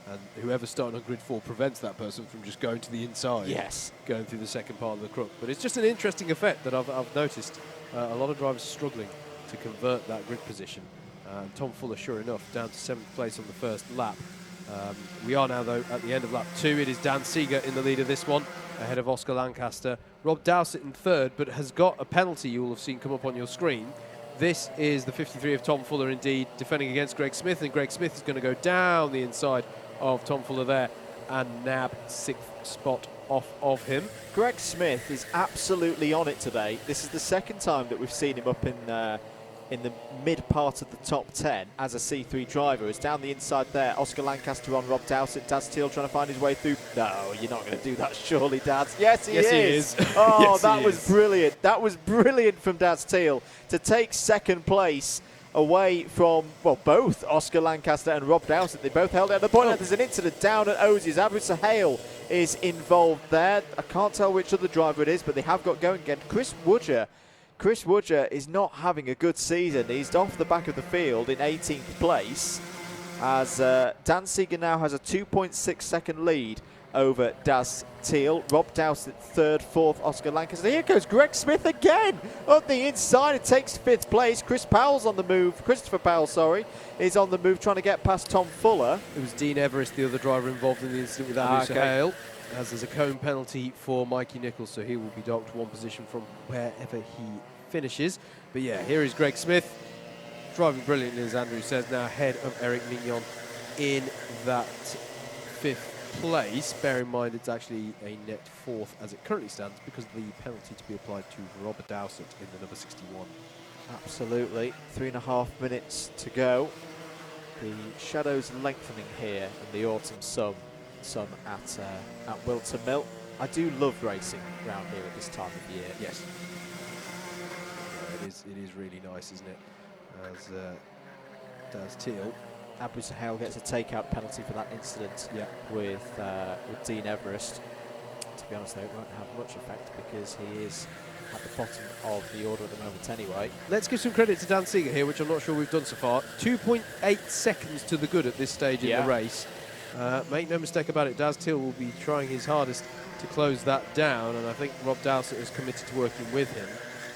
And whoever's starting on grid 4 prevents that person from just going to the inside. Yes. Going through the 2nd part of the crook. But it's just an interesting effect that I've noticed. A lot of drivers struggling to convert that grid position. Tom Fuller, sure enough, down to 7th place on the 1st lap. We are now, though, at the end of lap 2. It is Dan Seeger in the lead of this one, ahead of Oscar Lancaster. Rob Dowsett in 3rd, but has got a penalty you will have seen come up on your screen. This is the 53 of Tom Fuller, indeed, defending against Greg Smith, and Greg Smith is going to go down the inside of Tom Fuller there and nab 6th spot off of him. Greg Smith is absolutely on it today. This is the 2nd time that we've seen him up in the mid part of the top 10 as a C3 driver. It's down the inside there. Oscar Lancaster on Rob Dowsett. Daz Teal trying to find his way through. No, you're not going to do that, surely, Daz. Yes, he is. Oh, yes, that was brilliant. That was brilliant from Daz Teal to take 2nd place away from, well, both Oscar Lancaster and Rob Dowsett. They both held out the point. There's an incident down at Ozie's. Abu Suhail is involved there. I can't tell which other driver it is, but they have got going again. Chris Woodger is not having a good season. He's off the back of the field in 18th place, as Dan Seeger now has a 2.6 second lead over Das Teal. Rob Dowsett third, fourth, Oscar Lancaster. Here goes Greg Smith again on the inside. It takes fifth place. Christopher Powell, sorry, is on the move, trying to get past Tom Fuller. It was Dean Everest, the other driver involved in the incident with Andrew Sahale, as there's a cone penalty for Mikey Nichols, so he will be docked one position from wherever he finishes. But yeah, here is Greg Smith, driving brilliantly, as Andrew says, now ahead of Eric Mignon in that fifth place. Bear in mind it's actually a net fourth as it currently stands, because of the penalty to be applied to Robert Dowsett in the number 61. Absolutely. 3.5 minutes to go. The shadows lengthening here in the autumn sun at Whilton Mill. I do love racing around here at this time of year. Yes. Yeah, it is really nice, isn't it? As Daz Teal. Abu Sahel gets a takeout penalty for that incident with Dean Everest. To be honest, though, it won't have much effect because he is at the bottom of the order at the moment anyway. Let's give some credit to Dan Seeger here, which I'm not sure we've done so far. 2.8 seconds to the good at this stage in the race. Make no mistake about it, Daz Teal will be trying his hardest to close that down, and I think Rob Dowsett is committed to working with him.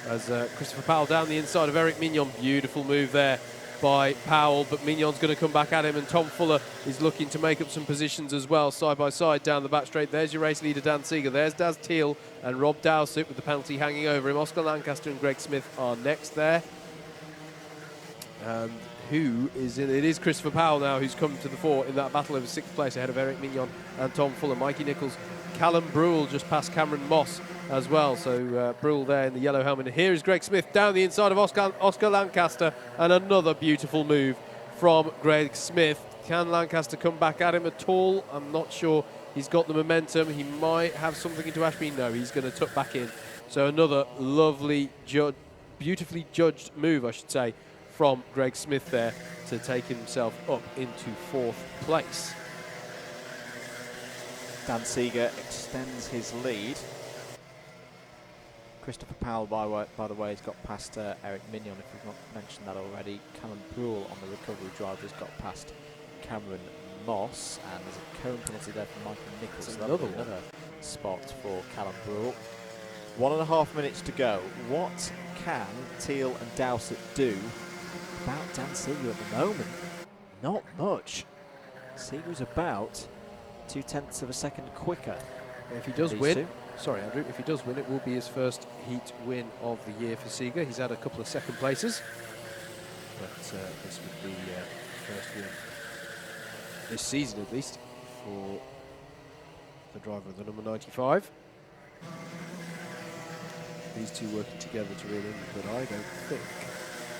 As Christopher Powell down the inside of Eric Mignon. Beautiful move there by Powell, but Mignon's going to come back at him, and Tom Fuller is looking to make up some positions as well, side by side down the back straight. There's your race leader, Dan Seeger. There's Daz Teal and Rob Dowsett with the penalty hanging over him. Oscar Lancaster and Greg Smith are next there. And who is in? It is Christopher Powell now who's come to the fore in that battle over sixth place ahead of Eric Mignon and Tom Fuller. Mikey Nichols, Callum Brule just past Cameron Moss as well. So Brule there in the yellow helmet. And here is Greg Smith down the inside of Oscar Lancaster, and another beautiful move from Greg Smith. Can Lancaster come back at him at all? I'm not sure. He's got the momentum. He might have something into Ashby. No, he's going to tuck back in. So another lovely, beautifully judged move, I should say, from Greg Smith there to take himself up into fourth place. Dan Seeger extends his lead. Christopher Powell, by the way, has got past Eric Mignon, if we've not mentioned that already. Callum Brule on the recovery driver has got past Cameron Moss, and there's a cone penalty there for Michael Nichols. So another spot for Callum Brule. 1.5 minutes to go. What can Teal and Dowsett do about Dan Seeger at the moment? Not much. Seeger's about 0.2 of a second quicker. If he does win, sorry Andrew, if he does win, it will be his first heat win of the year for Seeger. He's had a couple of second places, but this would be the first win this season, at least, for the driver of the number 95. These two working together to reel in, but I don't think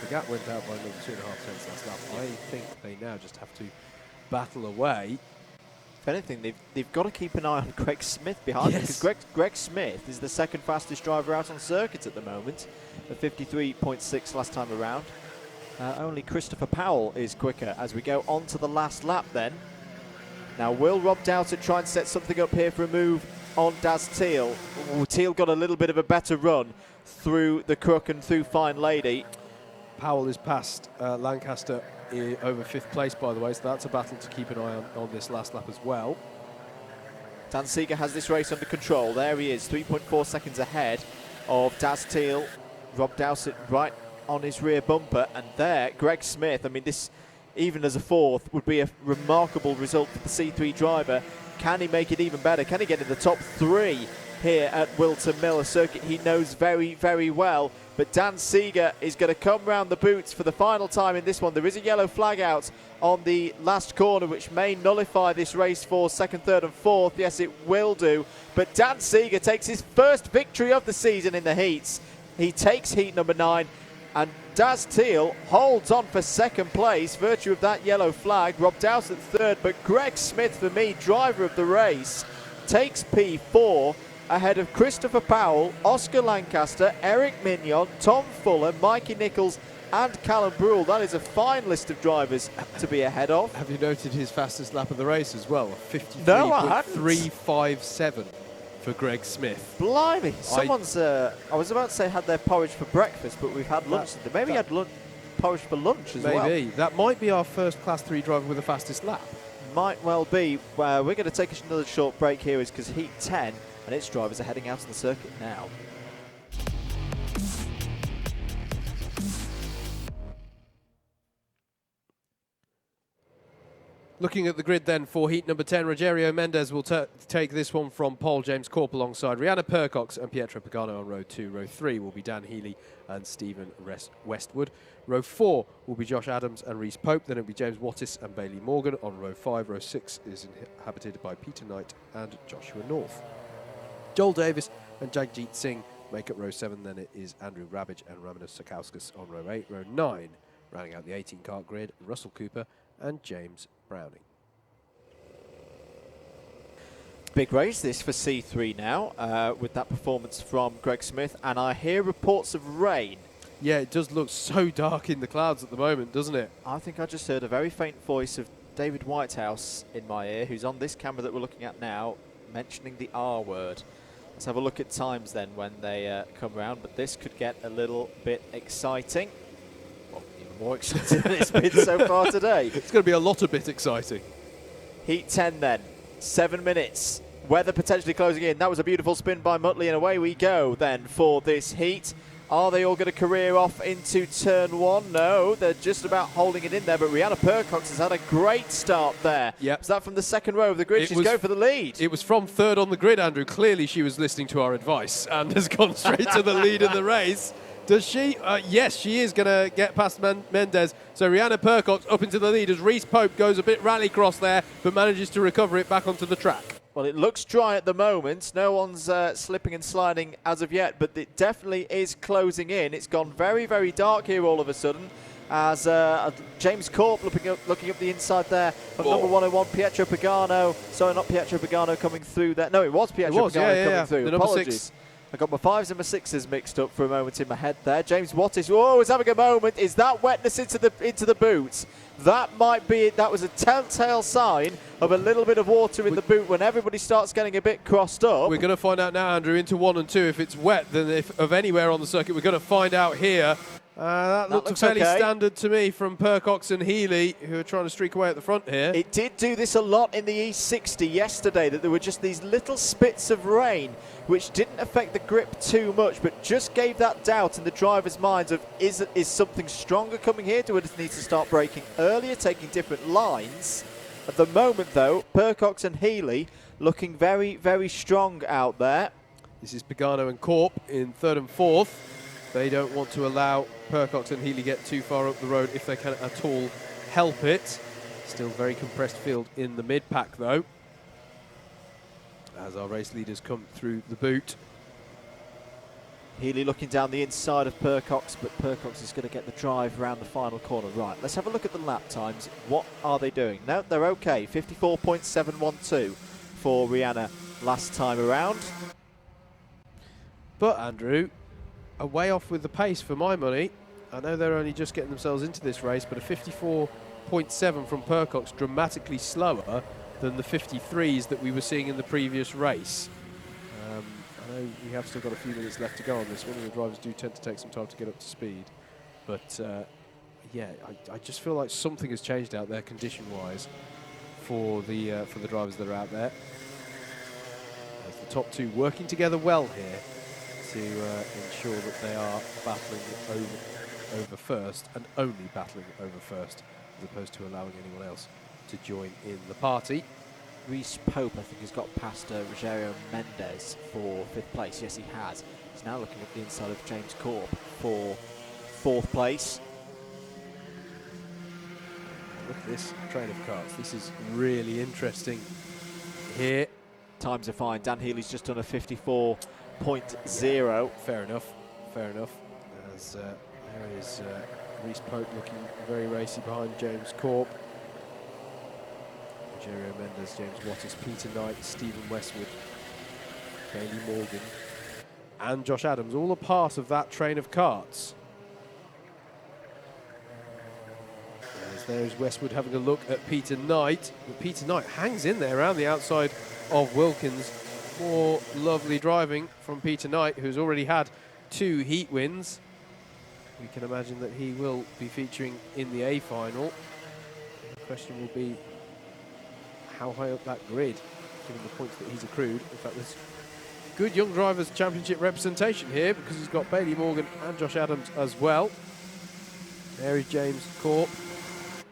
the gap went out by another 2.5 tenths last lap. I think they now just have to battle away. If anything, they've got to keep an eye on Greg Smith behind him, because Greg Smith is the second fastest driver out on circuit at the moment, at 53.6 last time around. Only Christopher Powell is quicker as we go on to the last lap then. Now, will Rob Dowsett try and set something up here for a move on Daz Teal? Ooh, Teal got a little bit of a better run through the crook and through Fine Lady. Powell is past Lancaster over fifth place, by the way, so that's a battle to keep an eye on this last lap as well. Dan Seeger has this race under control. There he is, 3.4 seconds ahead of Daz Teal. Rob Dowsett right on his rear bumper, and there, Greg Smith. I mean, this, even as a fourth, would be a remarkable result for the C3 driver. Can he make it even better? Can he get in the top three here at Whilton Mill, a circuit he knows very, very well? But Dan Seeger is going to come round the boots for the final time in this one. There is a yellow flag out on the last corner, which may nullify this race for second, third and fourth. Yes, it will do. But Dan Seeger takes his first victory of the season in the heats. He takes heat number 9. And Daz Teal holds on for second place, virtue of that yellow flag. Rob Dowsett third, but Greg Smith, for me, driver of the race, takes P4 ahead of Christopher Powell, Oscar Lancaster, Eric Mignon, Tom Fuller, Mikey Nichols and Callum Birel. That is a fine list of drivers to be ahead of. Have you noted his fastest lap of the race as well? No, I hadn't. 53.357 for Greg Smith. Blimey. Someone's, I was about to say had their porridge for breakfast, but we've had lunch. Maybe had porridge for lunch as well. Maybe. That might be our first Class 3 driver with the fastest lap. Might well be. We're going to take another short break here because Heat 10 and its drivers are heading out on the circuit now. Looking at the grid then for heat number 10, Rogerio Mendes will take this one from Paul James Corp alongside Rihanna Percox and Pietro Pagano on row 2. Row 3 will be Dan Healy and Stephen Westwood. Row 4 will be Josh Adams and Reese Pope. Then it will be James Wattis and Bailey Morgan on row 5. Row 6 is inhabited by Peter Knight and Joshua North. Joel Davis and Jagjit Singh make up row 7. Then it is Andrew Rabbage and Ramanas Sakauskas on row 8. Row 9, rounding out the 18-kart grid, Russell Cooper and James Browning. Big race this for C3 now, with that performance from Greg Smith, and I hear reports of rain. Yeah, it does look so dark in the clouds at the moment, doesn't it? I think I just heard a very faint voice of David Whitehouse in my ear, who's on this camera that we're looking at now, mentioning the R word. Let's have a look at times then when they come round, but this could get a little bit exciting. Well, even more exciting than it's been so far today. It's going to be a lot of bit exciting. Heat 10 then, 7 minutes. Weather potentially closing in. That was a beautiful spin by Muttley, and away we go then for this heat. Are they all going to career off into turn 1? No, they're just about holding it in there, but Rihanna Percox has had a great start there. Yep. Is that from the second row of the grid? She's going for the lead. It was from third on the grid, Andrew. Clearly she was listening to our advice and has gone straight to the lead of the race. Does she? Yes, she is going to get past Mendes. So Rihanna Percox up into the lead as Reese Pope goes a bit rallycross there, but manages to recover it back onto the track. Well, it looks dry at the moment. No one's slipping and sliding as of yet, but it definitely is closing in. It's gone very, very dark here all of a sudden as James Corp looking up the inside there of number 101, Pietro Pagano. Sorry, not Pietro Pagano coming through there. No, it was Pietro Pagano coming through. The number Apologies. 6. I got my 5s and my 6s mixed up for a moment in my head there. James Wattis, is having a moment. Is that wetness into the boots? That might be it. That was a telltale sign of a little bit of water in the boot when everybody starts getting a bit crossed up. We're going to find out now, Andrew, into 1 and 2. If it's wet, then if of anywhere on the circuit, we're going to find out here. That looks fairly standard to me from Percox and Healy, who are trying to streak away at the front here. It did do this a lot in the E60 yesterday, that there were just these little spits of rain which didn't affect the grip too much, but just gave that doubt in the drivers' minds of, is something stronger coming here? Do we just need to start braking earlier, taking different lines? At the moment, though, Percox and Healy looking very, very strong out there. This is Pagano and Corp in 3rd and 4th. They don't want to allow Percox and Healy get too far up the road if they can at all help it. Still very compressed field in the mid-pack, though, as our race leaders come through the boot. Healy looking down the inside of Percox, but Percox is going to get the drive around the final corner. Right, let's have a look at the lap times. What are they doing? No, they're okay. 54.712 for Rihanna last time around. But, Andrew, a way off with the pace for my money. I know they're only just getting themselves into this race, but a 54.7 from Percox, dramatically slower than the 53s that we were seeing in the previous race. I know we have still got a few minutes left to go on this one, and the drivers do tend to take some time to get up to speed. But yeah, I just feel like something has changed out there condition-wise for the drivers that are out there. As the top two working together well here to ensure that they are battling over first, and only battling over first, as opposed to allowing anyone else to join in the party. Reese Pope, I think, has got past Rogerio Mendes for 5th place. Yes, he has. He's now looking at the inside of James Corp for 4th place. Look at this train of carts. This is really interesting here. Times are fine. Dan Healy's just done a 54.0. Fair enough. Fair enough. As there is Reese Pope looking very racy behind James Corp. Rogerio Mendes, James Wattis, Peter Knight, Stephen Westwood, Bailey Morgan, and Josh Adams, all a part of that train of carts. There's Westwood having a look at Peter Knight. But Peter Knight hangs in there around the outside of Wilkins. More lovely driving from Peter Knight, who's already had 2 heat wins. We can imagine that he will be featuring in the A final. The question will be how high up that grid, given the points that he's accrued. In fact, there's good young drivers championship representation here because he's got Bailey Morgan and Josh Adams as well. There is James Corp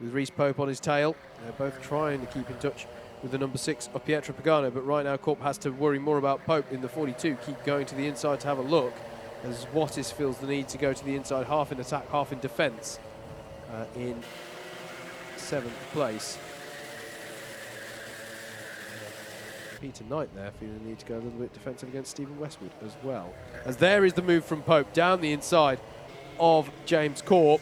with Reece Pope on his tail. They're both trying to keep in touch with the number 6 of Pietro Pagano, but right now Corp has to worry more about Pope in the 42. Keep going to the inside to have a look, as Wattis feels the need to go to the inside, half in attack, half in defence, in 7th place. Peter Knight there feeling the need to go a little bit defensive against Stephen Westwood as well. As there is the move from Pope down the inside of James Corp.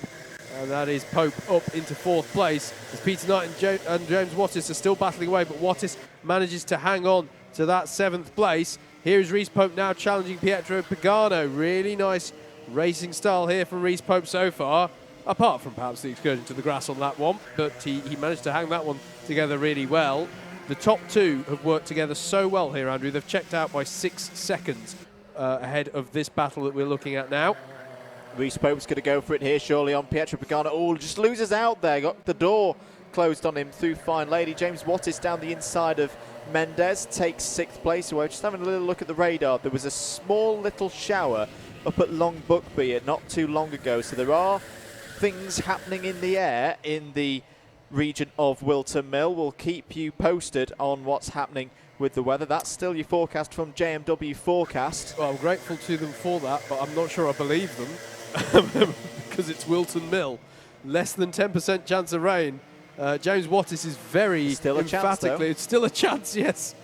And that is Pope up into 4th place. As Peter Knight and James Wattis are still battling away, but Wattis manages to hang on to that 7th place. Here is Reece Pope now challenging Pietro Pagano. Really nice racing style here from Reece Pope so far, apart from perhaps the excursion to the grass on that one, but he managed to hang that one together really well. The top 2 have worked together so well here, Andrew. They've checked out by 6 seconds ahead of this battle that we're looking at now. Reece Pope's going to go for it here, surely on Pietro Pagano. Oh, just loses out there. Got the door closed on him through Fine Lady. James Wattis down the inside of Mendez takes 6th place away. Just having a little look at the radar. There was a small little shower up at Long Buckby not too long ago. So there are things happening in the air in the region of Whilton Mill. We'll keep you posted on what's happening with the weather. That's still your forecast from JMW Forecast. Well, I'm grateful to them for that, but I'm not sure I believe them. Because it's Whilton Mill. Less than 10% chance of rain. James Wattis is very still emphatically. It's still a chance, yes.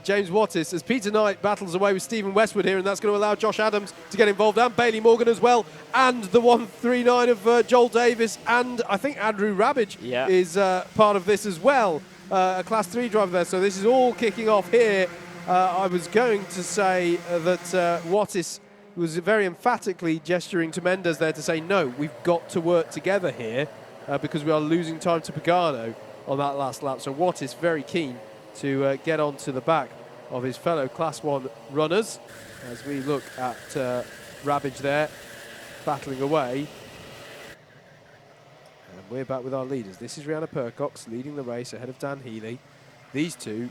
James Wattis, as Peter Knight battles away with Stephen Westwood here, and that's going to allow Josh Adams to get involved, and Bailey Morgan as well, and the 139 of Joel Davis, and I think Andrew Rabbage is part of this as well. A Class 3 driver there, so this is all kicking off here. I was going to say that Wattis was very emphatically gesturing to Mendez there to say, no, we've got to work together here because we are losing time to Pagano on that last lap. So Wattis very keen to get on to the back of his fellow Class 1 runners. As we look at Rabbage there, battling away. And we're back with our leaders. This is Rihanna Percox leading the race ahead of Dan Healy. These two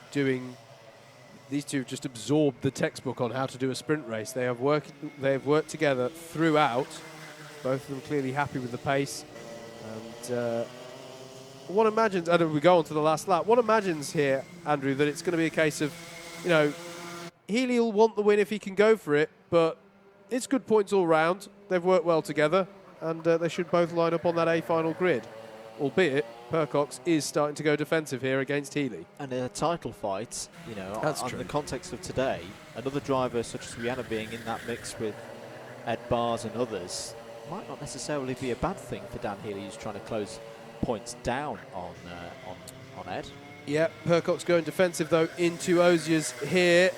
have just absorbed the textbook on how to do a sprint race. They have worked together throughout. Both of them clearly happy with the pace. And one imagines, and we go on to the last lap, one imagines here, Andrew, that it's going to be a case of, Healy will want the win if he can go for it, but it's good points all round. They've worked well together, and they should both line up on that A final grid. Albeit, Percox is starting to go defensive here against Healy. And in a title fight, That's on true. the context of today, another driver such as Rihanna being in that mix with Ed Bars and others might not necessarily be a bad thing for Dan Healy, who's trying to close points down on Ed. Yeah, Percox going defensive though into Ozier's here.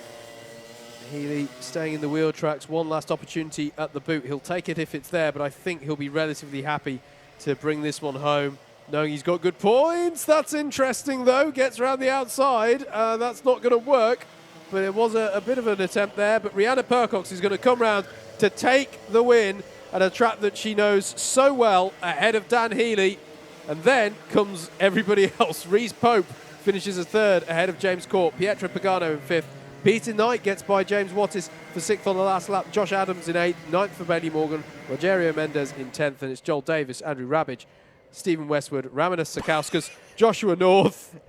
Healy staying in the wheel tracks, one last opportunity at the boot. He'll take it if it's there, but I think he'll be relatively happy to bring this one home, knowing he's got good points. That's interesting though, gets around the outside. That's not going to work, but it was a bit of an attempt there. But Rihanna Percox is going to come round to take the win at a track that she knows so well, ahead of Dan Healy. And then comes everybody else. Reece Pope finishes as 3rd ahead of James Corp. Pietro Pagano in 5th. Peter Knight gets by James Wattis for 6th on the last lap. Josh Adams in 8th. 9th for Bailey Morgan. Rogerio Mendez in 10th. And it's Joel Davis, Andrew Rabbage, Stephen Westwood, Ramanas Sakauskas, Joshua North,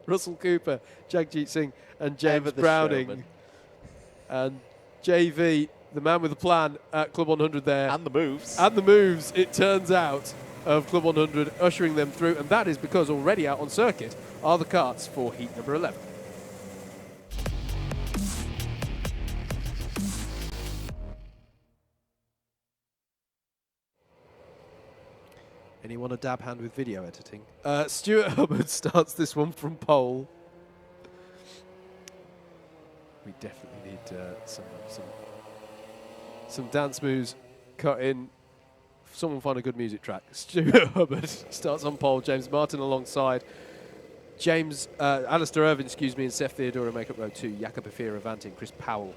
Russell Cooper, Jagjit Singh, and James Browning. Showman. And JV, the man with the plan at Club 100 there. And the moves. And the moves, it turns out, of Club 100, ushering them through. And that is because already out on circuit are the karts for heat number 11. Anyone a dab hand with video editing? Stuart Hubbard starts this one from pole. We definitely need some dance moves cut in someone find a good music track. Stuart Hubbard starts on pole. James Martin alongside. Alistair Irvine, and Seth Theodora make up row 2. Jacopo Fioravanti and Chris Powell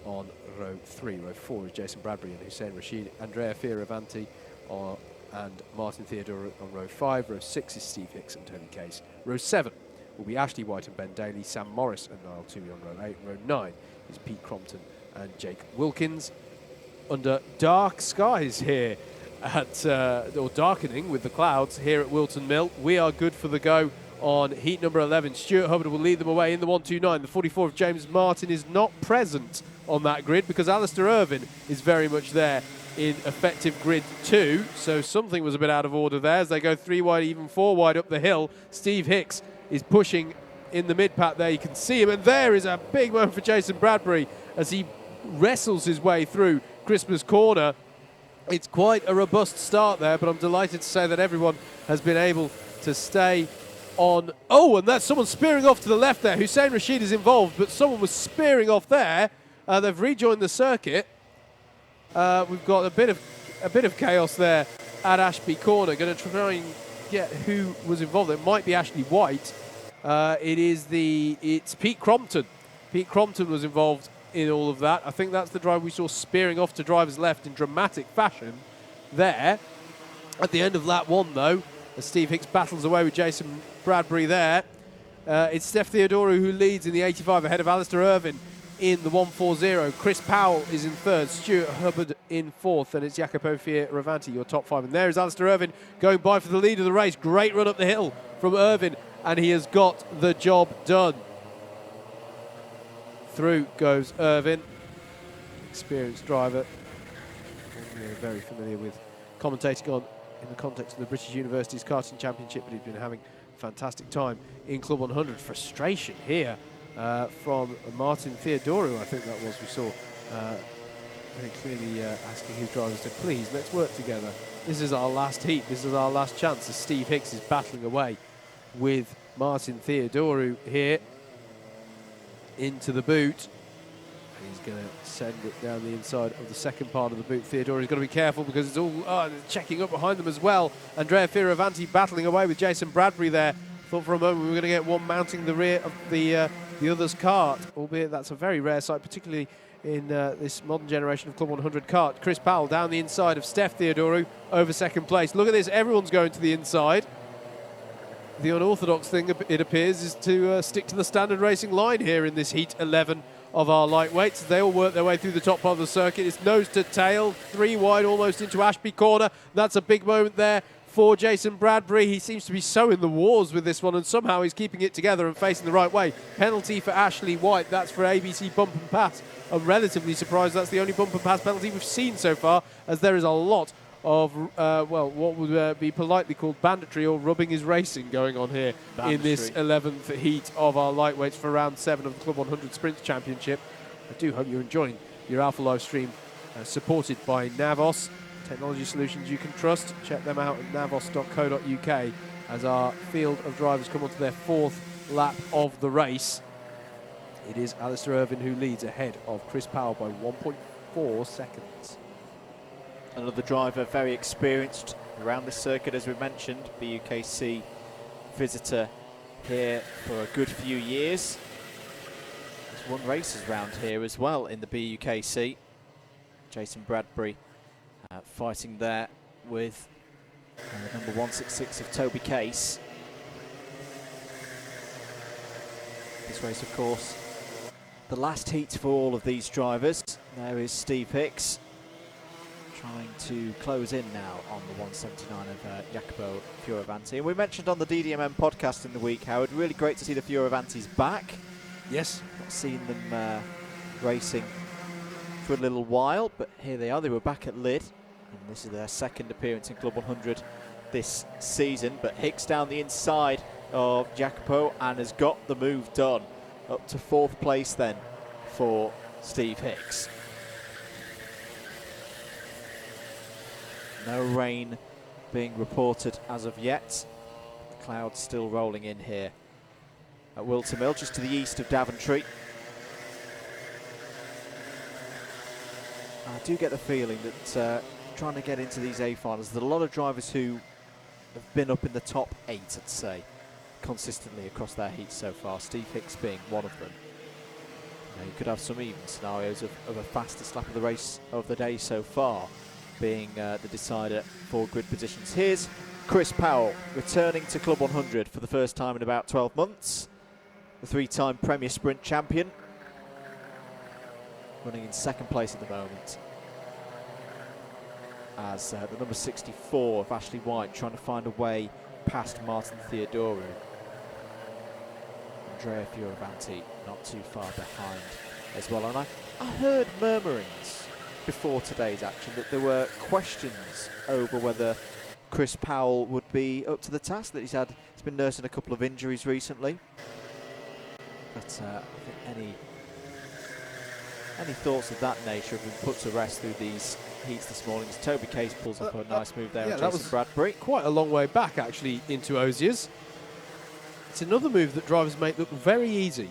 on row 3. Row 4 is Jason Bradbury and Hussein Rashid. Andrea Fioravanti and Martin Theodora on row 5. Row 6 is Steve Hicks and Tony Case. Row 7 will be Ashley White and Ben Daly, Sam Morris and Niall Toomey on row 8. Row 9 is Pete Crompton and Jake Wilkins. Under dark skies here or darkening with the clouds here at Whilton Mill, we are good for the go on heat number 11. Stuart Hubbard will lead them away in the 129. The 44 of James Martin is not present on that grid because Alistair Irvine is very much there in effective grid 2. So something was a bit out of order there as they go 3 wide, even 4 wide up the hill. Steve Hicks is pushing in the mid-pack there. You can see him. And there is a big moment for Jason Bradbury as he wrestles his way through Christmas Corner. It's quite a robust start there, but I'm delighted to say that everyone has been able to stay on. Oh, and that's someone spearing off to the left there. Hussein Rashid is involved, but someone was spearing off there. They've rejoined the circuit. We've got a bit of chaos there at Ashby Corner. Going to try and get who was involved. It might be Ashley White. It's Pete Crompton. Pete Crompton was involved in all of that. I think that's the driver we saw spearing off to driver's left in dramatic fashion there. At the end of lap 1, though, as Steve Hicks battles away with Jason Bradbury there, it's Steph Theodoro who leads in the 85 ahead of Alistair Irvine in the 140. Chris Powell is in 3rd, Stuart Hubbard in 4th, and it's Jacopo Fioravanti, your top 5. And there is Alistair Irvine going by for the lead of the race. Great run up the hill from Irvine, and he has got the job done. Through goes Irvine, experienced driver. We're very familiar with commentating on in the context of the British Universities Karting Championship, but he's been having a fantastic time in Club 100. Frustration here from Martin Theodoro, I think that was, we saw very clearly asking his drivers to please, let's work together. This is our last heat, this is our last chance, as Steve Hicks is battling away with Martin Theodoro here into the boot. He's going to send it down the inside of the second part of the boot. Theodoro's got to be careful because it's all checking up behind them as well. Andrea Fioravanti battling away with Jason Bradbury there. Thought for a moment we were going to get one mounting the rear of the other's kart, albeit that's a very rare sight, particularly in this modern generation of Club 100 kart. Chris Powell down the inside of Steph Theodoro over second place. Look at this, everyone's going to the inside. The unorthodox thing, it appears, is to stick to the standard racing line here in this heat 11 of our lightweights. They all work their way through the top part of the circuit. It's nose to tail, 3 wide almost into Ashby Corner. That's a big moment there for Jason Bradbury. He seems to be so in the wars with this one, and somehow he's keeping it together and facing the right way. Penalty for Ashley White. That's for ABC bump and pass. I'm relatively surprised that's the only bump and pass penalty we've seen so far, as there is a lot of, what would be politely called banditry or rubbing is racing going on here in this 11th heat of our lightweights for round 7 of the Club 100 Sprints Championship. I do hope you're enjoying your Alpha live stream, supported by Navos, technology solutions you can trust. Check them out at navos.co.uk as our field of drivers come onto their 4th lap of the race. It is Alistair Irvine who leads ahead of Chris Powell by 1.4 seconds. Another driver very experienced around the circuit, as we mentioned, BUKC visitor here for a good few years. He's won races around here as well in the BUKC. Jason Bradbury fighting there with number 166 of Toby Case. This race, of course, the last heat for all of these drivers. There is Steve Hicks, trying to close in now on the 179 of Jacopo Fioravanti. And we mentioned on the DDMM podcast in the week, Howard, really great to see the Fioravantis back. Yes. Not seen them racing for a little while, but here they are. They were back at Lyd, and this is their 2nd appearance in Club 100 this season. But Hicks down the inside of Jacopo and has got the move done. Up to 4th place then for Steve Hicks. No rain being reported as of yet. Clouds still rolling in here at Whilton Mill, just to the east of Daventry. I do get the feeling that trying to get into these A-finals. There's a lot of drivers who have been up in the top 8, I'd say, consistently across their heats so far, Steve Hicks being one of them. You could have some even scenarios of a fastest lap of the race of the day so far being the decider for grid positions. Here's Chris Powell returning to Club 100 for the first time in about 12 months. The 3-time Premier Sprint champion, running in second place at the moment, as the number 64 of Ashley White trying to find a way past Martin Theodoru. Andrea Fioravanti not too far behind as well. And I heard murmurings before today's action that there were questions over whether Chris Powell would be up to the task, that he's been nursing a couple of injuries recently. But I think any thoughts of that nature have been put to rest through these heats this morning as Toby Case pulls up a nice move there with Jason Bradbury. Quite a long way back actually into Osiers. It's another move that drivers make look very easy,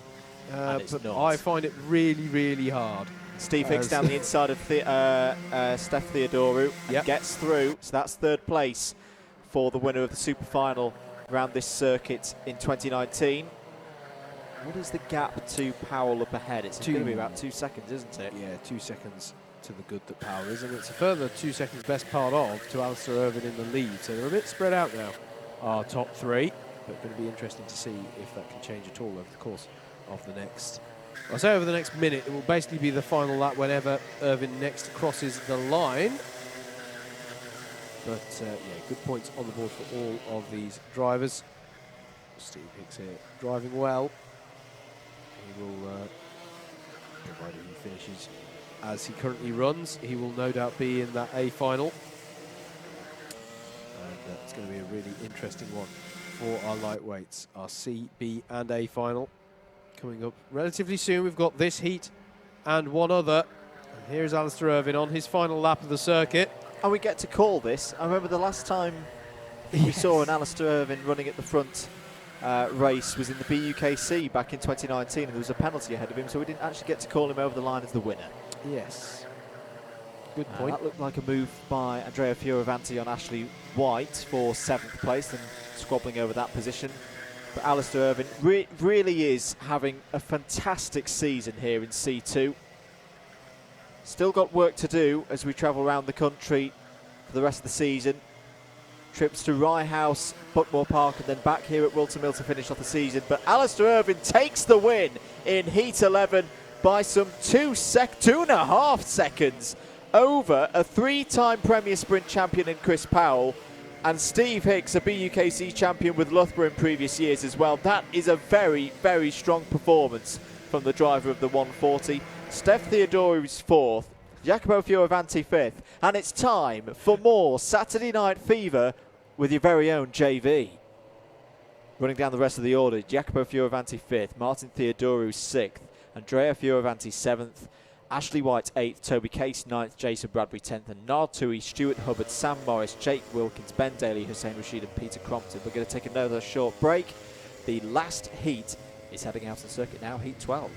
but I find it really, really hard. Steve Hicks down the inside of Steph Theodoru and gets through, so that's third place for the winner of the super final around this circuit in 2019. What is the gap to Powell up ahead? It's going to be about 2 seconds, isn't it? Yeah, 2 seconds to the good that Powell is, and it's a further 2 seconds best part of to Alistair Irvine in the lead. So they're a bit spread out now, our top 3. But going to be interesting to see if that can change at all over the course of the next. I'll say over the next minute. It will basically be the final lap whenever Irvine next crosses the line. But yeah, good points on the board for all of these drivers. Steve Hicks here driving well. He will, provided he finishes as he currently runs, he will no doubt be in that A final. And it's going to be a really interesting one for our lightweights, our C, B and A final coming up relatively soon. We've got this heat and one other. And here's Alistair Irvine on his final lap of the circuit. And we get to call this. I remember the last time we saw an Alistair Irvine running at the front race was in the BUKC back in 2019, and there was a penalty ahead of him, so we didn't actually get to call him over the line as the winner. Yes. Good point. That looked like a move by Andrea Fioravanti on Ashley White for 7th place and squabbling over that position. But Alistair Irvine really is having a fantastic season here in C2. Still got work to do as we travel around the country for the rest of the season. Trips to Rye House, Buckmore Park, and then back here at Whilton Mill to finish off the season. But Alistair Irvine takes the win in Heat 11 by some 2.5 seconds over a 3-time Premier Sprint champion in Chris Powell, and Steve Hicks, a BUKC champion with Loughborough in previous years as well. That is a very, very strong performance from the driver of the 140. Steph Theodoru is 4th, Jacopo Fioravanti 5th, and it's time for more Saturday Night Fever with your very own JV. Running down the rest of the order, Jacopo Fioravanti 5th, Martin Theodoru 6th, Andrea Fioravanti 7th, Ashley White 8th, Toby Case 9th, Jason Bradbury 10th, and Nard Tui, Stuart Hubbard, Sam Morris, Jake Wilkins, Ben Daly, Hussein Rashid and Peter Crompton. We're going to take another short break. The last heat is heading out on circuit now, Heat 12.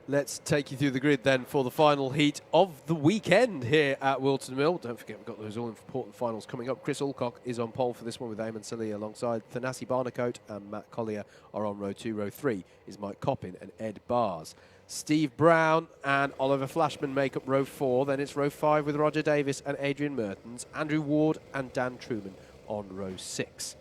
Let's take you through the grid then for the final heat of the weekend here at Whilton Mill. Don't forget, we've got those all-important finals coming up. Chris Alcock is on pole for this one with Eamon Salih alongside Thanasi Barnacote, and Matt Collier are on row 2. Row 3 is Mike Coppin and Ed Bars. Steve Brown and Oliver Flashman make up row 4. Then it's row 5 with Roger Davis and Adrian Mertens, Andrew Ward and Dan Truman on row 6.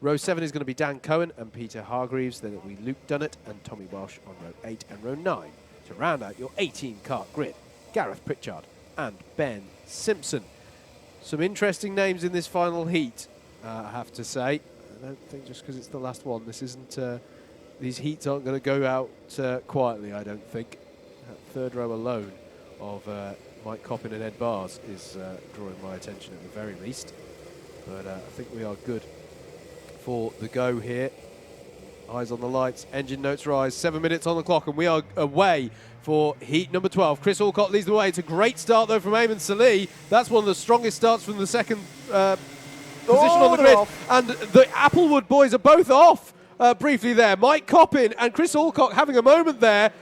Row 7 is going to be Dan Cohen and Peter Hargreaves. Then it'll be Luke Dunnett and Tommy Welsh on row 8. And row 9 to round out your 18-kart grid, Gareth Pritchard and Ben Simpson. Some interesting names in this final heat, I have to say. I don't think just because it's the last one, this isn't. These heats aren't going to go out quietly, I don't think. That third row alone of Mike Coppin and Ed Bars is drawing my attention at the very least. But I think we are good for the go here. Eyes on the lights, engine notes rise, 7 minutes on the clock, and we are away for heat number 12. Chris Alcott leads the way. It's a great start, though, from Eamon Salih. That's one of the strongest starts from the second position on the grid. And the Applewood boys are both off briefly there. Mike Coppin and Chris Alcock having a moment there.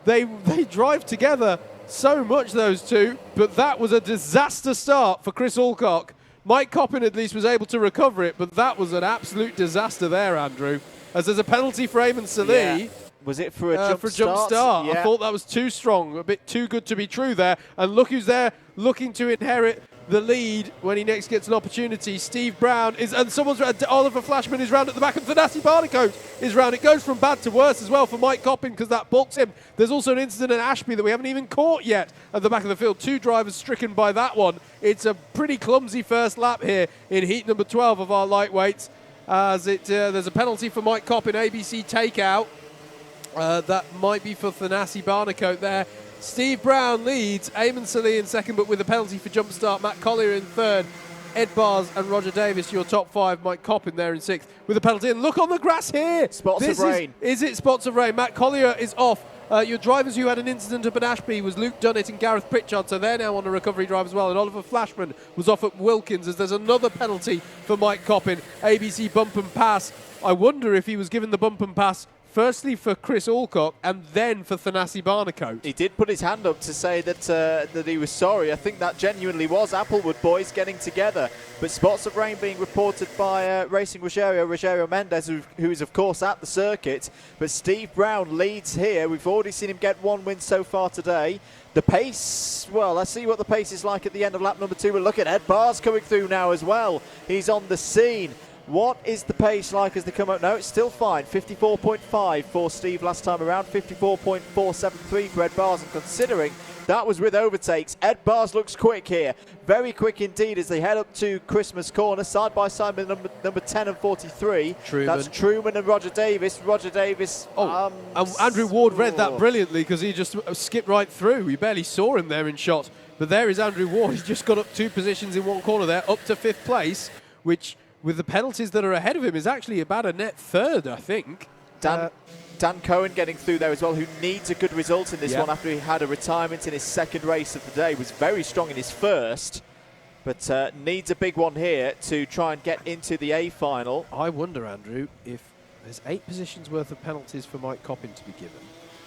They drive together so much, those two, but that was a disaster start for Chris Alcock. Mike Coppin at least was able to recover it, but that was an absolute disaster there, Andrew, as there's a penalty for Eamon Salih. Yeah. Was it for a jump start? Yeah. I thought that was too strong, a bit too good to be true there. And look who's there looking to inherit the lead when he next gets an opportunity. Steve Brown is, and Oliver Flashman is round at the back, and Thanasi Barnicoat is round. It goes from bad to worse as well for Mike Coppin because that balks him. There's also an incident at Ashby that we haven't even caught yet at the back of the field. 2 drivers stricken by that one. It's a pretty clumsy first lap here in heat number 12 of our lightweights. As there's a penalty for Mike Coppin, ABC takeout. That might be for Thanasi Barnicoat there. Steve Brown leads, Eamon Salih in second, but with a penalty for jump start. Matt Collier in third, Ed Bars and Roger Davis, your top 5. Mike Coppin there in sixth with a penalty. And look on the grass here. Spots of rain. Is it spots of rain? Matt Collier is off. Your drivers who had an incident up at Ashby was Luke Dunnett and Gareth Pritchard, so they're now on a recovery drive as well. And Oliver Flashman was off at Wilkins as there's another penalty for Mike Coppin. ABC bump and pass. I wonder if he was given the bump and pass firstly for Chris Alcock and then for Thanasi Barnicoat. He did put his hand up to say that that he was sorry. I think that genuinely was Applewood boys getting together. But spots of rain being reported by Racing Rogério Mendes, who is of course at the circuit. But Steve Brown leads here. We've already seen him get 1 win so far today. The pace, well, let's see what the pace is like at the end of lap number 2. But look at Ed Bars coming through now as well. He's on the scene. What is the pace like as they come up? No, it's still fine. 54.5 for Steve last time around. 54.473 for Ed Bars. And considering that was with overtakes, Ed Bars looks quick here. Very quick indeed as they head up to Christmas Corner. Side by side with number 10 and 43. Truman. That's Truman and Roger Davis. Roger Davis. And Andrew Ward read that brilliantly because he just skipped right through. We barely saw him there in shot. But there is Andrew Ward. He's just got up 2 positions in one corner there, up to 5th place, which, with the penalties that are ahead of him, is actually about a net 3rd, I think. Dan Cohen getting through there as well, who needs a good result in this one after he had a retirement in his 2nd race of the day. Was very strong in his 1st, but needs a big one here to try and get into the A final. I wonder, Andrew, if there's 8 positions worth of penalties for Mike Coppin to be given,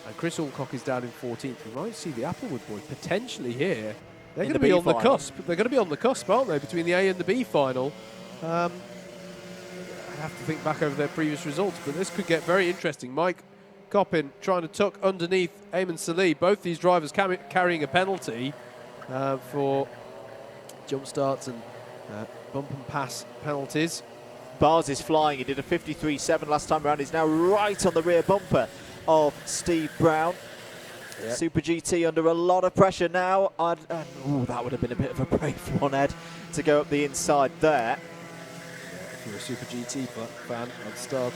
and Chris Alcock is down in 14th. We might see the Applewood boys potentially here. They're going to be on the cusp. They're going to be on the cusp, aren't they, between the A and the B final? I have to think back over their previous results, but this could get very interesting. Mike Coppin trying to tuck underneath Eamon Salih. Both these drivers carrying a penalty for jump starts and bump and pass penalties. Bars is flying. He did a 53.7 last time around. He's now right on the rear bumper of Steve Brown. Yep. Super GT under a lot of pressure now. That would have been a bit of a brave one, Ed, to go up the inside there. If you're a Super GT fan, I'd start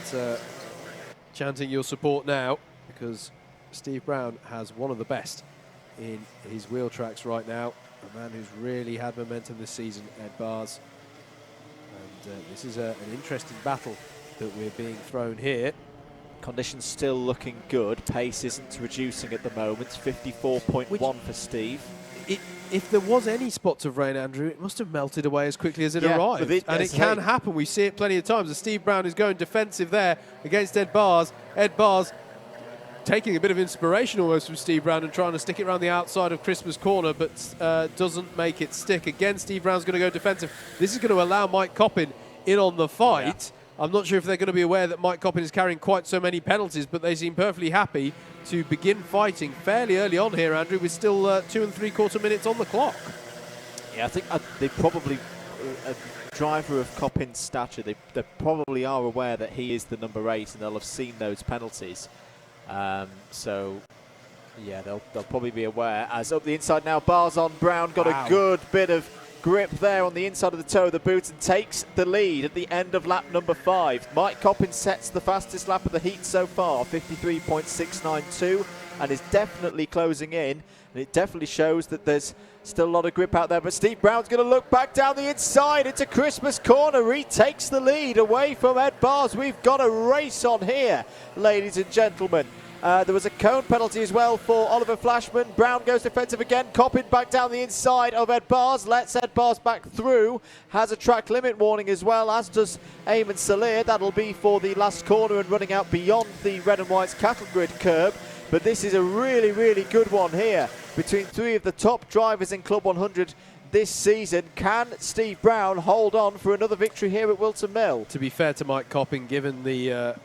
chanting your support now, because Steve Brown has one of the best in his wheel tracks right now. A man who's really had momentum this season, Ed Bars. And this is an interesting battle that we're being thrown here. Conditions still looking good. Pace isn't reducing at the moment. 54.1 for Steve. If there was any spots of rain, Andrew, it must have melted away as quickly as it arrived. And it can happen. We see it plenty of times. As Steve Brown is going defensive there against Ed Bars. Ed Bars taking a bit of inspiration almost from Steve Brown and trying to stick it around the outside of Christmas Corner, but doesn't make it stick. Again, Steve Brown's going to go defensive. This is going to allow Mike Coppin in on the fight. Yeah. I'm not sure if they're going to be aware that Mike Coppin is carrying quite so many penalties, but they seem perfectly happy to begin fighting fairly early on here, Andrew, with still 2 3/4 minutes on the clock. Yeah, I think they probably, a driver of Coppin's stature, they probably are aware that he is the number 8 and they'll have seen those penalties. So, yeah, they'll probably be aware. As up the inside now, Bars on Brown, got a good bit of grip there on the inside of the toe of the boot and takes the lead at the end of lap number 5. Mike Coppin sets the fastest lap of the heat so far, 53.692, and is definitely closing in. And it definitely shows that there's still a lot of grip out there. But Steve Brown's going to look back down the inside into Christmas Corner, retakes the lead away from Ed Bars. We've got a race on here, ladies and gentlemen. There was a cone penalty as well for Oliver Flashman. Brown goes defensive again. Coppin back down the inside of Ed Bars. Lets Ed Bars back through. Has a track limit warning as well, as does Eamon Salir. That'll be for the last corner and running out beyond the red and white's cattle grid curb. But this is a really, really good one here between three of the top drivers in Club 100 this season. Can Steve Brown hold on for another victory here at Whilton Mill? To be fair to Mike Coppin, given the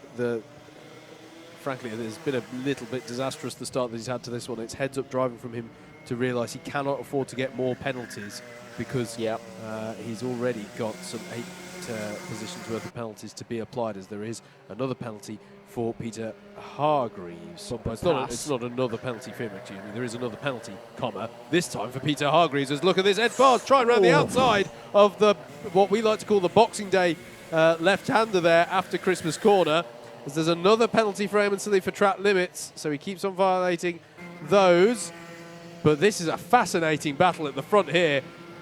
frankly, it's been a little bit disastrous the start that he's had to this one. It's heads-up driving from him to realise he cannot afford to get more penalties because he's already got some 8 positions worth of penalties to be applied, as there is another penalty for Peter Hargreaves. It's not another penalty for him, excuse me. There is another penalty, comma, this time for Peter Hargreaves. As look at this, Ed Bars trying around the outside of the what we like to call the Boxing Day left-hander there after Christmas corner. As there's another penalty for Eamon Salir for track limits, so he keeps on violating those. But this is a fascinating battle at the front here.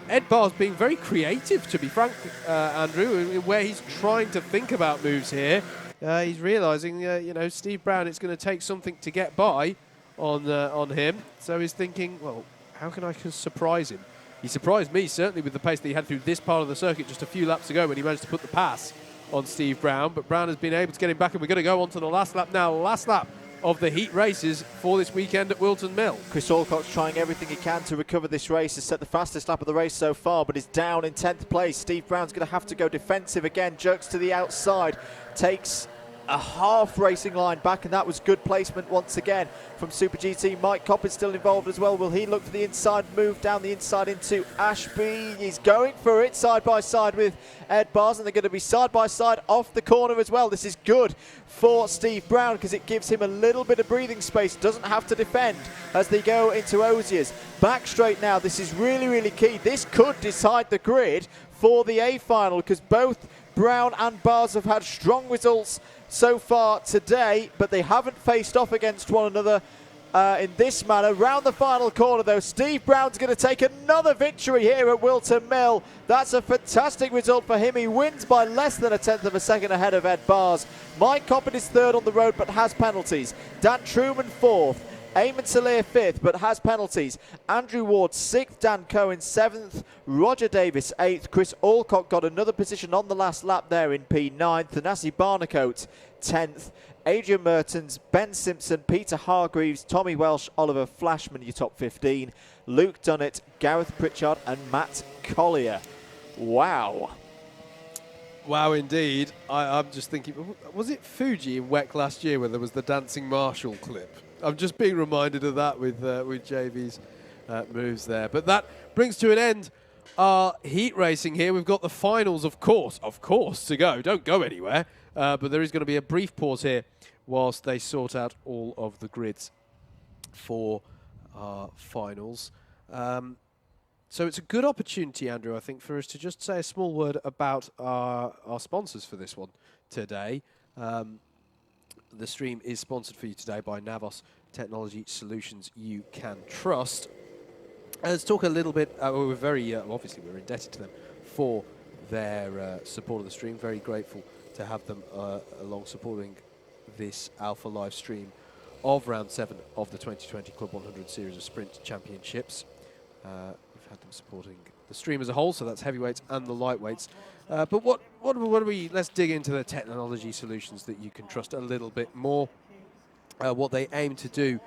Ed Bars being very creative, to be frank, Andrew, where he's trying to think about moves here. He's realising, you know, Steve Brown, it's going to take something to get by on him. So he's thinking, well, how can I surprise him? He surprised me, certainly, with the pace that he had through this part of the circuit just a few laps ago when he managed to put the pass on Steve Brown. But Brown has been able to get him back, and we're going to go on to the last lap now. Last lap of the heat races for this weekend at Whilton Mill. Chris Alcott's trying everything he can to recover this race. Has set the fastest lap of the race so far, but is down in 10th place. Steve Brown's going to have to go defensive again. Jerks to the outside, takes a half racing line back, and that was good placement once again from Super GT. Mike Coppin's still involved as well. Will he look for the inside move down the inside into Ashby? He's going for it side by side with Ed Bars, and they're going to be side by side off the corner as well. This is good for Steve Brown because it gives him a little bit of breathing space. Doesn't have to defend as they go into Osiers. Back straight now. This is really, really key. This could decide the grid for the A final because both Brown and Bars have had strong results so far today, but they haven't faced off against one another in this manner. Round the final corner though, Steve Brown's going to take another victory here at Whilton Mill. That's a fantastic result for him. He wins by less than a tenth of a second ahead of Ed Bars. Mike Coppin is third on the road but has penalties. Dan Truman fourth. Eamon Salir 5th, but has penalties. Andrew Ward 6th, Dan Cohen 7th, Roger Davis 8th. Chris Alcock got another position on the last lap there in P9th. Thanasi Barnacote 10th. Adrian Mertens, Ben Simpson, Peter Hargreaves, Tommy Welsh, Oliver Flashman, your top 15. Luke Dunnett, Gareth Pritchard and Matt Collier. Wow. Wow, indeed. I'm just thinking, was it Fuji in WEC last year where there was the Dancing Marshall clip? I'm just being reminded of that with JV's moves there. But that brings to an end our heat racing here. We've got the finals, of course, to go. Don't go anywhere. But there is going to be a brief pause here whilst they sort out all of the grids for our finals. So it's a good opportunity, Andrew, I think, for us to just say a small word about our sponsors for this one today. The stream is sponsored for you today by Navos Technology Solutions You Can Trust. Let's talk a little bit, we're very, obviously we're indebted to them for their support of the stream. Very grateful to have them along supporting this Alpha live stream of round 7 of the 2020 Club 100 Series of Sprint Championships. We've had them supporting the stream as a whole, so that's heavyweights and the lightweights. But what are we? Let's dig into the technology solutions that you can trust a little bit more. What they aim to do,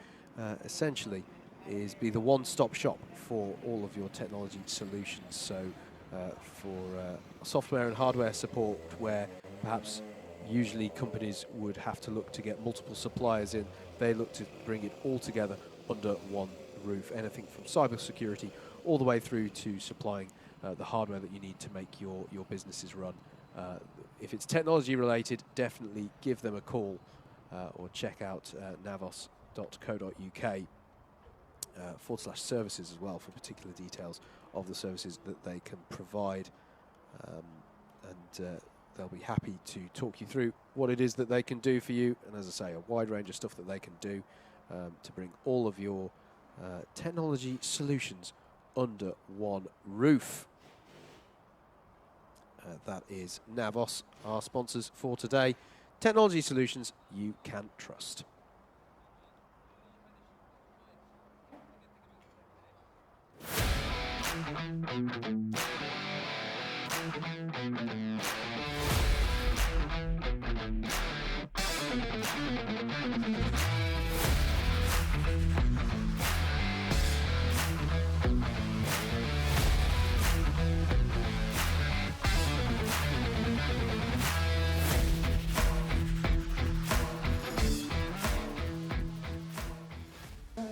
essentially, is be the one-stop shop for all of your technology solutions. So, for software and hardware support, where perhaps usually companies would have to look to get multiple suppliers in, they look to bring it all together under one roof. Anything from cybersecurity all the way through to supplying the hardware that you need to make your businesses run. If it's technology related, definitely give them a call or check out navos.co.uk /services as well for particular details of the services that they can provide. And they'll be happy to talk you through what it is that they can do for you. And as I say, a wide range of stuff that they can do to bring all of your technology solutions under one roof. That is Navos, our sponsors for today. Technology solutions you can trust.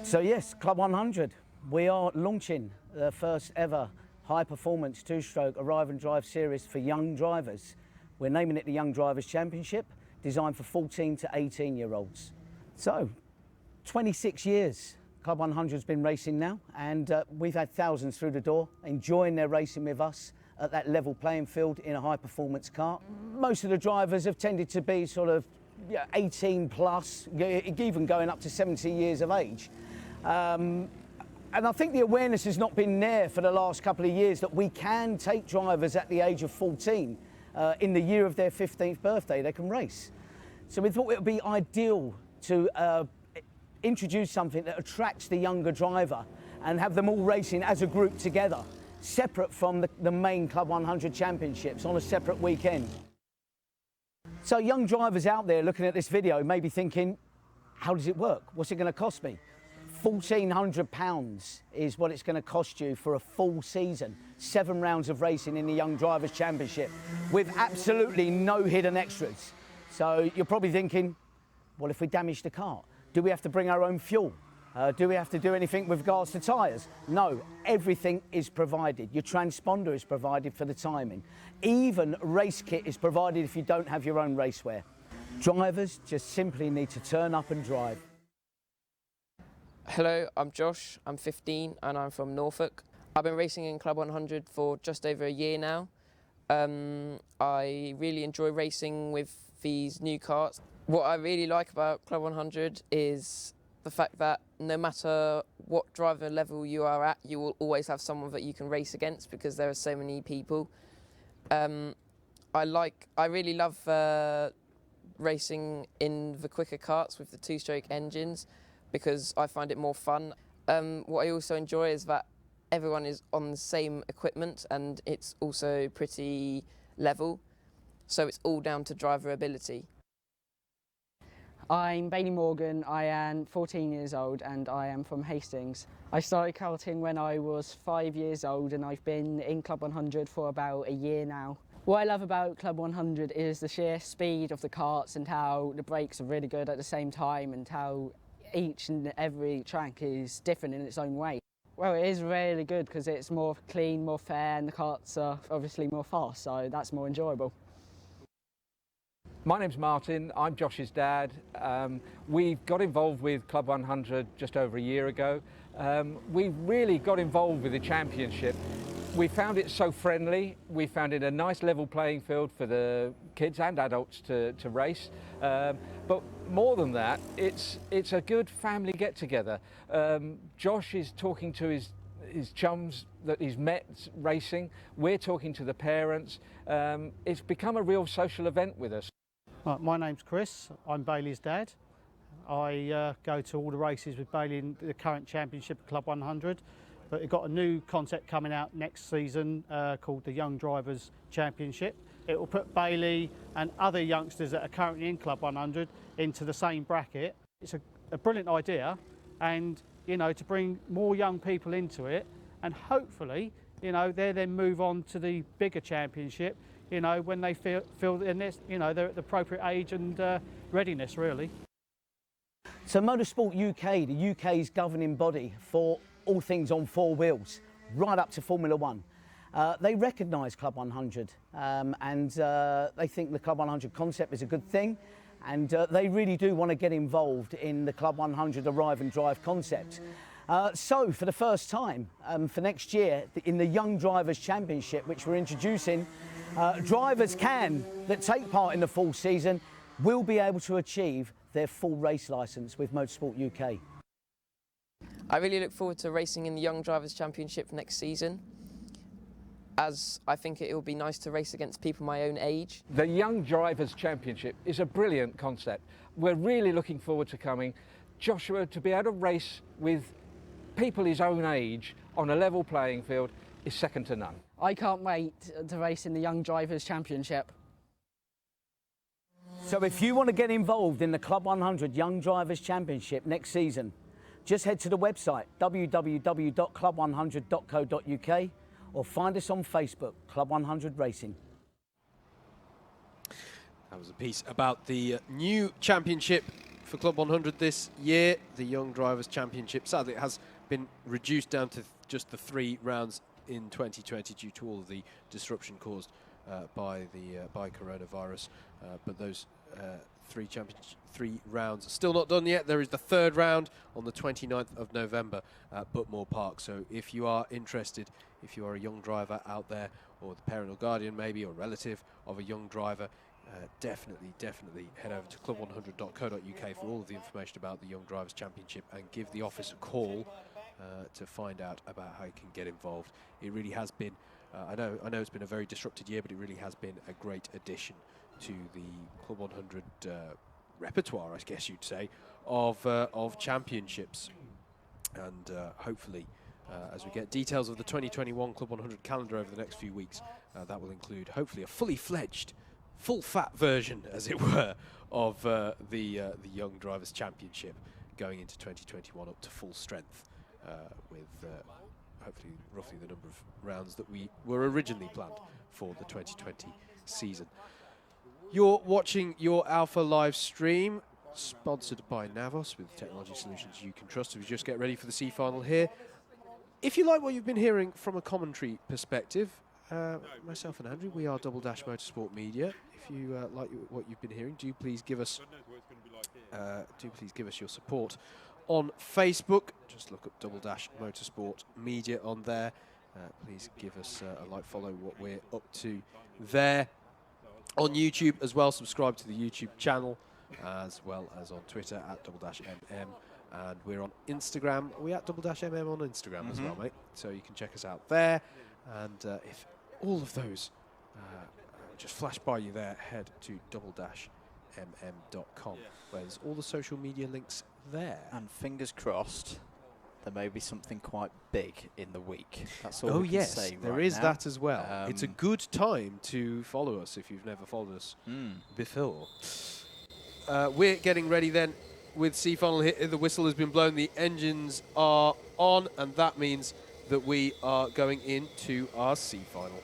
So yes, Club 100, we are launching the first ever high performance two-stroke arrive and drive series for young drivers. We're naming it the Young Drivers Championship, designed for 14 to 18-year-olds. So 26 years Club 100 has been racing now, and we've had thousands through the door enjoying their racing with us at that level playing field in a high performance kart. Most of the drivers have tended to be sort of 18 plus, even going up to 70 years of age. And I think the awareness has not been there for the last couple of years that we can take drivers at the age of 14, in the year of their 15th birthday, they can race. So we thought it would be ideal to introduce something that attracts the younger driver and have them all racing as a group together, separate from the main Club 100 championships on a separate weekend. So young drivers out there looking at this video may be thinking, how does it work? What's it going to cost me? £1,400 is what it's going to cost you for a full season. 7 rounds of racing in the Young Drivers Championship with absolutely no hidden extras. So you're probably thinking, well, if we damage the kart, do we have to bring our own fuel? Do we have to do anything with regards to tyres? No, everything is provided. Your transponder is provided for the timing. Even race kit is provided if you don't have your own racewear. Drivers just simply need to turn up and drive. Hello, I'm Josh, I'm 15 and I'm from Norfolk. I've been racing in Club 100 for just over a year now. I really enjoy racing with these new karts. What I really like about Club 100 is the fact that no matter what driver level you are at, you will always have someone that you can race against because there are so many people. I really love racing in the quicker karts with the two-stroke engines because I find it more fun. What I also enjoy is that everyone is on the same equipment and it's also pretty level, so it's all down to driver ability. I'm Bailey Morgan, I am 14 years old and I am from Hastings. I started karting when I was 5 years old and I've been in Club 100 for about a year now. What I love about Club 100 is the sheer speed of the karts and how the brakes are really good at the same time and how each and every track is different in its own way. Well, it is really good because it's more clean, more fair, and the karts are obviously more fast, so that's more enjoyable. My name's Martin, I'm Josh's dad. We got involved with Club 100 just over a year ago. We really got involved with the championship. We found it so friendly, we found it a nice level playing field for the kids and adults to race. But more than that, it's a good family get-together. Josh is talking to his chums that he's met racing. We're talking to the parents. It's become a real social event with us. Right, my name's Chris, I'm Bailey's dad. I go to all the races with Bailey in the current championship of Club 100, but we've got a new concept coming out next season called the Young Drivers Championship. It will put Bailey and other youngsters that are currently in Club 100 into the same bracket. It's a brilliant idea, and to bring more young people into it, and hopefully they then move on to the bigger championship when they feel they're at the appropriate age and readiness, really. So Motorsport UK, the UK's governing body for all things on 4 wheels, right up to Formula 1, they recognise Club 100 and they think the Club 100 concept is a good thing, and they really do want to get involved in the Club 100 arrive and drive concept. So for the first time for next year in the Young Drivers Championship, which we're introducing, drivers that take part in the full season will be able to achieve their full race licence with Motorsport UK. I really look forward to racing in the Young Drivers Championship next season, as I think it will be nice to race against people my own age. The Young Drivers Championship is a brilliant concept. We're really looking forward to coming. Joshua, to be able to race with people his own age on a level playing field, is second to none. I can't wait to race in the Young Drivers Championship. So if you want to get involved in the Club 100 Young Drivers Championship next season, just head to the website www.club100.co.uk or find us on Facebook, Club 100 Racing. That was a piece about the new championship for Club 100 this year, the Young Drivers Championship. Sadly, it has been reduced down to just the 3 rounds in 2020 due to all of the disruption caused by coronavirus. But those 3 rounds are still not done yet. There is the 3rd round on the 29th of November at Butmore Park. So if you are interested, if you are a young driver out there, or the parent or guardian maybe, or relative of a young driver, definitely head over to club100.co.uk for all of the information about the Young Drivers Championship and give the office a call to find out about how you can get involved. It really has been, I know it's been a very disrupted year, but it really has been a great addition to the Club 100 repertoire, I guess you'd say, of championships. And hopefully, as we get details of the 2021 Club 100 calendar over the next few weeks, that will include hopefully a fully fledged, full-fat version, as it were, of the Young Drivers Championship going into 2021 up to full strength with hopefully roughly the number of rounds that we were originally planned for the 2020 season. You're watching your Alpha live stream, sponsored by Navos with technology solutions you can trust. So we just get ready for the C final here. If you like what you've been hearing from a commentary perspective, myself and Andrew, we are Double Dash Motorsport Media. If you like what you've been hearing, do please give us your support on Facebook. Just look up Double Dash Motorsport Media on there. Please give us a like, follow what we're up to there. On YouTube as well, subscribe to the YouTube channel, as well as on Twitter at double-mm, and we're on Instagram. We're at double-mm on Instagram as well, mate. So you can check us out there. And if all of those just flash by you there, head to double-mm.com, where there's all the social media links there. And fingers crossed, there may be something quite big in the week. That's all we can say there right is now. that as well. It's a good time to follow us if you've never followed us before. We're getting ready then with C-Final. The whistle has been blown, the engines are on, and that means that we are going into our C-Final.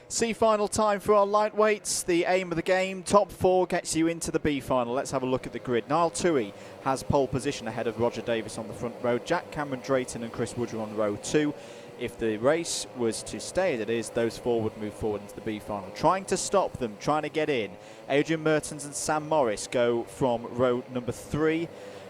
C-final time for our lightweights. The aim of the game, top 4 gets you into the B-final. Let's have a look at the grid. Niall Toohey has pole position ahead of Roger Davis on the front row. Jack Cameron Drayton and Chris Woodger on row 2. If the race was to stay as it is, those 4 would move forward into the B-final. Trying to stop them, trying to get in, Adrian Mertens and Sam Morris go from row number 3.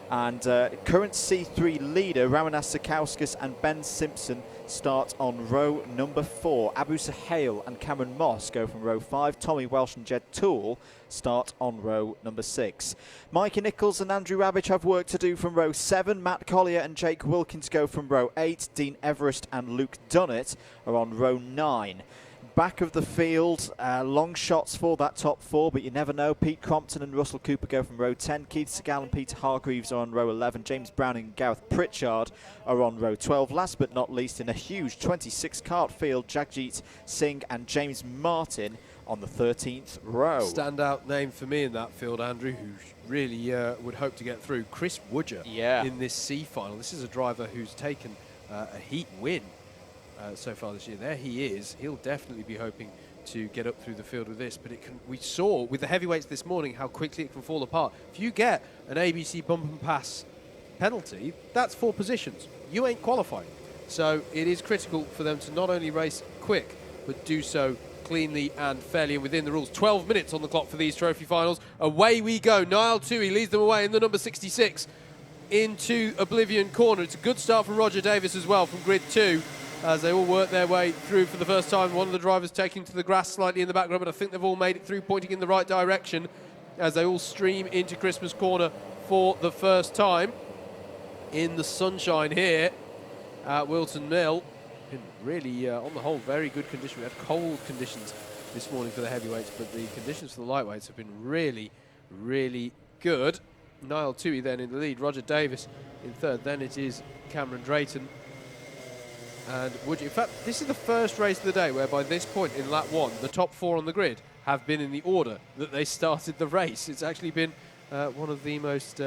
And current C3 leader, Ramanas Sakauskas and Ben Simpson start on row number 4. Abu Sahel and Cameron Moss go from row 5. Tommy Welsh and Jed Toole start on row number 6. Mikey Nichols and Andrew Rabbich have work to do from row 7. Matt Collier and Jake Wilkins go from row 8. Dean Everest and Luke Dunnett are on row 9. Back of the field, long shots for that top 4, but you never know. Pete Crompton and Russell Cooper go from row 10. Keith Segal and Peter Hargreaves are on row 11. James Browning and Gareth Pritchard are on row 12. Last but not least, in a huge 26 kart field, Jagjit Singh and James Martin on the 13th row. Standout name for me in that field, Andrew, who really would hope to get through. Chris Woodger in this C-final. This is a driver who's taken a heat win so far this year. There he is. He'll definitely be hoping to get up through the field with this, but we saw with the heavyweights this morning how quickly it can fall apart. If you get an ABC bump and pass penalty, that's 4 positions. You ain't qualifying. So it is critical for them to not only race quick, but do so cleanly and fairly and within the rules. 12 minutes on the clock for these trophy finals. Away we go. Niall Toohey leads them away in the number 66 into Oblivion Corner. It's a good start from Roger Davis as well from grid 2. As they all work their way through for the first time. One of the drivers taking to the grass slightly in the background, but I think they've all made it through, pointing in the right direction as they all stream into Christmas Corner for the first time in the sunshine here at Whilton Mill. been really, on the whole, very good condition. We had cold conditions this morning for the heavyweights, but the conditions for the lightweights have been really, really good. Niall Toohey then in the lead, Roger Davis in third. Then it is Cameron Drayton and Woodger. In fact, this is the first race of the day where by this point in lap 1, the top 4 on the grid have been in the order that they started the race. It's actually been one of the most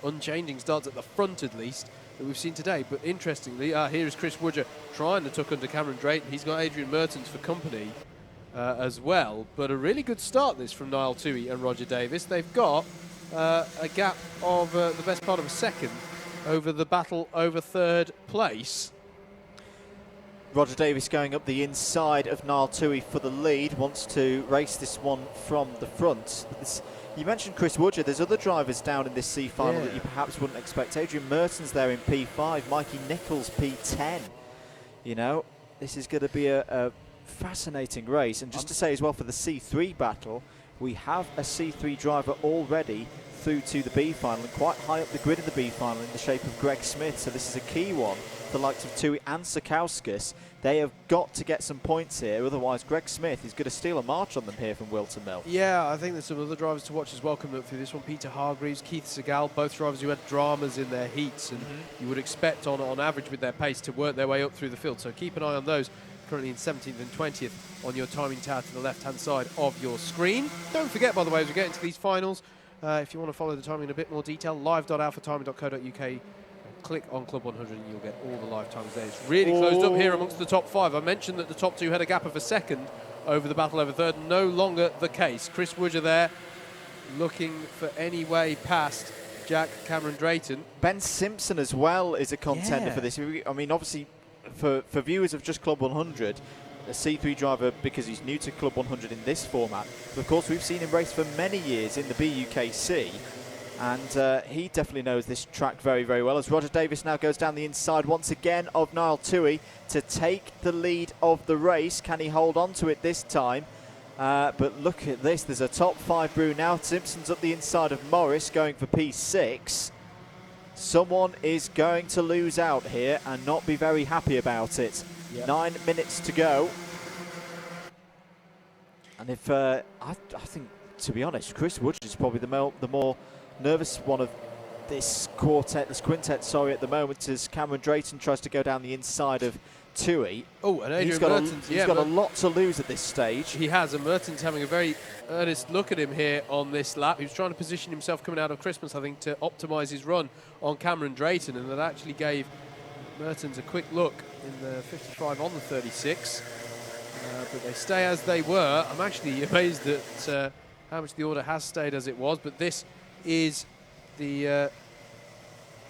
unchanging starts at the front, at least, that we've seen today. But interestingly, here is Chris Woodger trying to tuck under Cameron Drayton. He's got Adrian Mertens for company as well. But a really good start this from Niall Toohey and Roger Davis. They've got a gap of the best part of a second over the battle over third place. Roger Davis going up the inside of Niall Toohey for the lead, wants to race this one from the front. You mentioned Chris Woodger, there's other drivers down in this C final that you perhaps wouldn't expect. Adrian Mertens there in P5, Mikey Nichols P10. You know, this is going to be a fascinating race. And just to say as well, for the C3 battle, we have a C3 driver already through to the B final and quite high up the grid in the B final in the shape of Greg Smith. So this is a key one for the likes of Toohey and Sakauskas. They have got to get some points here, otherwise Greg Smith is going to steal a march on them here from Whilton Mill. Yeah, I think there's some other drivers to watch as well coming up through this one. Peter Hargreaves, Keith Segal, both drivers who had dramas in their heats, and you would expect on average with their pace to work their way up through the field. So keep an eye on those, currently in 17th and 20th on your timing tower to the left-hand side of your screen. Don't forget, by the way, as we get into these finals, if you want to follow the timing in a bit more detail, live.alphatiming.co.uk. Click on Club 100 and you'll get all the live times there. It's really closed up here amongst the top 5. I mentioned that the top 2 had a gap of a second over the battle over third. No longer the case. Chris Woodger there looking for any way past Jack Cameron Drayton. Ben Simpson as well is a contender for this. I mean, obviously, for viewers of just Club 100, a C3 driver because he's new to Club 100 in this format. But of course, we've seen him race for many years in the BUKC. And he definitely knows this track very, very well, as Roger Davis now goes down the inside once again of Niall Toohey to take the lead of the race. Can he hold on to it this time? But look at this. There's a top 5 brew now. Simpson's up the inside of Morris going for P6. Someone is going to lose out here and not be very happy about it. 9 minutes to go. And if I think, to be honest, Chris Woodger is probably the more nervous one of this quintet, at the moment, as Cameron Drayton tries to go down the inside of Toohey. Oh, and Adrian Mertens. He's got a lot to lose at this stage. He has, and Mertens having a very earnest look at him here on this lap. He was trying to position himself coming out of Christmas, I think, to optimise his run on Cameron Drayton, and that actually gave Mertens a quick look in the 55 on the 36. But they stay as they were. I'm actually amazed at how much the order has stayed as it was, but this is the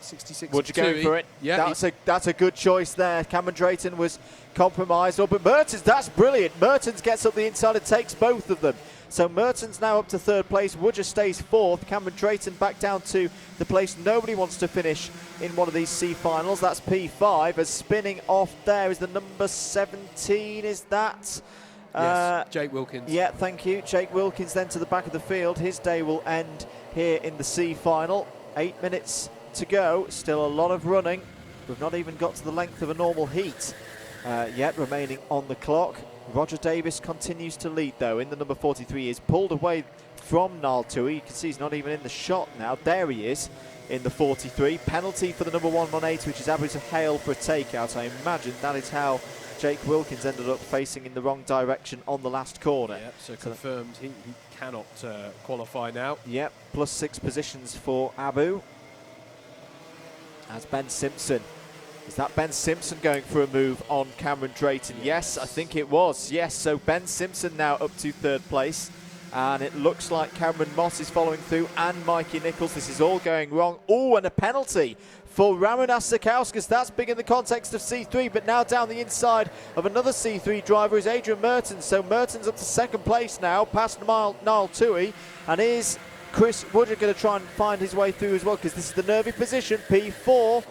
66. Would you go for it? Yeah, that's a good choice there. Cameron Drayton was compromised, but Mertens, that's brilliant. Mertens gets up the inside and takes both of them. So Mertens now up to third place. Woodger stays fourth. Cameron Drayton back down to the place nobody wants to finish in one of these C finals. That's P5. As spinning off there is the number 17. Is that? Yes, Jake Wilkins. Yeah, thank you. Jake Wilkins then to the back of the field. His day will end here in the C final. 8 minutes to go. Still a lot of running. We've not even got to the length of a normal heat yet remaining on the clock. Roger Davis continues to lead though in the number 43. Is pulled away from Niall Toohey. You can see he's not even in the shot now. There he is in the 43. Penalty for the number 118, which is Abu Hale for a takeout. I imagine that is how Jake Wilkins ended up facing in the wrong direction on the last corner. Yep, so confirmed he cannot qualify now. Yep, +6 positions for Abu. As Ben Simpson. Is that Ben Simpson going for a move on Cameron Drayton? Yes, I think it was. Yes, so Ben Simpson now up to third place. And it looks like Cameron Moss is following through and Mikey Nichols. This is all going wrong. Oh, and a penalty for Ramonas Sakauskas. That's big in the context of C3, but now down the inside of another C3 driver is Adrian Mertens. So Mertens up to second place now, past Niall Toohey. And is Chris Woodger going to try and find his way through as well, because this is the nervy position, P4.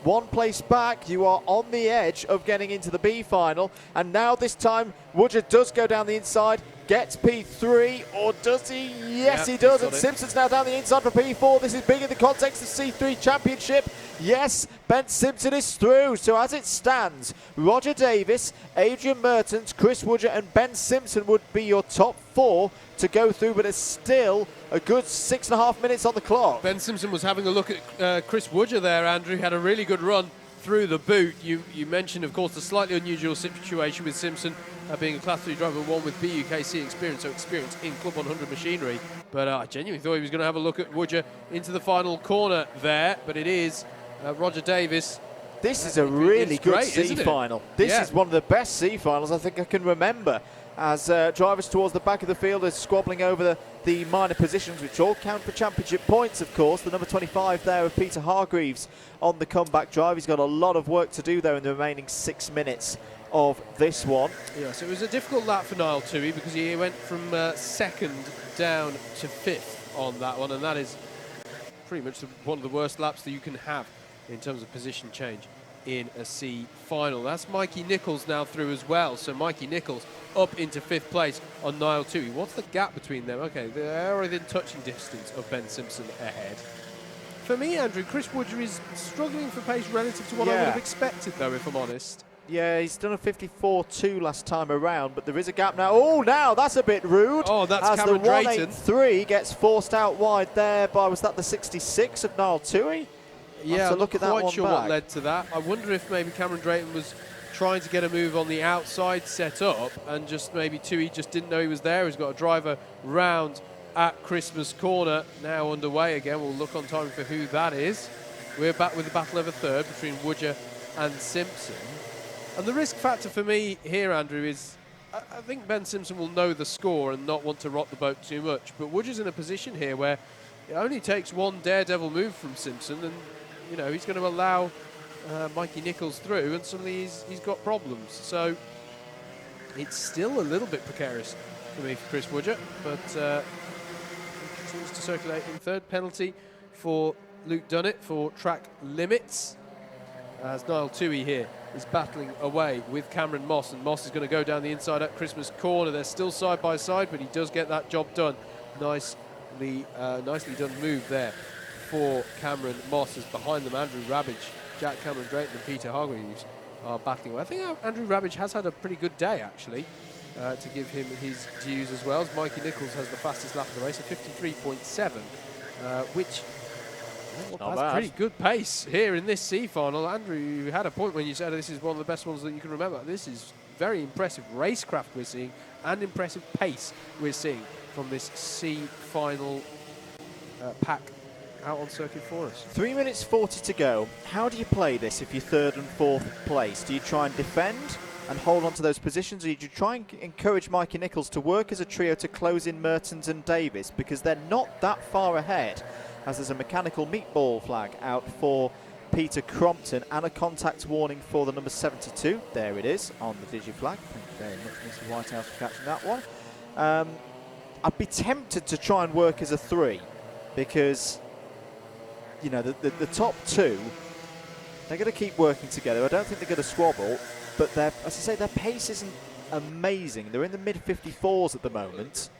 1 place back, you are on the edge of getting into the B final. And now this time, Woodger does go down the inside, gets P3, or does he? Yes, Yep, he does, he's and got it. Simpson's now down the inside for P4. This is big in the context of C3 Championship. Yes, Ben Simpson is through. So as it stands, Roger Davis, Adrian Mertens, Chris Woodger and Ben Simpson would be your top 4 to go through, but it's still a good 6.5 minutes on the clock. Ben Simpson was having a look at Chris Woodger there, Andrew. Had a really good run through the boot. You mentioned, of course, the slightly unusual situation with Simpson being a Class 3 driver, one with BUKC experience, so experience in Club 100 machinery. But I genuinely thought he was going to have a look at Woodger into the final corner there, but it is Roger Davis. This is a really good great, C final. This is one of the best C finals I think I can remember, as drivers towards the back of the field are squabbling over the minor positions, which all count for championship points, of course. The number 25 there of Peter Hargreaves on the comeback drive. He's got a lot of work to do there in the remaining 6 minutes of this one. Yeah, so it was a difficult lap for Niall Tui because he went from second down to 5th on that one, and that is pretty much one of the worst laps that you can have in terms of position change in a C final. That's Mikey Nichols now through as well. So Mikey Nichols up into 5th place on Niall Tui. What's the gap between them? Okay, they're within touching distance of Ben Simpson ahead. For me, Andrew, Chris Woodger is struggling for pace relative to what I would have expected, though, if I'm honest. Yeah, he's done a 54.2 last time around, but there is a gap now. Oh, now that's a bit rude. Oh, that's as Cameron the Drayton. 183 gets forced out wide there by, was that the 66 of Niall Tui? Yeah, I'm look not at that quite one sure back. what led to that. I wonder if maybe Cameron Drayton was trying to get a move on the outside set up, and just maybe Tui just didn't know he was there. He's got a driver round at Christmas Corner now underway again. We'll look on time for who that is. We're back with the battle of a third between Woodger and Simpson. And the risk factor for me here, Andrew, is I think Ben Simpson will know the score and not want to rock the boat too much. But Woodger's in a position here where it only takes one daredevil move from Simpson, and you know he's going to allow Mikey Nichols through, and suddenly he's got problems. So it's still a little bit precarious for me for Chris Woodger, but he continues to circulate in third. Penalty for Luke Dunnett for track limits, as Niall Tui here is battling away with Cameron Moss, and Moss is going to go down the inside at Christmas Corner. They're still side by side, but he does get that job done. Nicely done move there for Cameron Moss, as behind them Andrew Rabbage, Jack Cameron Drayton and Peter Hargreaves are battling away. I think Andrew Rabbage has had a pretty good day, actually, to give him his dues as well, as Mikey Nichols has the fastest lap of the race at 53.7, which that's pretty good pace here in this C final. Andrew, you had a point when you said this is one of the best ones that you can remember. This is very impressive racecraft we're seeing, and impressive pace we're seeing from this C final pack out on circuit for us. 3 minutes 40 to go. How do you play this if you're third and fourth place? Do you try and defend and hold on to those positions, or do you try and encourage Mikey Nichols to work as a trio to close in Mertens and Davis, because they're not that far ahead, as there's a mechanical meatball flag out for Peter Crompton and a contact warning for the number 72. There it is on the digi-flag. Thank you very much, Mr. Whitehouse, for catching that one. I'd be tempted to try and work as a 3, because you know the top 2, they're going to keep working together. I don't think they're going to squabble, but as I say, their pace isn't amazing. They're in the mid-54s at the moment.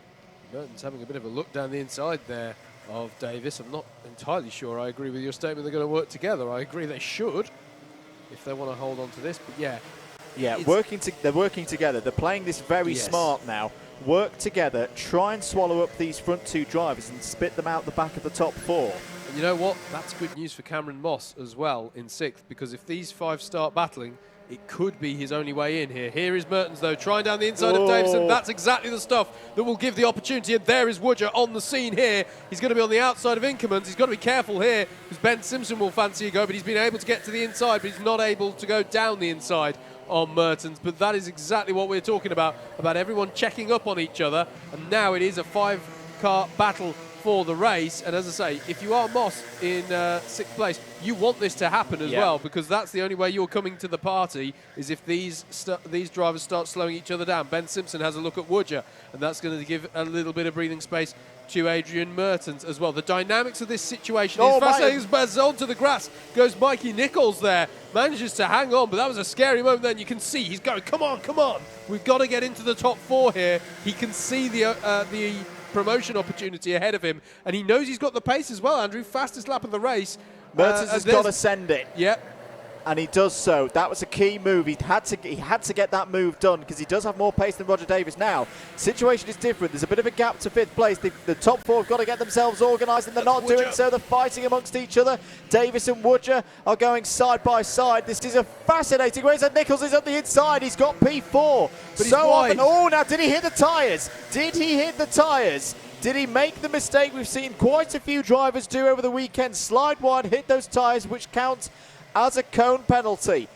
Mertens having a bit of a look down the inside there of Davis. I'm not entirely sure I agree with your statement they're going to work together. I agree they should, if they want to hold on to this, but yeah. Yeah, they're working together. They're playing this very smart now. Work together, try and swallow up these front 2 drivers and spit them out the back of the top 4. And you know what? That's good news for Cameron Moss as well in 6th, because if these 5 start battling, it could be his only way in here. Here is Mertens, though, trying down the inside of Davison. That's exactly the stuff that will give the opportunity. And there is Woodger on the scene here. He's going to be on the outside of Inkermans. He's got to be careful here, because Ben Simpson will fancy a go, but he's been able to get to the inside, but he's not able to go down the inside on Mertens. But that is exactly what we're talking about everyone checking up on each other. And now it is a 5-car battle for the race, and as I say, if you are Moss in 6th place, you want this to happen as well, because that's the only way you're coming to the party, is if these drivers start slowing each other down. Ben Simpson has a look at Woodger, and that's going to give a little bit of breathing space to Adrian Mertens as well. The dynamics of this situation Oh, is fascinating. As onto the grass goes Mikey Nichols there. Manages to hang on, but that was a scary moment then. You can see he's going, come on, come on. We've got to get into the top 4 here. He can see the promotion opportunity ahead of him, and he knows he's got the pace as well, Andrew. Fastest lap of the race. Mertens has got to send it. Yep. And he does so. That was a key move. He had to get that move done because he does have more pace than Roger Davis now. Situation is different. There's a bit of a gap to 5th place. The top 4 have got to get themselves organised, and they're not doing so. They're fighting amongst each other. Davis and Woodger are going side by side. This is a fascinating race. And Nichols is at the inside. He's got P4. But so wide. often. Oh, now did he hit the tyres? Did he hit the tyres? Did he make the mistake we've seen quite a few drivers do over the weekend? Slide wide, hit those tyres, which counts as a cone penalty.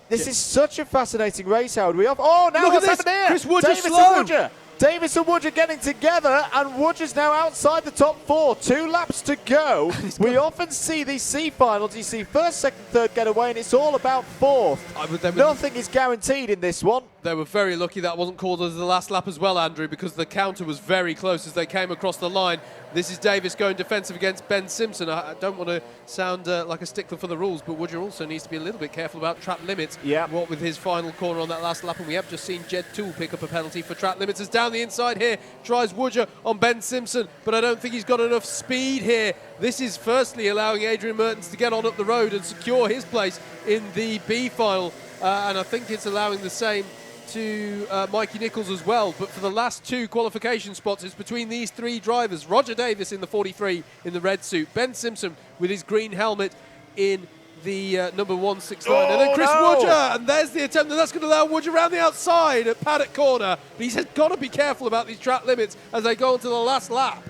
This is such a fascinating race, Howard. Oh, now what's happened here? Chris Woodger Davis slow. and Woodger. Davis and Woodger getting together, and Woodger's now outside the top 4. 2 laps to go. We often see these C finals. You see 1st, 2nd, 3rd get away, and it's all about 4th. Nothing is guaranteed in this one. They were very lucky that wasn't called as the last lap as well, Andrew, because the counter was very close as they came across the line. This is Davis going defensive against Ben Simpson. I don't want to sound like a stickler for the rules, but Woodger also needs to be a little bit careful about trap limits. Yeah. What with his final corner on that last lap, and we have just seen Jed Toole pick up a penalty for trap limits. As down the inside here, tries Woodger on Ben Simpson, but I don't think he's got enough speed here. This is firstly allowing Adrian Mertens to get on up the road and secure his place in the B final, and I think it's allowing the same to Mikey Nichols as well. But for the last 2 qualification spots, it's between these 3 drivers. Roger Davis in the 43 in the red suit, Ben Simpson with his green helmet in the number 169, and then Chris Woodger, and there's the attempt, and that's going to allow Woodger around the outside at paddock corner. But he's got to be careful about these track limits as they go into the last lap.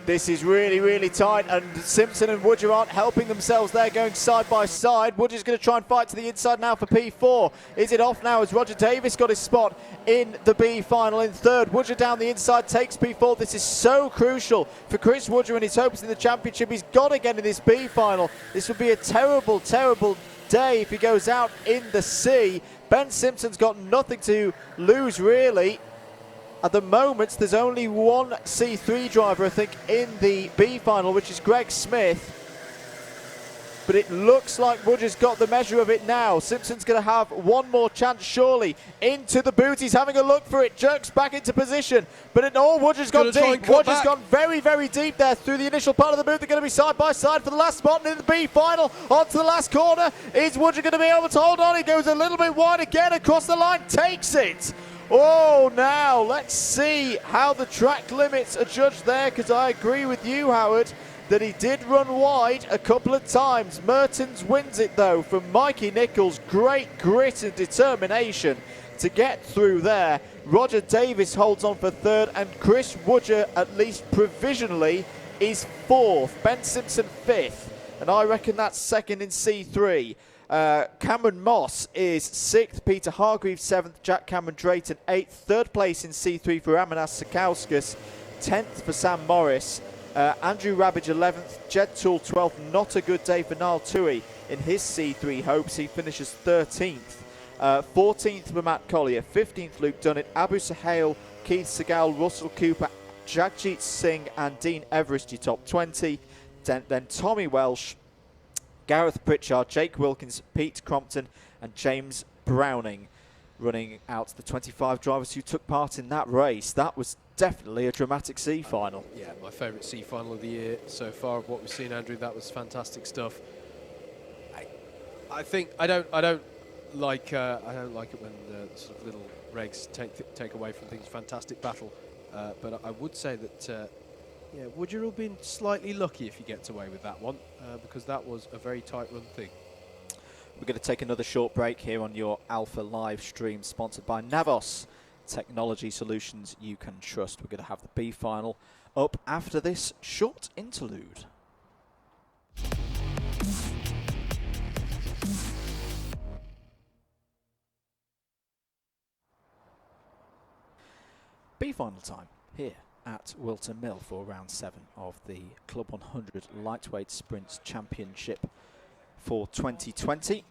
This is really, really tight, and Simpson and Woodger aren't helping themselves there, going side by side. Woodger's going to try and fight to the inside now for P4. Is it off now as Roger Davis got his spot in the B final in 3rd? Woodger down the inside takes P4. This is so crucial for Chris Woodger and his hopes in the championship. He's got to get in this B final. This would be a terrible, terrible day if he goes out in the C. Ben Simpson's got nothing to lose, really. At the moment, there's only one C3 driver, I think, in the B final, which is Greg Smith. But it looks like Woodger's got the measure of it now. Simpson's going to have one more chance, surely. Into the boot, he's having a look for it, jerks back into position. But Woodger's gone deep. Woodger's gone very, very deep there through the initial part of the boot. They're going to be side by side for the last spot. And in the B final, onto the last corner. Is Woodger going to be able to hold on? He goes a little bit wide again across the line, takes it. Oh, now let's see how the track limits are judged there, because I agree with you, Howard, that he did run wide a couple of times. Mertens wins it, though, from Mikey Nichols. Great grit and determination to get through there. Roger Davis holds on for 3rd, and Chris Woodger, at least provisionally, is 4th. Ben Simpson 5th, and I reckon that's 2nd in C3. Cameron Moss is 6th, Peter Hargreaves 7th, Jack Cameron Drayton 8th, 3rd place in C3 for Amanas Sakauskas, 10th for Sam Morris, Andrew Rabbage 11th, Jed Toole 12th. Not a good day for Niall Tui in his C3 hopes. He finishes 13th. 14th for Matt Collier, 15th Luke Dunnett, Abu Sahel, Keith Segal, Russell Cooper, Jagjit Singh and Dean Everest, your top 20. Then Tommy Welsh, Gareth Pritchard, Jake Wilkins, Pete Crompton and James Browning running out the 25 drivers who took part in that race. That was definitely a dramatic C final. Yeah, my favourite C final of the year so far of what we've seen, Andrew. That was fantastic stuff. I think I don't like it when the sort of little regs take away from things. Fantastic battle, but I would say that yeah, Woodger will be slightly lucky if he gets away with that one, because that was a very tight run thing. We're going to take another short break here on your Alpha live stream, sponsored by Navos Technology Solutions you can trust. We're going to have the B final up after this short interlude. B final time here at Whilton Mill for round 7 of the Club 100 Lightweight Sprints Championship for 2020.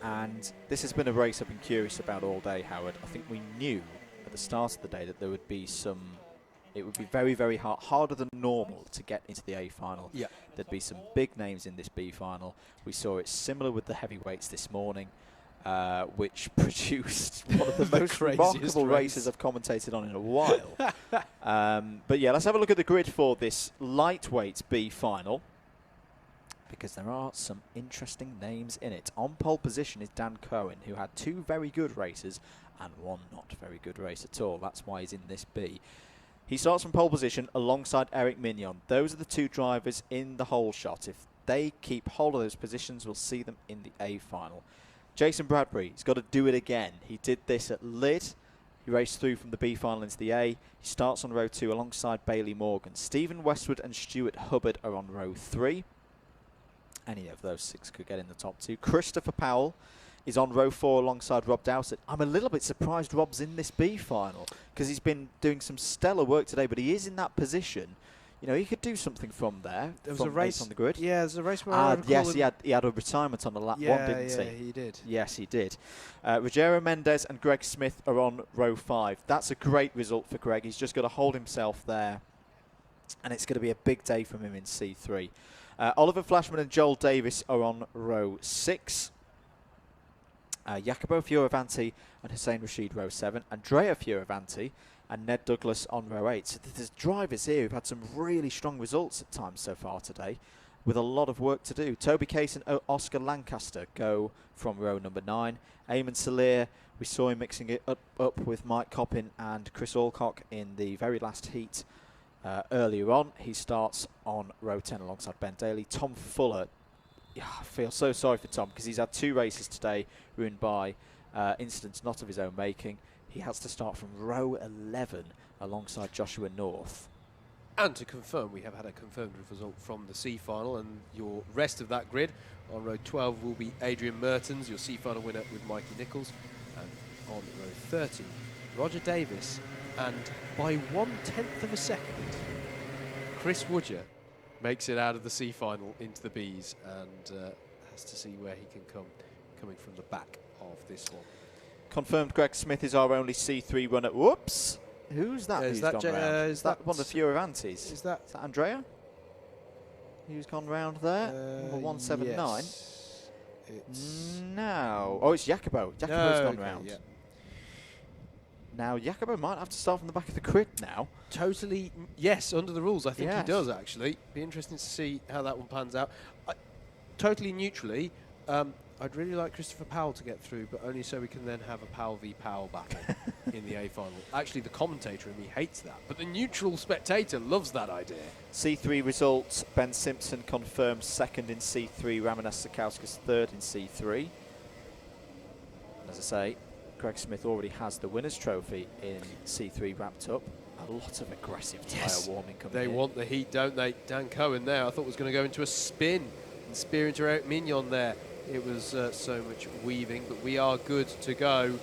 And this has been a race I've been curious about all day, Howard. I think we knew at the start of the day that there would be some It would be very, very hard, harder than normal to get into the A final. Yeah. There'd be some big names in this B final. We saw it similar with the heavyweights this morning, which produced one of the most remarkable races I've commentated on in a while. But yeah, let's have a look at the grid for this lightweight B final, because there are some interesting names in it. On pole position is Dan Cohen, who had 2 very good races and 1 not very good race at all. That's why he's in this B. He starts from pole position alongside Eric Mignon. Those are the 2 drivers in the whole shot. If they keep hold of those positions, we'll see them in the A final. Jason Bradbury, he's got to do it again. He did this at Lyd. He raced through from the B final into the A. He starts on row 2 alongside Bailey Morgan. Stephen Westwood and Stuart Hubbard are on row 3. Any of those 6 could get in the top 2. Christopher Powell is on row 4 alongside Rob Dowsett. I'm a little bit surprised Rob's in this B final because he's been doing some stellar work today, but he is in that position. You know, he could do something from there. There was a race on the grid. Yeah, there's a race where yes, he had a retirement on the lap 1, didn't he? Yeah, he did. Yes, he did. Rogero Mendes and Greg Smith are on row 5. That's a great result for Greg. He's just got to hold himself there, and it's going to be a big day from him in C3. Oliver Flashman and Joel Davis are on row 6. Jacopo Fioravanti and Hussein Rashid row 7. Andrea Fioravanti and Ned Douglas on row 8. So there's drivers here who've had some really strong results at times so far today, with a lot of work to do. Toby Case and Oscar Lancaster go from row number 9. Eamon Salir, we saw him mixing it up with Mike Coppin and Chris Alcock in the very last heat earlier on. He starts on row 10 alongside Ben Daly. Tom Fuller, I feel so sorry for Tom because he's had 2 races today ruined by incidents not of his own making. He has to start from row 11 alongside Joshua North. And to confirm, we have had a confirmed result from the C final, and your rest of that grid on row 12 will be Adrian Mertens, your C final winner with Mikey Nichols, and on row 30, Roger Davis, and by 1/10 of a second, Chris Woodger makes it out of the C final into the Bs, and has to see where he can come, coming from the back of this one. Confirmed Greg Smith is our only C3 runner. Whoops! Who's that who's gone round? Is that one of the Fioravantis? Is that Andrea? Who's gone round there? Number 179? Yes. It's No. Oh, it's Jacopo. Jacopo's gone round. Yeah. Now, Jacopo might have to start from the back of the grid now. Totally, yes, under the rules, I think Yes. he does, actually. Be interesting to see how that one pans out. Totally neutrally, I'd really like Christopher Powell to get through, but only so we can then have a Powell v. Powell battle in the A final. Actually, the commentator in me hates that, but the neutral spectator loves that idea. C3 results. Ben Simpson confirmed 2nd in C3. Ramanas Sakauskas 3rd in C3. And as I say, Greg Smith already has the winner's trophy in C3 wrapped up. A lot of aggressive tyre warming coming in. They want the heat, don't they? Dan Cohen there, I thought was going to go into a spin and spear into Eric Mignon there. It was so much weaving, but we are good to go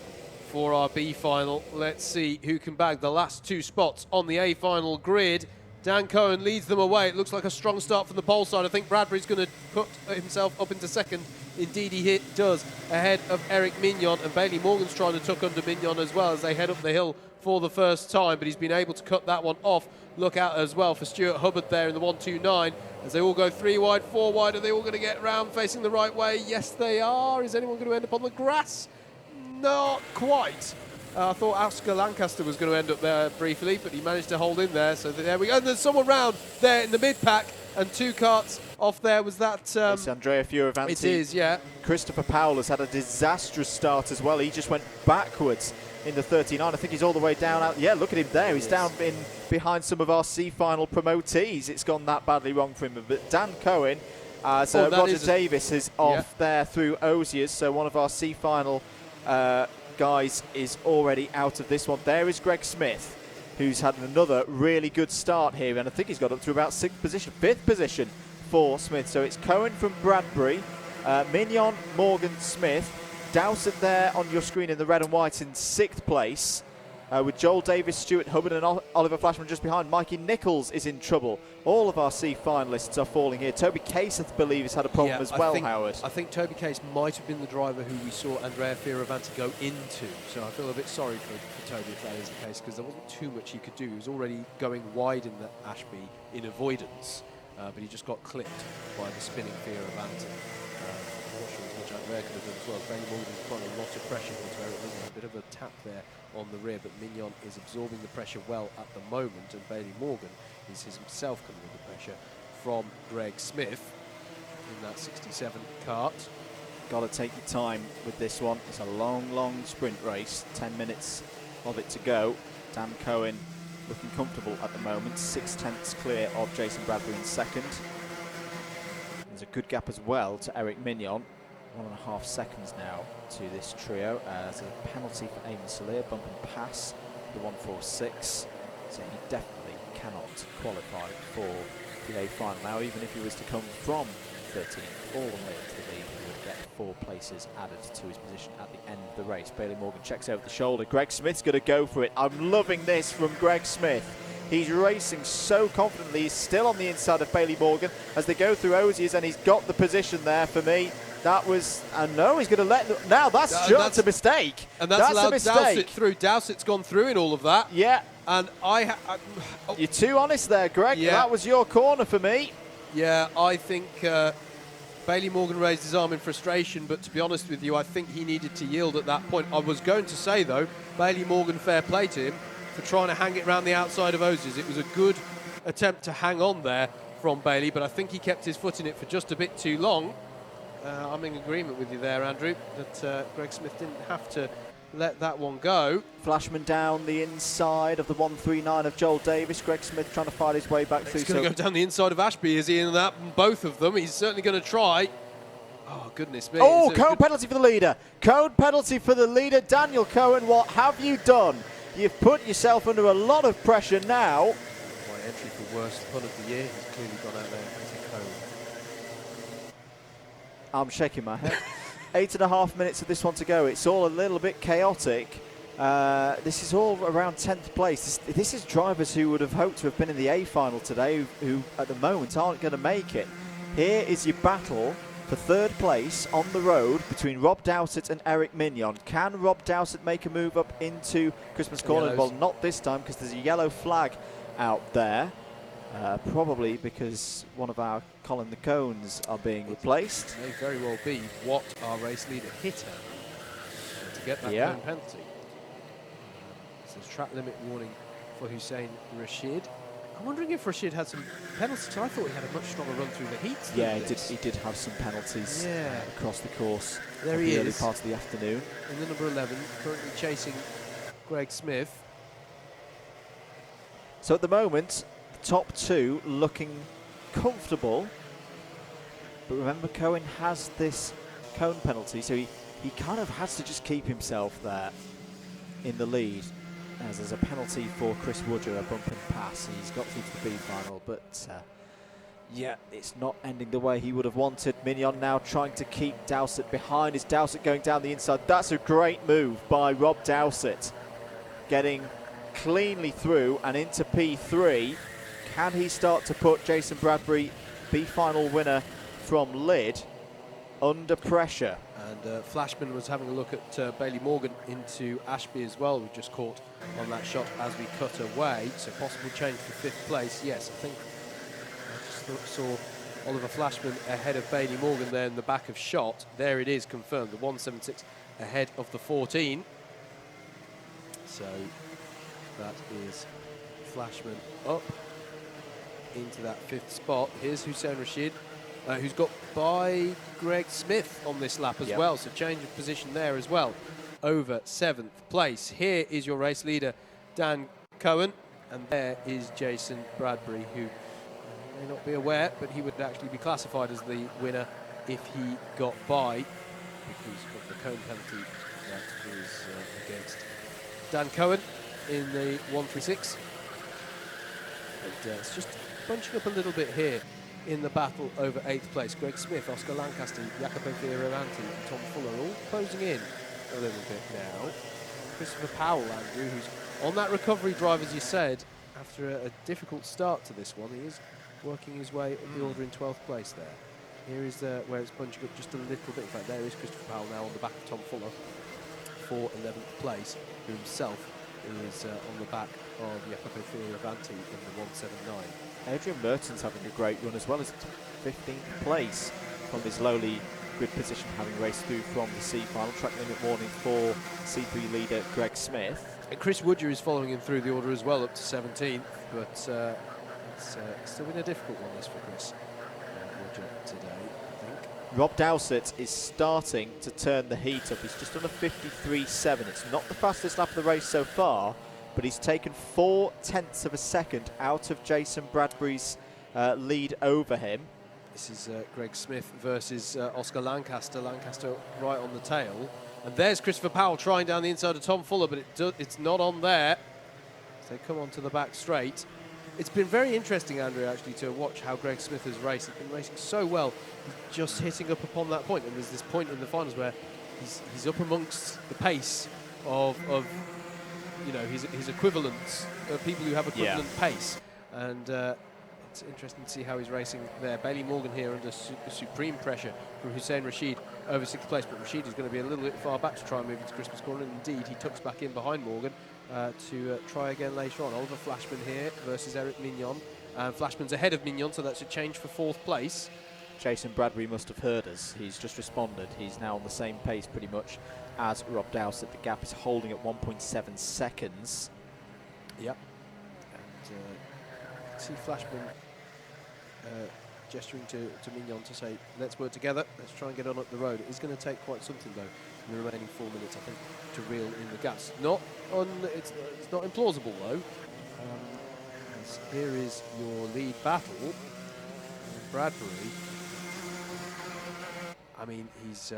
for our B final. Let's see who can bag the last 2 spots on the A final grid. Dan Cohen leads them away. It looks like a strong start from the pole side. I think Bradbury's going to put himself up into 2nd. Indeed, he does, ahead of Eric Mignon, and Bailey Morgan's trying to tuck under Mignon as well as they head up the hill for the first time, but he's been able to cut that one off. Look out as well for Stuart Hubbard there in the 129 as they all go 3 wide, 4 wide. Are they all going to get round facing the right way? Yes, they are. Is anyone going to end up on the grass? Not quite. I thought Oscar Lancaster was going to end up there briefly, but he managed to hold in there. So there we go. And there's someone round there in the mid-pack, and 2 karts off there. Was that... it's Andrea Fioravanti. It is, yeah. Christopher Powell has had a disastrous start as well. He just went backwards in the 39. I think he's all the way down. Out. Yeah, look at him there. He's down in behind some of our C-final promotees. It's gone that badly wrong for him. But Dan Cohen, Roger Davis is off there through Osiers. So one of our C-final guys is already out of this one. There is Greg Smith, who's had another really good start here. And I think he's got up to about 6th position, 5th position for Smith. So it's Cohen from Bradbury, Mignon, Morgan, Smith. Dowsett there on your screen in the red and white in 6th place. with Joel Davis, Stuart Hubbard and Oliver Flashman just behind. Mikey Nichols is in trouble. All of our C finalists are falling here. Toby Case, I believe, has had a problem as well, Howard. I think Toby Case might have been the driver who we saw Andrea Fioravanti go into, so I feel a bit sorry for Toby if that is the case, because there wasn't too much he could do. He was already going wide in the Ashby in avoidance, but he just got clipped by the spinning Fioravanti. I'm not sure as much Andrea could have done as well. Bailey Morgan is applying a lot of pressure into Eric Mignon. A bit of a tap there on the rear, but Mignon is absorbing the pressure well at the moment, and Bailey Morgan is himself coming under pressure from Greg Smith in that 67 kart. Got to take your time with this one. It's a long, long sprint race. 10 minutes of it to go. Dan Cohen looking comfortable at the moment. 6/10 clear of Jason Bradbury in second. There's a good gap as well to Eric Mignon. 1.5 seconds now to this trio. There's a penalty for Eamon Salir, bump and pass, the 146. So he definitely cannot qualify for the A final now, even if he was to come from 13th all the way to the lead, he would get 4 places added to his position at the end of the race. Bailey Morgan checks over the shoulder. Greg Smith's going to go for it. I'm loving this from Greg Smith. He's racing so confidently. He's still on the inside of Bailey Morgan as they go through Osiers, and he's got the position there for me. That was, and no, he's going to let them. Now that's just a mistake. And that's allowed a mistake. Dowsett through. Dowsett's gone through in all of that. Yeah. And You're too honest there, Greg. Yeah. That was your corner for me. Yeah, I think Bailey Morgan raised his arm in frustration, but to be honest with you, I think he needed to yield at that point. I was going to say, though, Bailey Morgan, fair play to him for trying to hang it around the outside of Osiers. It was a good attempt to hang on there from Bailey, but I think he kept his foot in it for just a bit too long. I'm in agreement with you there, Andrew, that Greg Smith didn't have to let that one go. Flashman down the inside of the 139 of Joel Davis. Greg Smith trying to fight his way back through. He's going to go down the inside of Ashby, is he, in that? Both of them. He's certainly going to try. Oh, goodness me. Oh, cone penalty for the leader. Cone penalty for the leader. Daniel Cohen, what have you done? You've put yourself under a lot of pressure now. My entry for worst pun of the year. He's clearly gone out there as a cone. I'm shaking my head. 8.5 minutes of this one to go. It's all a little bit chaotic. This is all around 10th place. This is drivers who would have hoped to have been in the A final today, who at the moment aren't going to make it. Here is your battle for 3rd place on the road between Rob Dowsett and Eric Mignon. Can Rob Dowsett make a move up into Christmas Corner? Yellows. Well, not this time, because there's a yellow flag out there. Probably because one of our Colin the Cones are being replaced. May very well be what our race leader hit at to get that cone penalty. So there's track limit warning for Hussein Rashid. I'm wondering if Rashid had some penalties. I thought he had a much stronger run through the heats. Yeah, he did have some penalties across the course. There of he the early is. part of the afternoon. In the number 11, currently chasing Greg Smith. So at the moment, the top 2 looking comfortable. But remember, Cohen has this cone penalty, so he kind of has to just keep himself there in the lead, as there's a penalty for Chris Woodger, a bump and pass. He's got through to the B final, but yeah, it's not ending the way he would have wanted. Mignon now trying to keep Dowsett behind. Is Dowsett going down the inside? That's a great move by Rob Dowsett, getting cleanly through and into P3. Can he start to put Jason Bradbury, B final winner from Lyd, under pressure? And Flashman was having a look at Bailey Morgan into Ashby as well. We just caught on that shot as we cut away. So possible change for 5th place. Yes, I think I just saw Oliver Flashman ahead of Bailey Morgan there in the back of shot. There it is, confirmed. The 176 ahead of the 14. So that is Flashman up into that 5th spot. Here's Hussein Rashid, who's got by Greg Smith on this lap as well, so change of position there as well, over 7th place. Here is your race leader, Dan Cohen, and there is Jason Bradbury, who may not be aware, but he would actually be classified as the winner if he got by, because of the cone penalty that is against Dan Cohen in the 136. And it's just bunching up a little bit here in the battle over 8th place. Greg Smith, Oscar Lancaster, Jacopo Fioravanti and Tom Fuller all closing in a little bit now. Christopher Powell, Andrew, who's on that recovery drive, as you said, after a difficult start to this one. He is working his way up the order in 12th place there. Here is where it's bunching up just a little bit. In fact, there is Christopher Powell now on the back of Tom Fuller for 11th place, who himself is on the back of Jacopo Fioravanti in the 179. Adrian Merton's having a great run as well as 15th place from his lowly grid position, having raced through from the C final. Track limit warning for C3 leader Greg Smith. And Chris Woodger is following him through the order as well, up to 17th, but it's still been a difficult one, this, for Chris Woodger today, I think. Rob Dowsett is starting to turn the heat up. He's just on a 53.7. It's not the fastest lap of the race so far, but he's taken 0.4 of a second out of Jason Bradbury's lead over him. This is Greg Smith versus Oscar Lancaster. Lancaster right on the tail. And there's Christopher Powell trying down the inside of Tom Fuller, but it's not on there. So they come onto the back straight. It's been very interesting, Andrew, actually, to watch how Greg Smith has raced. He's been racing so well, just hitting up upon that point. And there's this point in the finals where he's up amongst the pace of you know, his equivalents, people who have equivalent pace. And it's interesting to see how he's racing there. Bailey Morgan here under supreme pressure from Hussein Rashid over 6th place, but Rashid is going to be a little bit far back to try and move into Christmas corner. And indeed, he tucks back in behind Morgan to try again later on. Oliver Flashman here versus Eric Mignon. Flashman's ahead of Mignon, so that's a change for 4th place. Jason Bradbury must have heard us. He's just responded. He's now on the same pace pretty much as Rob Dowsett. The gap is holding at 1.7 seconds. Yep. And see Flashman gesturing to Mignon to say, let's work together, let's try and get on up the road. It is going to take quite something, though, in the remaining 4 minutes, I think, to reel in the gas. It's not implausible, though. As here is your lead battle. Bradbury, I mean, he's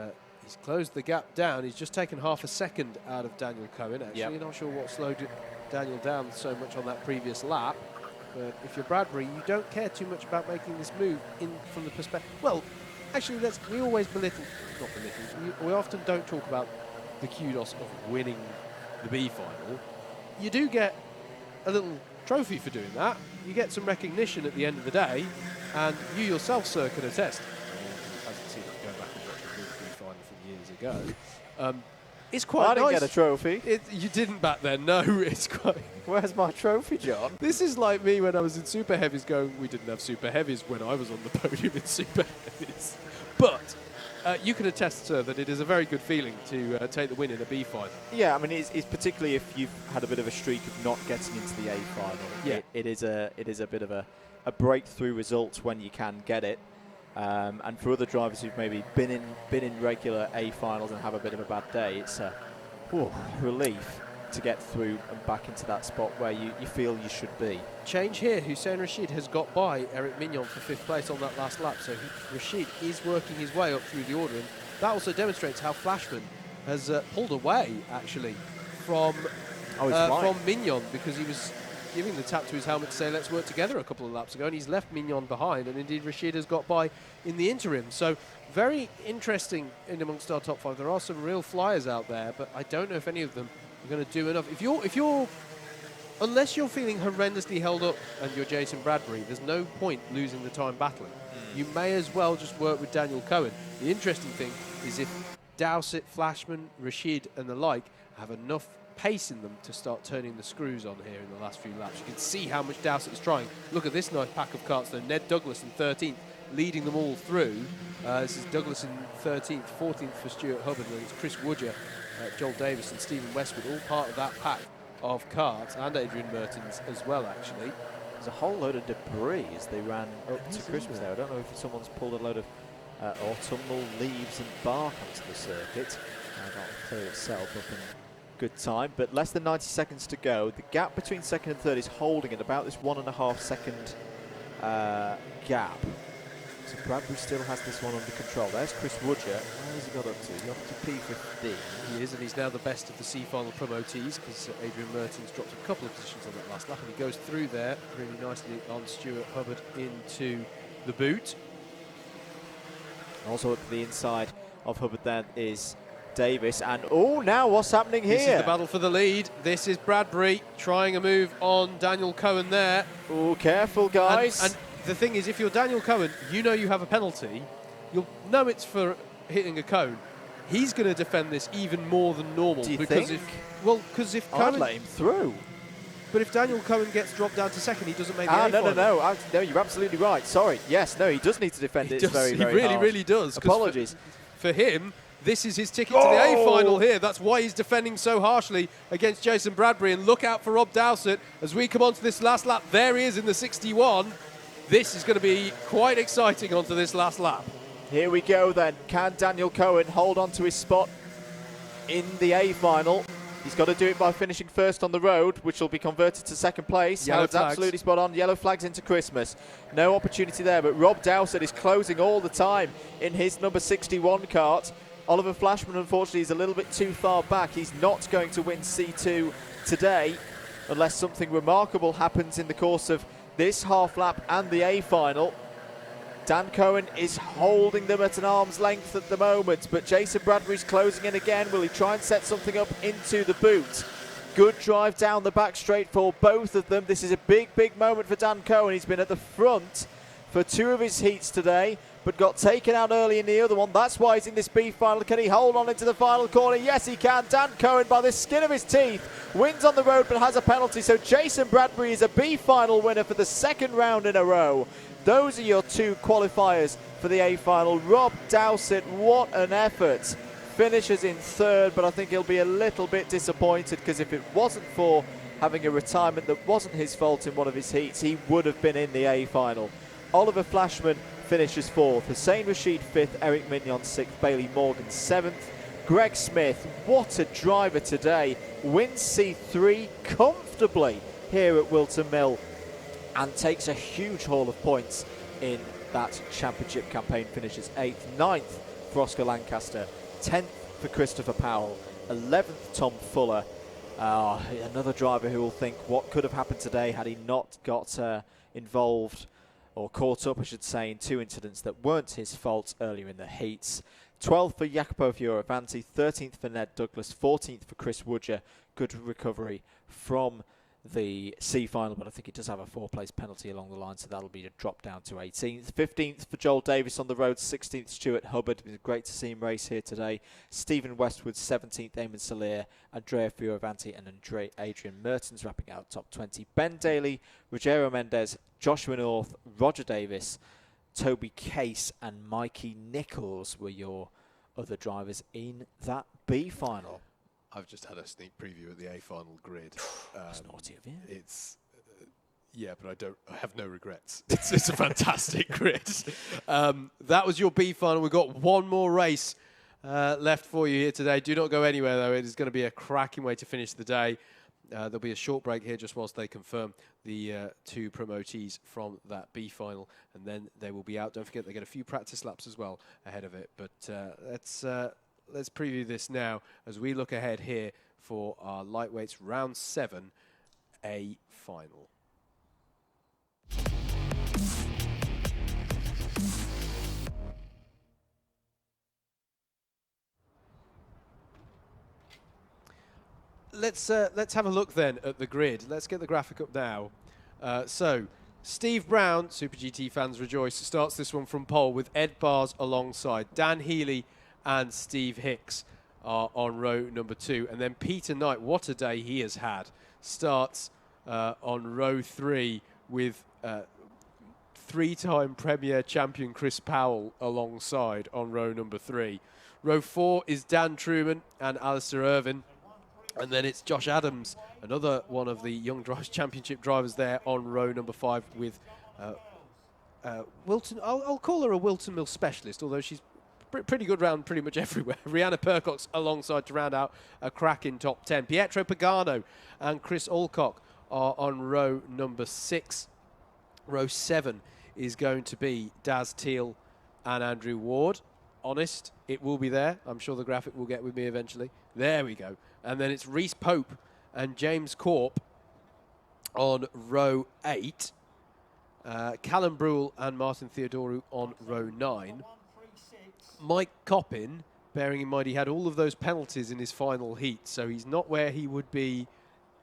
closed the gap down. He's just taken half a second out of Daniel Cohen, actually. Yep. Not sure what slowed Daniel down so much on that previous lap. But if you're Bradbury, you don't care too much about making this move in from the perspective. Well, actually, we always belittle, not belittle, we often don't talk about the kudos of winning the B final. You do get a little trophy for doing that. You get some recognition at the end of the day, and you yourself, sir, can attest. I haven't seen it go back and watch the B final from years ago. It's quite nice. I didn't get a trophy. You didn't back then, no. It's quite. Where's my trophy, John? This is like me when I was in Super Heavies going, we didn't have Super Heavies when I was on the podium in Super Heavies. But you can attest, sir, that it is a very good feeling to take the win in a B final. Yeah, I mean, it's particularly if you've had a bit of a streak of not getting into the A final. Yeah. It is a bit of a breakthrough result when you can get it. And for other drivers who've maybe been in regular A finals and have a bit of a bad day, it's a relief to get through and back into that spot where you feel you should be. Change here. Hussein Rashid has got by Eric Mignon for 5th place on that last lap, so Rashid is working his way up through the order, and that also demonstrates how Flashman has pulled away, actually, from Mignon, because he was giving the tap to his helmet to say let's work together a couple of laps ago, and he's left Mignon behind, and indeed Rashid has got by in the interim. So very interesting in amongst our top 5. There are some real flyers out there, but I don't know if any of them are going to do enough. Unless you're feeling horrendously held up and you're Jason Bradbury, there's no point losing the time battling. You may as well just work with Daniel Cohen. The interesting thing is if Dowsett, Flashman, Rashid and the like have enough pace in them to start turning the screws on here in the last few laps. You can see how much Dowsett is trying. Look at this nice pack of karts though. Ned Douglas in 13th, leading them all through. This is Douglas in 13th, 14th for Stuart Hubbard, and it's Chris Woodger, Joel Davis and Stephen Westwood, all part of that pack of karts, and Adrian Mertens as well, actually. There's a whole load of debris as they ran up to Christmas there. I don't know if someone's pulled a load of autumnal leaves and bark onto the circuit. That'll clear itself up in good time, but less than 90 seconds to go. The gap between second and third is holding at about this 1.5 second gap. So Bradbury still has this one under control. There's Chris Woodger. Where has he got up to? He's got up to P15. He is, and he's now the best of the C-final promotees because Adrian Mertens dropped a couple of positions on that last lap, and he goes through there really nicely on Stuart Hubbard into the boot. Also at the inside of Hubbard there is Davis. And, oh, now what's happening here? This is the battle for the lead. This is Bradbury trying a move on Daniel Cohen there. Oh, careful, guys. And the thing is, if you're Daniel Cohen, you know you have a penalty. You'll know it's for hitting a cone. He's going to defend this even more than normal. Do you because think? Because if I'd Cohen, let him through. but if Daniel Cohen gets dropped down to second, he doesn't make the A No, final. no, you're absolutely right. Sorry. Yes, no, he does need to defend it. He It's very, does. very He really, hard. really does. Apologies. For him, this is his ticket to the A final here. That's why he's defending so harshly against Jason Bradbury. And look out for Rob Dowsett as we come on to this last lap. There he is in the 61. This is going to be quite exciting onto this last lap. Here we go then. Can Daniel Cohen hold on to his spot in the A final? He's got to do it by finishing first on the road, which will be converted to second place. Yellow Howard's flags. absolutely spot on. Yellow flags into Christmas. No opportunity there, but Rob Dowsett is closing all the time in his number 61 kart. Oliver Flashman, unfortunately, is a little bit too far back. He's not going to win C2 today unless something remarkable happens in the course of this half lap and the A final. Dan Cohen is holding them at an arm's length at the moment, but Jason Bradbury's closing in again. Will he try and set something up into the boot? Good drive down the back straight for both of them. This is a big, big moment for Dan Cohen. He's been at the front for 2 of his heats today, but got taken out early in the other one. That's why he's in this B final. Can he hold on into the final corner? Yes, he can. Dan Cohen, by the skin of his teeth, wins on the road but has a penalty. So Jason Bradbury is a B final winner for the 2nd round in a row. Those are your 2 qualifiers for the A final. Rob Dowsett, what an effort. Finishes in 3rd, but I think he'll be a little bit disappointed because if it wasn't for having a retirement that wasn't his fault in one of his heats, he would have been in the A final. Oliver Flashman finishes 4th. Hussein Rashid 5th, Eric Mignon 6th, Bailey Morgan 7th. Greg Smith, what a driver today, wins C3 comfortably here at Whilton Mill and takes a huge haul of points in that championship campaign. Finishes 8th, 9th for Oscar Lancaster, 10th for Christopher Powell, 11th Tom Fuller. Another driver who will think what could have happened today had he not got involved or caught up, I should say, in 2 incidents that weren't his fault earlier in the heats. 12th for Jacopo Fioravanti, 13th for Ned Douglas, 14th for Chris Woodger. Good recovery from the C final, but I think he does have a 4-place penalty along the line, so that'll be a drop down to 18th. 15th for Joel Davis on the road, 16th Stuart Hubbard. It was great to see him race here today. Stephen Westwood 17th, Eamon Salir, Andrea Fioravanti and Adrian Mertens wrapping out top 20. Ben Daly, Rogero Mendez, Joshua North, Roger Davis, Toby Case and Mikey Nichols were your other drivers in that B final. I've just had a sneak preview of the A final grid. That's naughty of you. It's yeah, but I have no regrets. It's a fantastic grid. That was your B final. We've got one more race left for you here today. Do not go anywhere, though. It is going to be a cracking way to finish the day. There'll be a short break here just whilst they confirm the 2 promotees from that B final, and then they will be out. Don't forget they get a few practice laps as well ahead of it. But let's preview this now as we look ahead here for our lightweights round 7 A final. Let's have a look then at the grid. Let's get the graphic up now. So Steve Brown, Super GT fans rejoice, starts this one from pole with Ed Bars alongside. Dan Healy and Steve Hicks are on row number 2. And then Peter Knight, what a day he has had, starts on row 3 with 3-time Premier champion Chris Powell alongside on row number 3. Row 4 is Dan Truman and Alistair Irvin. And then it's Josh Adams, another one of the Young Drivers Championship drivers there on row number 5 with Whilton. I'll call her a Whilton Mill specialist, although she's pretty good round pretty much everywhere. Rihanna Percox alongside to round out a cracking top 10. Pietro Pagano and Chris Alcock are on row number 6. Row 7 is going to be Daz Teal and Andrew Ward. Honest, it will be there. I'm sure the graphic will get with me eventually. There we go. And then it's Reese Pope and James Corp on row 8. Callum Brule and Martin Theodoru on row 9. Mike Coppin bearing in mind he had all of those penalties in his final heat, so he's not where he would be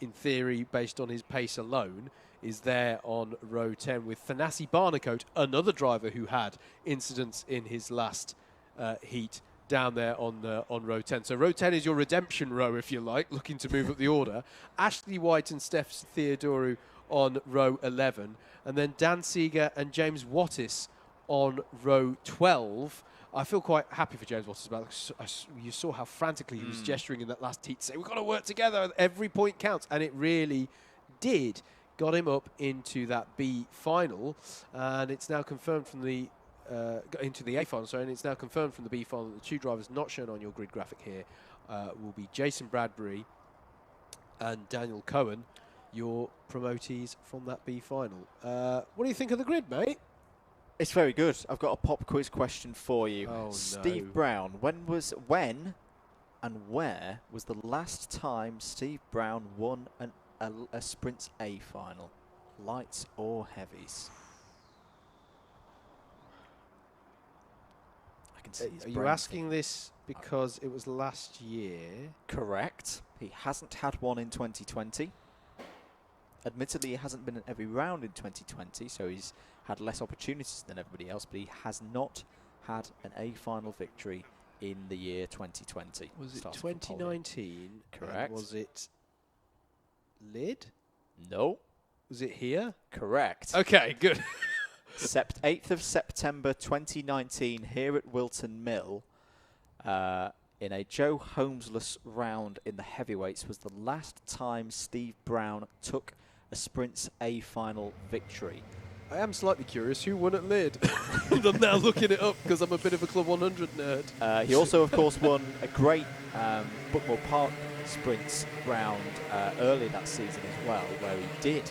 in theory based on his pace alone, is there on row 10 with Thanasi Barnacote, another driver who had incidents in his last heat, down there on row 10. So row 10 is your redemption row, if you like, looking to move up the order. Ashley White and Steph Theodoru on row 11, and then Dan Seeger and James Wattis on row 12. I feel quite happy for James Wattis about this. You saw how frantically he was gesturing in that last heat to say, we've got to work together, every point counts, and it really did. Got him up into that B final, and it's now confirmed from the into the A final, sorry, and it's now confirmed from the B final that the two drivers not shown on your grid graphic here will be Jason Bradbury and Daniel Cohen, your promotees from that B final. What do you think of the grid, mate? It's very good. I've got a pop quiz question for you. Oh, Steve no. Brown, when and where was the last time Steve Brown won a Sprints A final? Lights or heavies? I can see his Are you brain asking this because it was last year? Correct. He hasn't had one in 2020. Admittedly, he hasn't been in every round in 2020, so he's had less opportunities than everybody else, but he has not had an A final victory in the year 2020. Was it Starts from pole here. 2019? Correct. Was it Lid? No. Was it here? Correct. Okay, good. 8th of September 2019 here at Whilton Mill, in a Joe Holmesless round in the heavyweights, was the last time Steve Brown took a Sprints A final victory. I am slightly curious who won at Lid. I'm now looking it up because I'm a bit of a Club 100 nerd. He also, of course, won a great Buckmore Park Sprints round earlier that season as well, where he did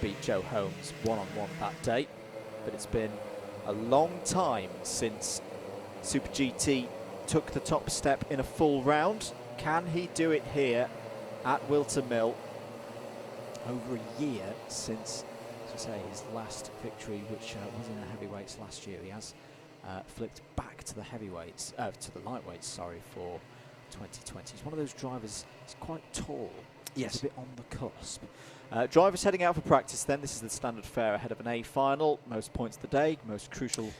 beat Joe Holmes one-on-one that day. But it's been a long time since Super GT took the top step in a full round. Can he do it here at Whilton Mill? Over a year since, as I say, his last victory, which was in the heavyweights last year. He has flipped back to the heavyweights, to the lightweights, sorry, for 2020. He's one of those drivers, he's quite tall. Yes. He's a bit on the cusp. Drivers heading out for practice then. This is the standard fare ahead of an A final. Most points of the day, most crucial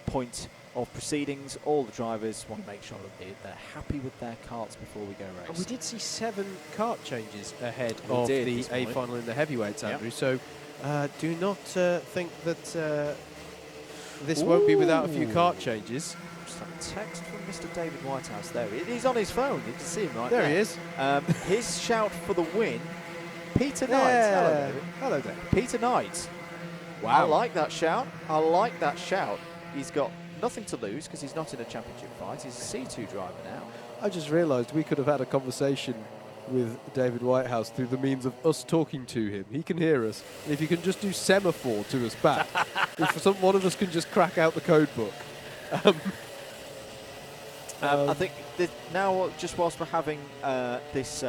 point of proceedings. All the drivers want to make sure that they're happy with their karts before we go race. And we did see 7 kart changes ahead We of did the this A morning. final in the heavyweights, Yep. Andrew. So do not think that this won't be without a few kart changes. Just had a text from Mr. David Whitehouse there. He's on his phone. You can see him right There there. he is. His shout for the win, Peter Knight. Yeah. Hello, David. Hello there. Peter Knight. I like that shout. I like that shout. He's got nothing to lose because he's not in a championship fight. He's a C2 driver now. I just realised we could have had a conversation with David Whitehouse through the means of us talking to him. He can hear us. And if you can just do semaphore to us back, if one of us can just crack out the code book. I think that now, just whilst we're having this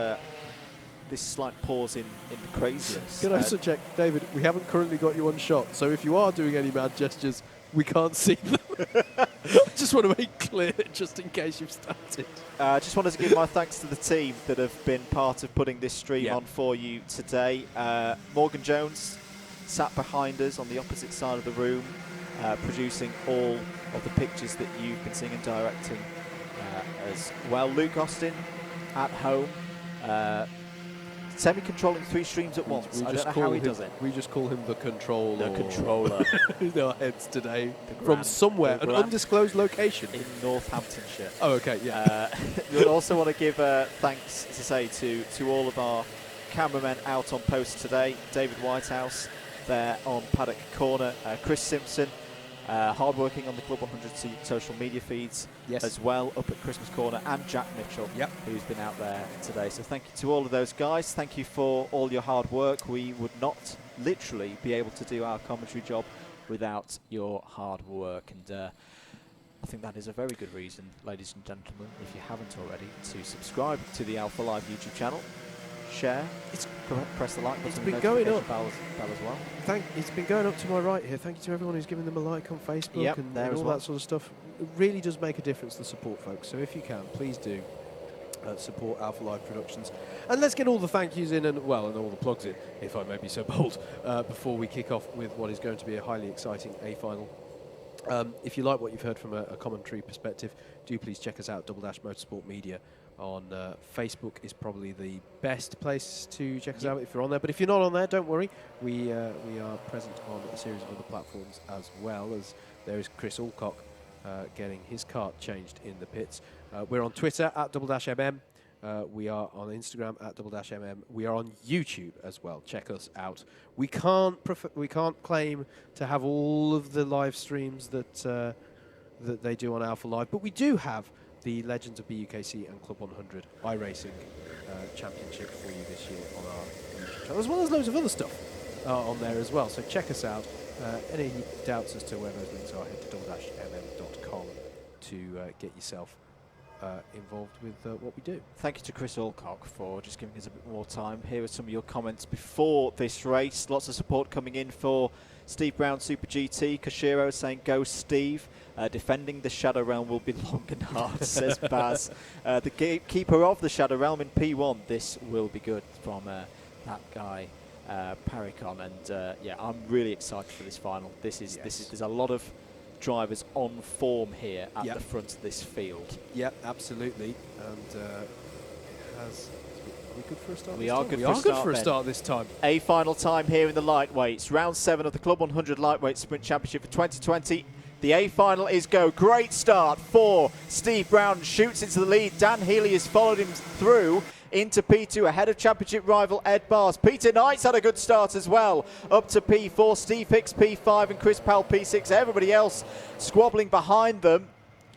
slight pause in the craziness. Can I also check, David, we haven't currently got you on shot, so if you are doing any mad gestures, we can't see them. I just want to make clear, just in case you've started. I just wanted to give my thanks to the team that have been part of putting this stream on for you today. Morgan Jones sat behind us on the opposite side of the room, producing all of the pictures that you've been seeing and directing as well. Luke Austin at home, semi-controlling 3 streams at once. I don't know how he does it. We just call him the controller. The controller. In our heads today. The From Grand- somewhere, the an Grand- undisclosed location. In Northamptonshire. Oh, okay, yeah. We'll also want to give thanks to say to all of our cameramen out on post today. David Whitehouse there on Paddock Corner. Chris Simpson, hard-working on the Club 100 social media feeds as well, up at Christmas Corner, and Jack Mitchell, who's been out there today. So thank you to all of those guys. Thank you for all your hard work. We would not literally be able to do our commentary job without your hard work. And I think that is a very good reason, ladies and gentlemen, if you haven't already, to subscribe to the Alpha Live YouTube channel, share, press the like button, It's been and going notification up. bell as well. It's been going up to my right here. Thank you to everyone who's given them a like on Facebook and there all as well. that sort of stuff. it really does make a difference, the support, folks. So if you can, please do support Alpha Live Productions. And let's get all the thank yous in and all the plugs in, if I may be so bold, before we kick off with what is going to be a highly exciting A-final. If you like what you've heard from a commentary perspective, do please check us out. Double Dash Motorsport Media on Facebook is probably the best place to check us out if you're on there. But if you're not on there, don't worry. We are present on a series of other platforms as well, as there is Chris Alcock getting his kart changed in the pits. We're on Twitter at double-mm. We are on Instagram at double-mm. We are on YouTube as well. Check us out. We can't claim to have all of the live streams that they do on Alpha Live, but we do have the Legends of BUKC and Club 100 iRacing Championship for you this year on our YouTube channel, as well as loads of other stuff on there as well. So check us out. Any doubts as to where those links are, head to double-mm.com to get yourself involved with what we do. Thank you to Chris Alcock for just giving us a bit more time. Here are some of your comments before this race. Lots of support coming in for Steve Brown Super GT. Koshiro saying, go Steve. Defending the Shadow Realm will be long and hard, says Baz. The keeper of the Shadow Realm in P1, this will be good, from that guy Paricon. And yeah, I'm really excited for this final. There's a lot of drivers on form here at the front of this field. Yeah, absolutely. And are we good for a start? We are good for a start this time. A final time here in the lightweights. Round 7 of the Club 100 Lightweight Sprint Championship for 2020. The A final is go. Great start for Steve Brown. Shoots into the lead. Dan Healy has followed him through into P2 ahead of championship rival Ed Bars. Peter Knight's had a good start as well, up to P4. Steve Hicks P5 and Chris Powell P6. Everybody else squabbling behind them.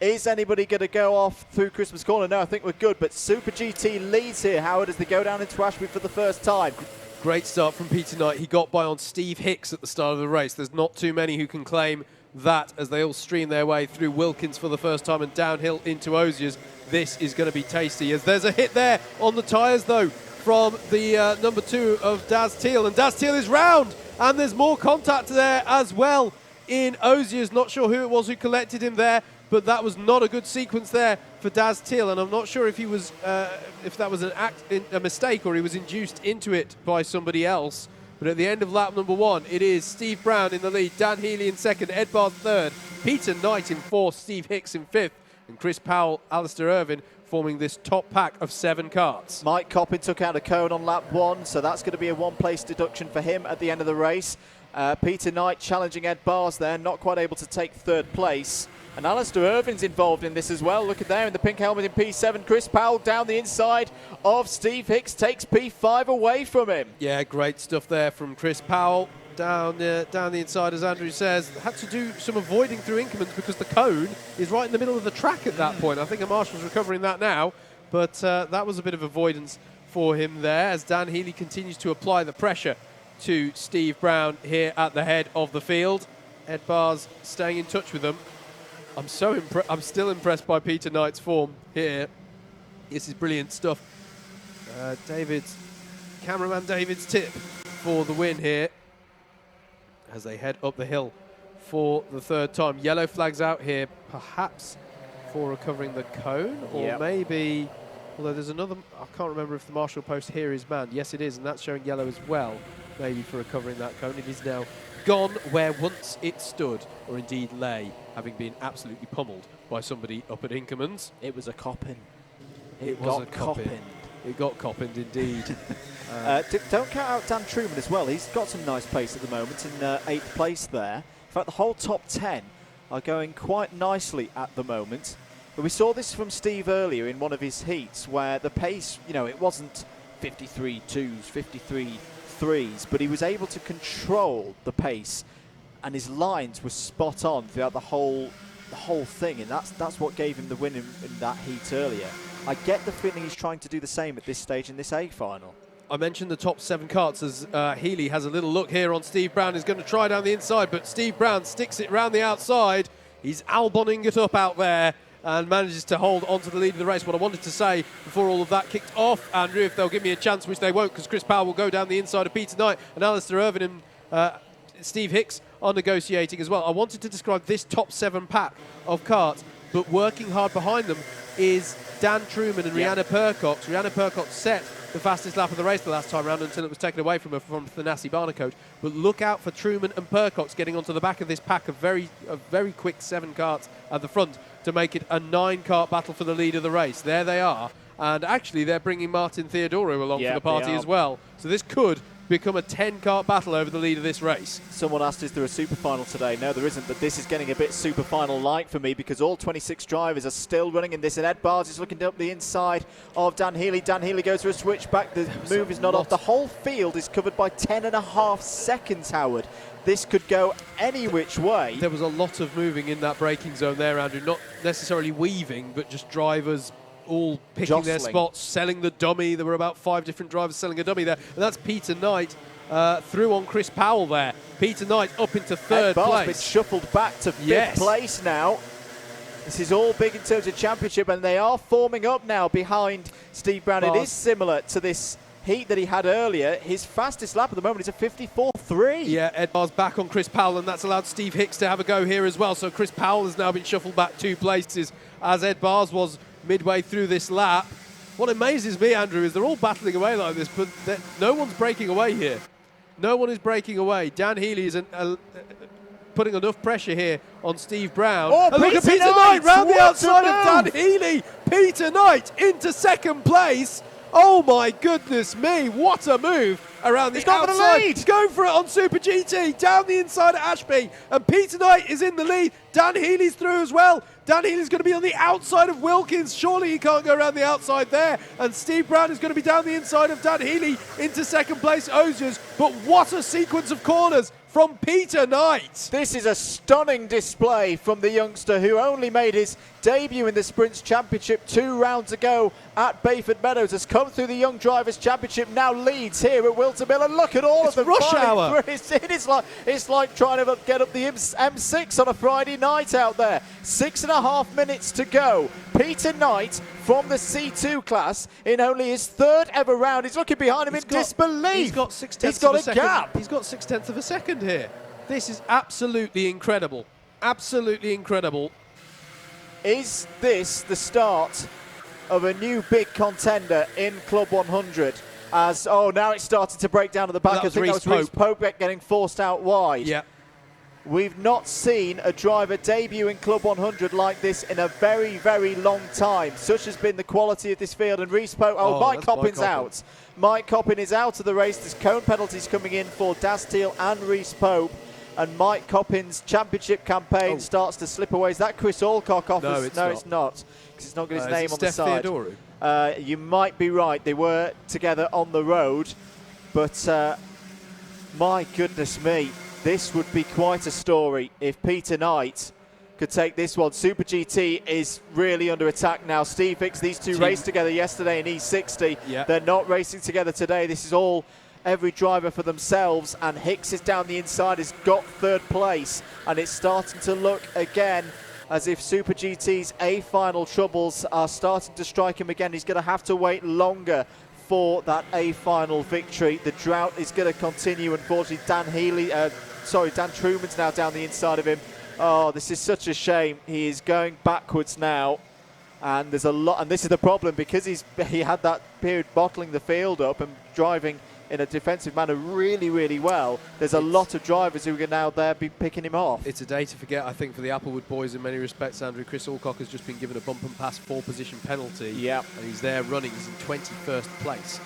Is anybody going to go off through Christmas Corner? No, I think we're good, but Super GT leads here, Howard, as they go down into Ashby for the first time. Great start from Peter Knight. He got by on Steve Hicks at the start of the race. There's not too many who can claim that, as they all stream their way through Wilkins for the first time and downhill into Osiers. This is going to be tasty, as there's a hit there on the tyres, though, from the number 2 of Daz Teal. And Daz Teal is round, and there's more contact there as well in Osiers. Not sure who it was who collected him there, but that was not a good sequence there for Daz Teal, and I'm not sure if he was, if that was a mistake or he was induced into it by somebody else. But at the end of lap number 1, it is Steve Brown in the lead, Dan Healy in 2nd, Ed Barr 3rd, Peter Knight in 4th, Steve Hicks in 5th, and Chris Powell, Alistair Irvin forming this top pack of 7 karts. Mike Coppin took out a cone on lap 1, so that's going to be a 1-place deduction for him at the end of the race. Peter Knight challenging Ed Bars there, not quite able to take 3rd place. And Alistair Irvin's involved in this as well. Look at there in the pink helmet in P7. Chris Powell down the inside of Steve Hicks, takes P5 away from him. Yeah, great stuff there from Chris Powell. Down the inside, as Andrew says. Had to do some avoiding through increments because the cone is right in the middle of the track at that point. I think the marshal's recovering that now, but that was a bit of avoidance for him there, as Dan Healy continues to apply the pressure to Steve Brown here at the head of the field. Ed Barr's staying in touch with them. I'm still impressed by Peter Knight's form here. This is brilliant stuff. Cameraman David's tip for the win here as they head up the hill for the 3rd time. Yellow flags out here, perhaps for recovering the cone, or maybe, although there's another, I can't remember if the marshal post here is manned. Yes, it is, and that's showing yellow as well, maybe for recovering that cone. It is now gone where once it stood, or indeed lay, having been absolutely pummeled by somebody up at Inkermans. It was a Coppin. It got coppined. It got coppined indeed. Don't count out Dan Truman as well. He's got some nice pace at the moment in 8th place there. In fact, the whole top 10 are going quite nicely at the moment. But we saw this from Steve earlier in one of his heats, where the pace, you know, it wasn't 53 2s, 53 3s, but he was able to control the pace, and his lines were spot on throughout the whole thing, and that's what gave him the win in that heat earlier. I get the feeling he's trying to do the same at this stage in this A final. I mentioned the top 7 karts as Healy has a little look here on Steve Brown. He's going to try down the inside, but Steve Brown sticks it round the outside. He's Alboning it up out there and manages to hold onto the lead of the race. What I wanted to say before all of that kicked off, Andrew, if they'll give me a chance, which they won't, because Chris Powell will go down the inside of Peter Knight, and Alistair Irvin and Steve Hicks are negotiating as well. I wanted to describe this top 7 pack of karts, but working hard behind them is Dan Truman and Rihanna Percox. Rihanna Percox set the fastest lap of the race the last time round until it was taken away from her from Thanasi Barnecoat. But look out for Truman and Percox getting onto the back of this pack of very quick 7 karts at the front to make it a 9-kart battle for the lead of the race. There they are. And actually, they're bringing Martin Theodoro along for the party as well. So this could become a 10-kart battle over the lead of this race. Someone asked, is there a super final today? No, there isn't, but this is getting a bit super final-like for me because all 26 drivers are still running in this, and Ed Bars is looking up the inside of Dan Healy. Dan Healy goes for a switchback. The move is not off. The whole field is covered by 10.5 seconds, Howard. This could go any which way. There was a lot of moving in that braking zone there, Andrew. Not necessarily weaving, but just drivers all picking their spots, selling the dummy. There were about 5 different drivers selling a dummy there. And that's Peter Knight through on Chris Powell there. Peter Knight up into 3rd place. Been shuffled back to 5th place now. This is all big in terms of championship, and they are forming up now behind Steve Brown. It is similar to this heat that he had earlier. His fastest lap at the moment is a 54.3. Yeah, Ed Barr's back on Chris Powell, and that's allowed Steve Hicks to have a go here as well. So Chris Powell has now been shuffled back 2 places, as Ed Barr's was midway through this lap. What amazes me, Andrew, is they're all battling away like this, but no one's breaking away here. No one is breaking away. Dan Healy is putting enough pressure here on Steve Brown. Oh, and look at Peter Knight round the outside of Dan Healy. Peter Knight into 2nd place. Oh my goodness me, what a move around the outside. He's going for it on Super GT, down the inside of Ashby, and Peter Knight is in the lead. Dan Healy's through as well. Dan Healy's going to be on the outside of Wilkins. Surely he can't go around the outside there. And Steve Brown is going to be down the inside of Dan Healy into 2nd place Oziers. But what a sequence of corners from Peter Knight. This is a stunning display from the youngster who only made his debut in the Sprints Championship 2 rounds ago at Bayford Meadows. Has come through the Young Drivers Championship, now leads here at Whilton Mill, and look at all of them. Rush hour. It's like trying to get up the M6 on a Friday night out there. 6.5 minutes to go. Peter Knight from the C2 class in only his 3rd ever round. He's looking behind him in disbelief. He's got 6/10 of a second. Gap. He's got 6/10 of a second here. This is absolutely incredible. Absolutely incredible. Is this the start of a new big contender in Club 100? As now it's started to break down at the back. I think that was Reece Pope getting forced out wide. Yeah. We've not seen a driver debut in Club 100 like this in a very, very long time. Such has been the quality of this field. And Reece Pope, Mike Coppin's out. Mike Coppin is out of the race. There's cone penalties coming in for Das Teal and Reece Pope. And Mike Coppin's championship campaign starts to slip away. Is that Chris Alcock off? No, it's not. Because it's not got his name on the Steph side. Theodoro? You might be right. They were together on the road. But my goodness me, this would be quite a story if Peter Knight could take this one. Super GT is really under attack now. Steve Hicks, these two raced together yesterday in E60. Yeah. They're not racing together today. This is all every driver for themselves, and Hicks is down the inside, has got 3rd place, and it's starting to look again as if Super GT's A-final troubles are starting to strike him again. He's going to have to wait longer for that A-final victory. The drought is going to continue, unfortunately. Dan Truman's now down the inside of him. Oh, this is such a shame. He is going backwards now, and there's a lot, and this is the problem, because he had that period bottling the field up and driving in a defensive manner really, really well. There's a lot of drivers who are now there be picking him off. It's a day to forget, I think, for the Applewood boys in many respects, Andrew. Chris Alcock has just been given a bump and pass 4-position penalty. Yeah. And he's there running. He's in 21st place.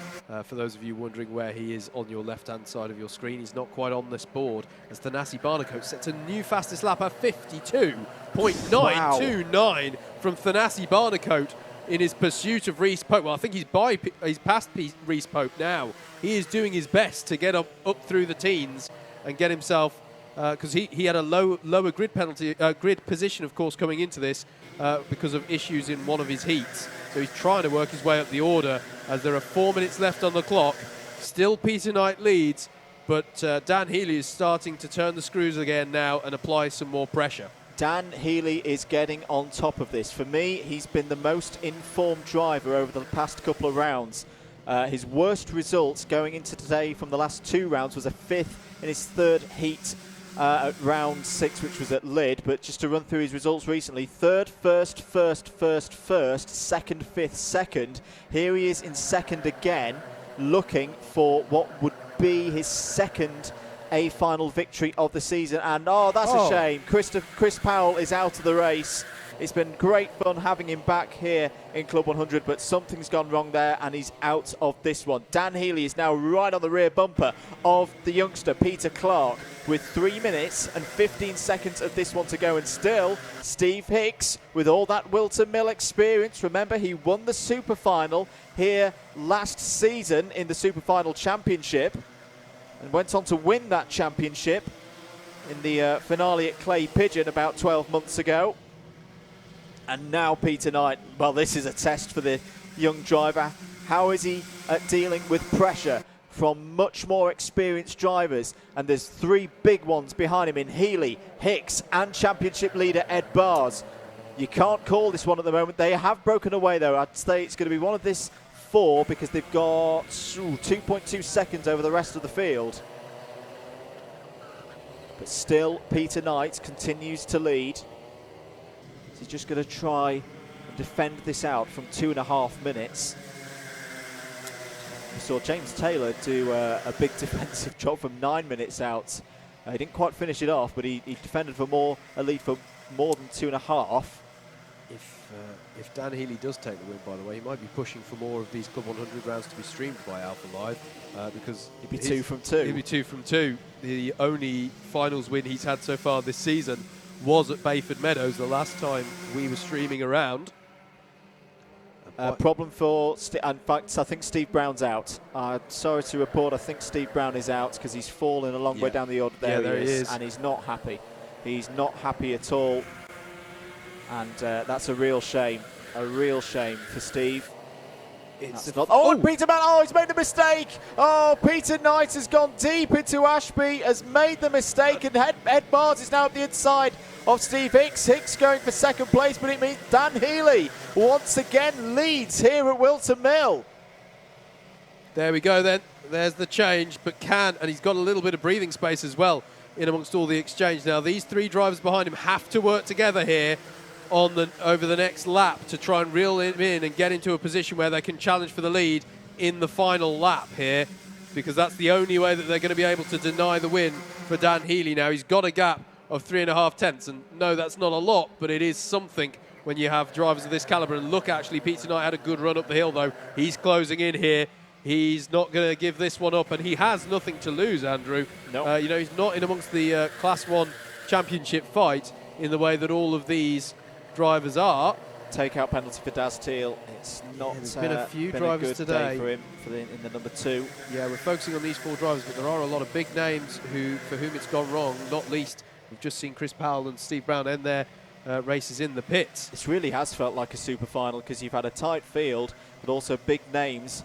For those of you wondering where he is on your left-hand side of your screen, he's not quite on this board, as Thanasi Barnecoat sets a new fastest lap at 52.929 from Thanasi Barnecoat in his pursuit of Reece Pope. Well, I think he's past Reece Pope now. He is doing his best to get up through the teens and get himself, because he had a lower grid position, of course, coming into this because of issues in one of his heats. So he's trying to work his way up the order as there are 4 minutes left on the clock. Still Peter Knight leads, but Dan Healy is starting to turn the screws again now and apply some more pressure. Dan Healy is getting on top of this. For me, he's been the most informed driver over the past couple of rounds. His worst results going into today from the last 2 rounds was a 5th in his 3rd heat at round 6, which was at Lyd, but just to run through his results recently: 3rd, 1st, 1st, 1st, 1st, 2nd, 5th, 2nd. Here he is in 2nd again, looking for what would be his 2nd A final victory of the season. And that's a shame. Chris Powell is out of the race. It's been great fun having him back here in Club 100, but something's gone wrong there and he's out of this one. Dan Healy is now right on the rear bumper of the youngster Peter Clark with 3 minutes and 15 seconds of this one to go. And still, Steve Hicks, with all that Whilton Mill experience. Remember, he won the Super Final here last season in the Super Final Championship and went on to win that championship in the finale at Clay Pigeon about 12 months ago. And now Peter Knight, well, this is a test for the young driver. How is he dealing with pressure from much more experienced drivers? And there's 3 big ones behind him in Healy, Hicks and championship leader Ed Bars. You can't call this one at the moment. They have broken away though. I'd say it's going to be one of this 4 because they've got 2.2 seconds over the rest of the field. But still, Peter Knight continues to lead. He's just going to try and defend this out from 2.5 minutes. We saw James Taylor do a big defensive job from 9 minutes out. He didn't quite finish it off, but he defended for a lead for more than 2.5. If Dan Healy does take the win, by the way, he might be pushing for more of these Club 100 rounds to be streamed by Alpha Live, because he'd be 2 from 2. He'd be 2 from 2. The only finals win he's had so far this season was at Bayford Meadows the last time we were streaming around. Problem for, in fact, I think Steve Brown's out. Sorry to report, I think Steve Brown is out because he's fallen a long way down the order. There he is, and he's not happy. He's not happy at all, and that's a real shame for Steve. It's not. Peter Mann, he's made the mistake. Peter Knight has gone deep into Ashby, has made the mistake, and Ed Bars is now at the inside of Steve Hicks. Hicks going for 2nd place, but it means Dan Healy once again leads here at Whilton Mill. There we go then. There's the change, but and he's got a little bit of breathing space as well in amongst all the exchange. Now, these 3 drivers behind him have to work together here over the next lap to try and reel him in and get into a position where they can challenge for the lead in the final lap here, because that's the only way that they're going to be able to deny the win for Dan Healy. Now, he's got a gap of 3.5 tenths, and no, that's not a lot, but it is something when you have drivers of this caliber. And look, actually, Peter Knight had a good run up the hill, though. He's closing in here. He's not going to give this one up, and he has nothing to lose, Andrew. No. He's not in amongst the Class 1 championship fight in the way that all of these drivers are. Takeout penalty for Daz Teal. It's not. There's been a few drivers good today day for him in the number 2. Yeah, we're focusing on these 4 drivers, but there are a lot of big names for whom it's gone wrong. Not least, we've just seen Chris Powell and Steve Brown end their races in the pits. This really has felt like a super final because you've had a tight field, but also big names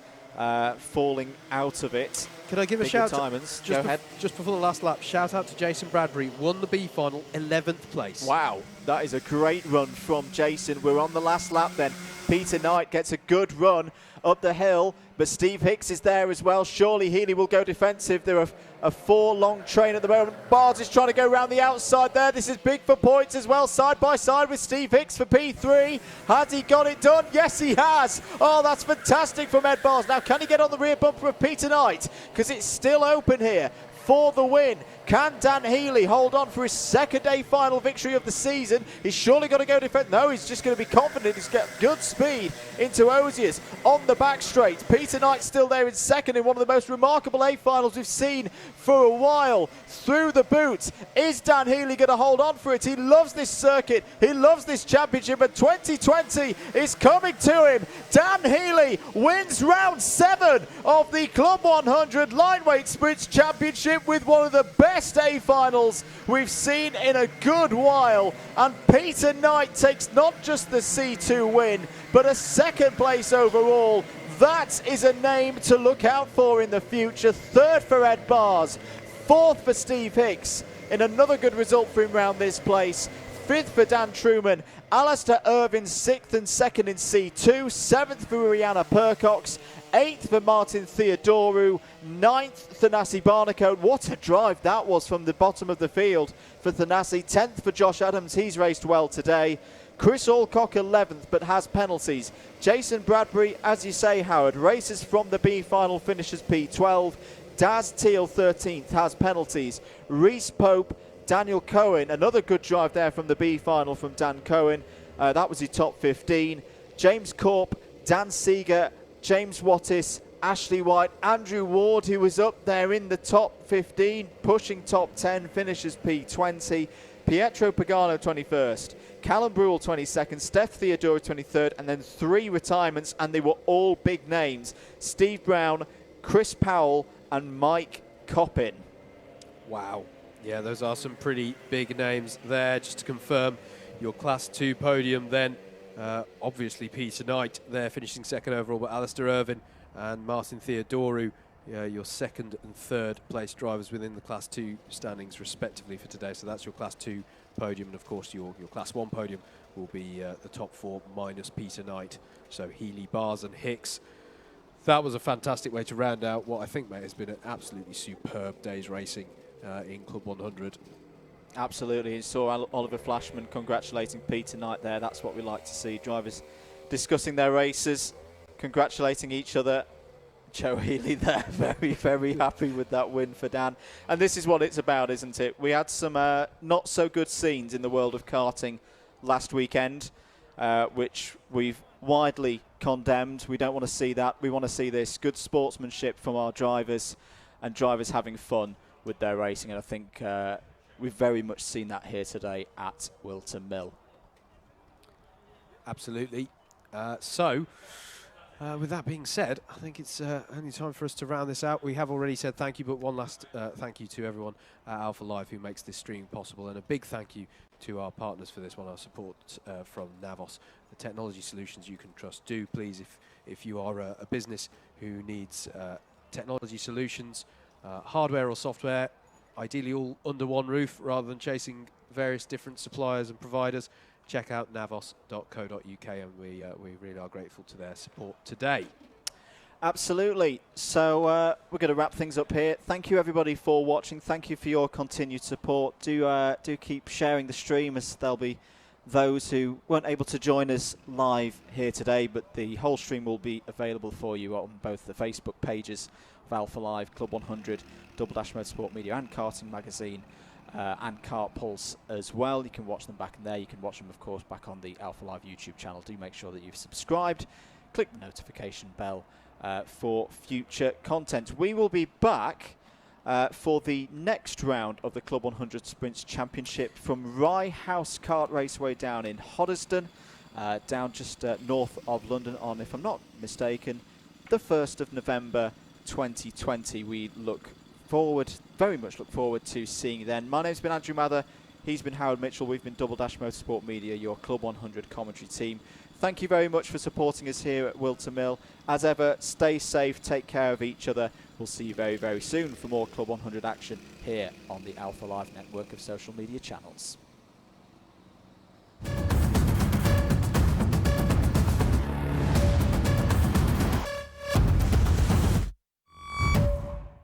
falling out of it. Can I give a shout out? Go ahead. Just before the last lap, shout out to Jason Bradbury, won the B final, 11th place. Wow, that is a great run from Jason. We're on the last lap then. Peter Knight gets a good run up the hill, but Steve Hicks is there as well. Surely Healy will go defensive. There are a 4-long train at the moment. Bars is trying to go around the outside there. This is big for points as well, side by side with Steve Hicks for P3. Has he got it done? Yes, he has. That's fantastic from Ed Bars. Now, can he get on the rear bumper of Peter Knight? Because it's still open here for the win. Can Dan Healy hold on for his 2nd A final victory of the season? He's surely got to go defend. No, he's just going to be confident. He's got good speed into Oziers on the back straight. Peter Knight still there in 2nd in one of the most remarkable A finals we've seen for a while. Through the boot. Is Dan Healy going to hold on for it? He loves this circuit. He loves this championship, and 2020 is coming to him. Dan Healy wins round 7 of the Club 100 Lightweight Sprints Championship with one of the best A finals we've seen in a good while, and Peter Knight takes not just the C2 win but a 2nd place overall. That is a name to look out for in the future. 3rd for Ed Bars, 4th for Steve Hicks in another good result for him round this place. 5th for Dan Truman, Alistair Irvin 6th and 2nd in C2, 7th for Rihanna Percox, 8th for Martin Theodorou, 9th Thanasi Barnacote. What a drive that was from the bottom of the field for Thanasi. 10th for Josh Adams, he's raced well today. Chris Alcock 11th but has penalties. Jason Bradbury, as you say, Howard, races from the B final, finishes P12. Daz Teal 13th has penalties. Reese Pope, Daniel Cohen, another good drive there from the B final from Dan Cohen. That was his top 15. James Corp, Dan Seeger, James Wattis, Ashley White, Andrew Ward, who was up there in the top 15, pushing top 10, finishes P20. Pietro Pagano 21st, Callum Brewell 22nd, Steph Theodora 23rd, and then 3 retirements, and they were all big names. Steve Brown, Chris Powell, and Mike Coppin. Wow. Yeah, those are some pretty big names there. Just to confirm your Class 2 podium then, obviously Peter Knight there finishing second overall, but Alistair Irvin and Martin Theodorou, your second and third place drivers within the Class 2 standings respectively for today. So that's your Class 2 podium, and of course your Class 1 podium will be the top 4 minus Peter Knight. So Healy, Bars and Hicks. That was a fantastic way to round out what I think, mate, has been an absolutely superb day's racing in Club 100. Absolutely, and saw Oliver Flashman congratulating Peter Knight there. That's what we like to see, drivers discussing their races, congratulating each other. Joe Healy there, very, very happy with that win for Dan. And this is what it's about, isn't it? We had some not so good scenes in the world of karting last weekend, which we've widely condemned. We don't want to see that. We want to see this good sportsmanship from our drivers and drivers having fun with their racing. And I think we've very much seen that here today at Whilton Mill. Absolutely. With that being said, I think it's only time for us to round this out. We have already said thank you, but one last thank you to everyone at Alpha Live who makes this stream possible, and a big thank you to our partners for this one, our support from Navos, the technology solutions you can trust. Do please, if you are a business who needs technology solutions, hardware or software, ideally all under one roof rather than chasing various different suppliers and providers, check out navos.co.uk, and we really are grateful to their support today. Absolutely. So we're going to wrap things up here. Thank you everybody for watching. Thank you for your continued support. Do keep sharing the stream, as there'll be those who weren't able to join us live here today, but the whole stream will be available for you on both the Facebook pages of Alpha Live, Club 100, Double Dash Motorsport Media and Karting Magazine, and Kart Pulse as well. You can watch them back in there. You can watch them, of course, back on the Alpha Live YouTube channel. Do make sure that you've subscribed. Click the notification bell for future content. We will be back for the next round of the Club 100 Sprints Championship from Rye House Kart Raceway down in Hoddesdon, down just north of London on, if I'm not mistaken, the 1st of November 2020. We very much look forward to seeing you then. My name's been Andrew Mather. He's been Howard Mitchell. We've been Double Dash Motorsport Media, your Club 100 commentary team. Thank you very much for supporting us here at Whilton Mill. As ever, stay safe, take care of each other. We'll see you very, very soon for more Club 100 action here on the Alpha Live network of social media channels.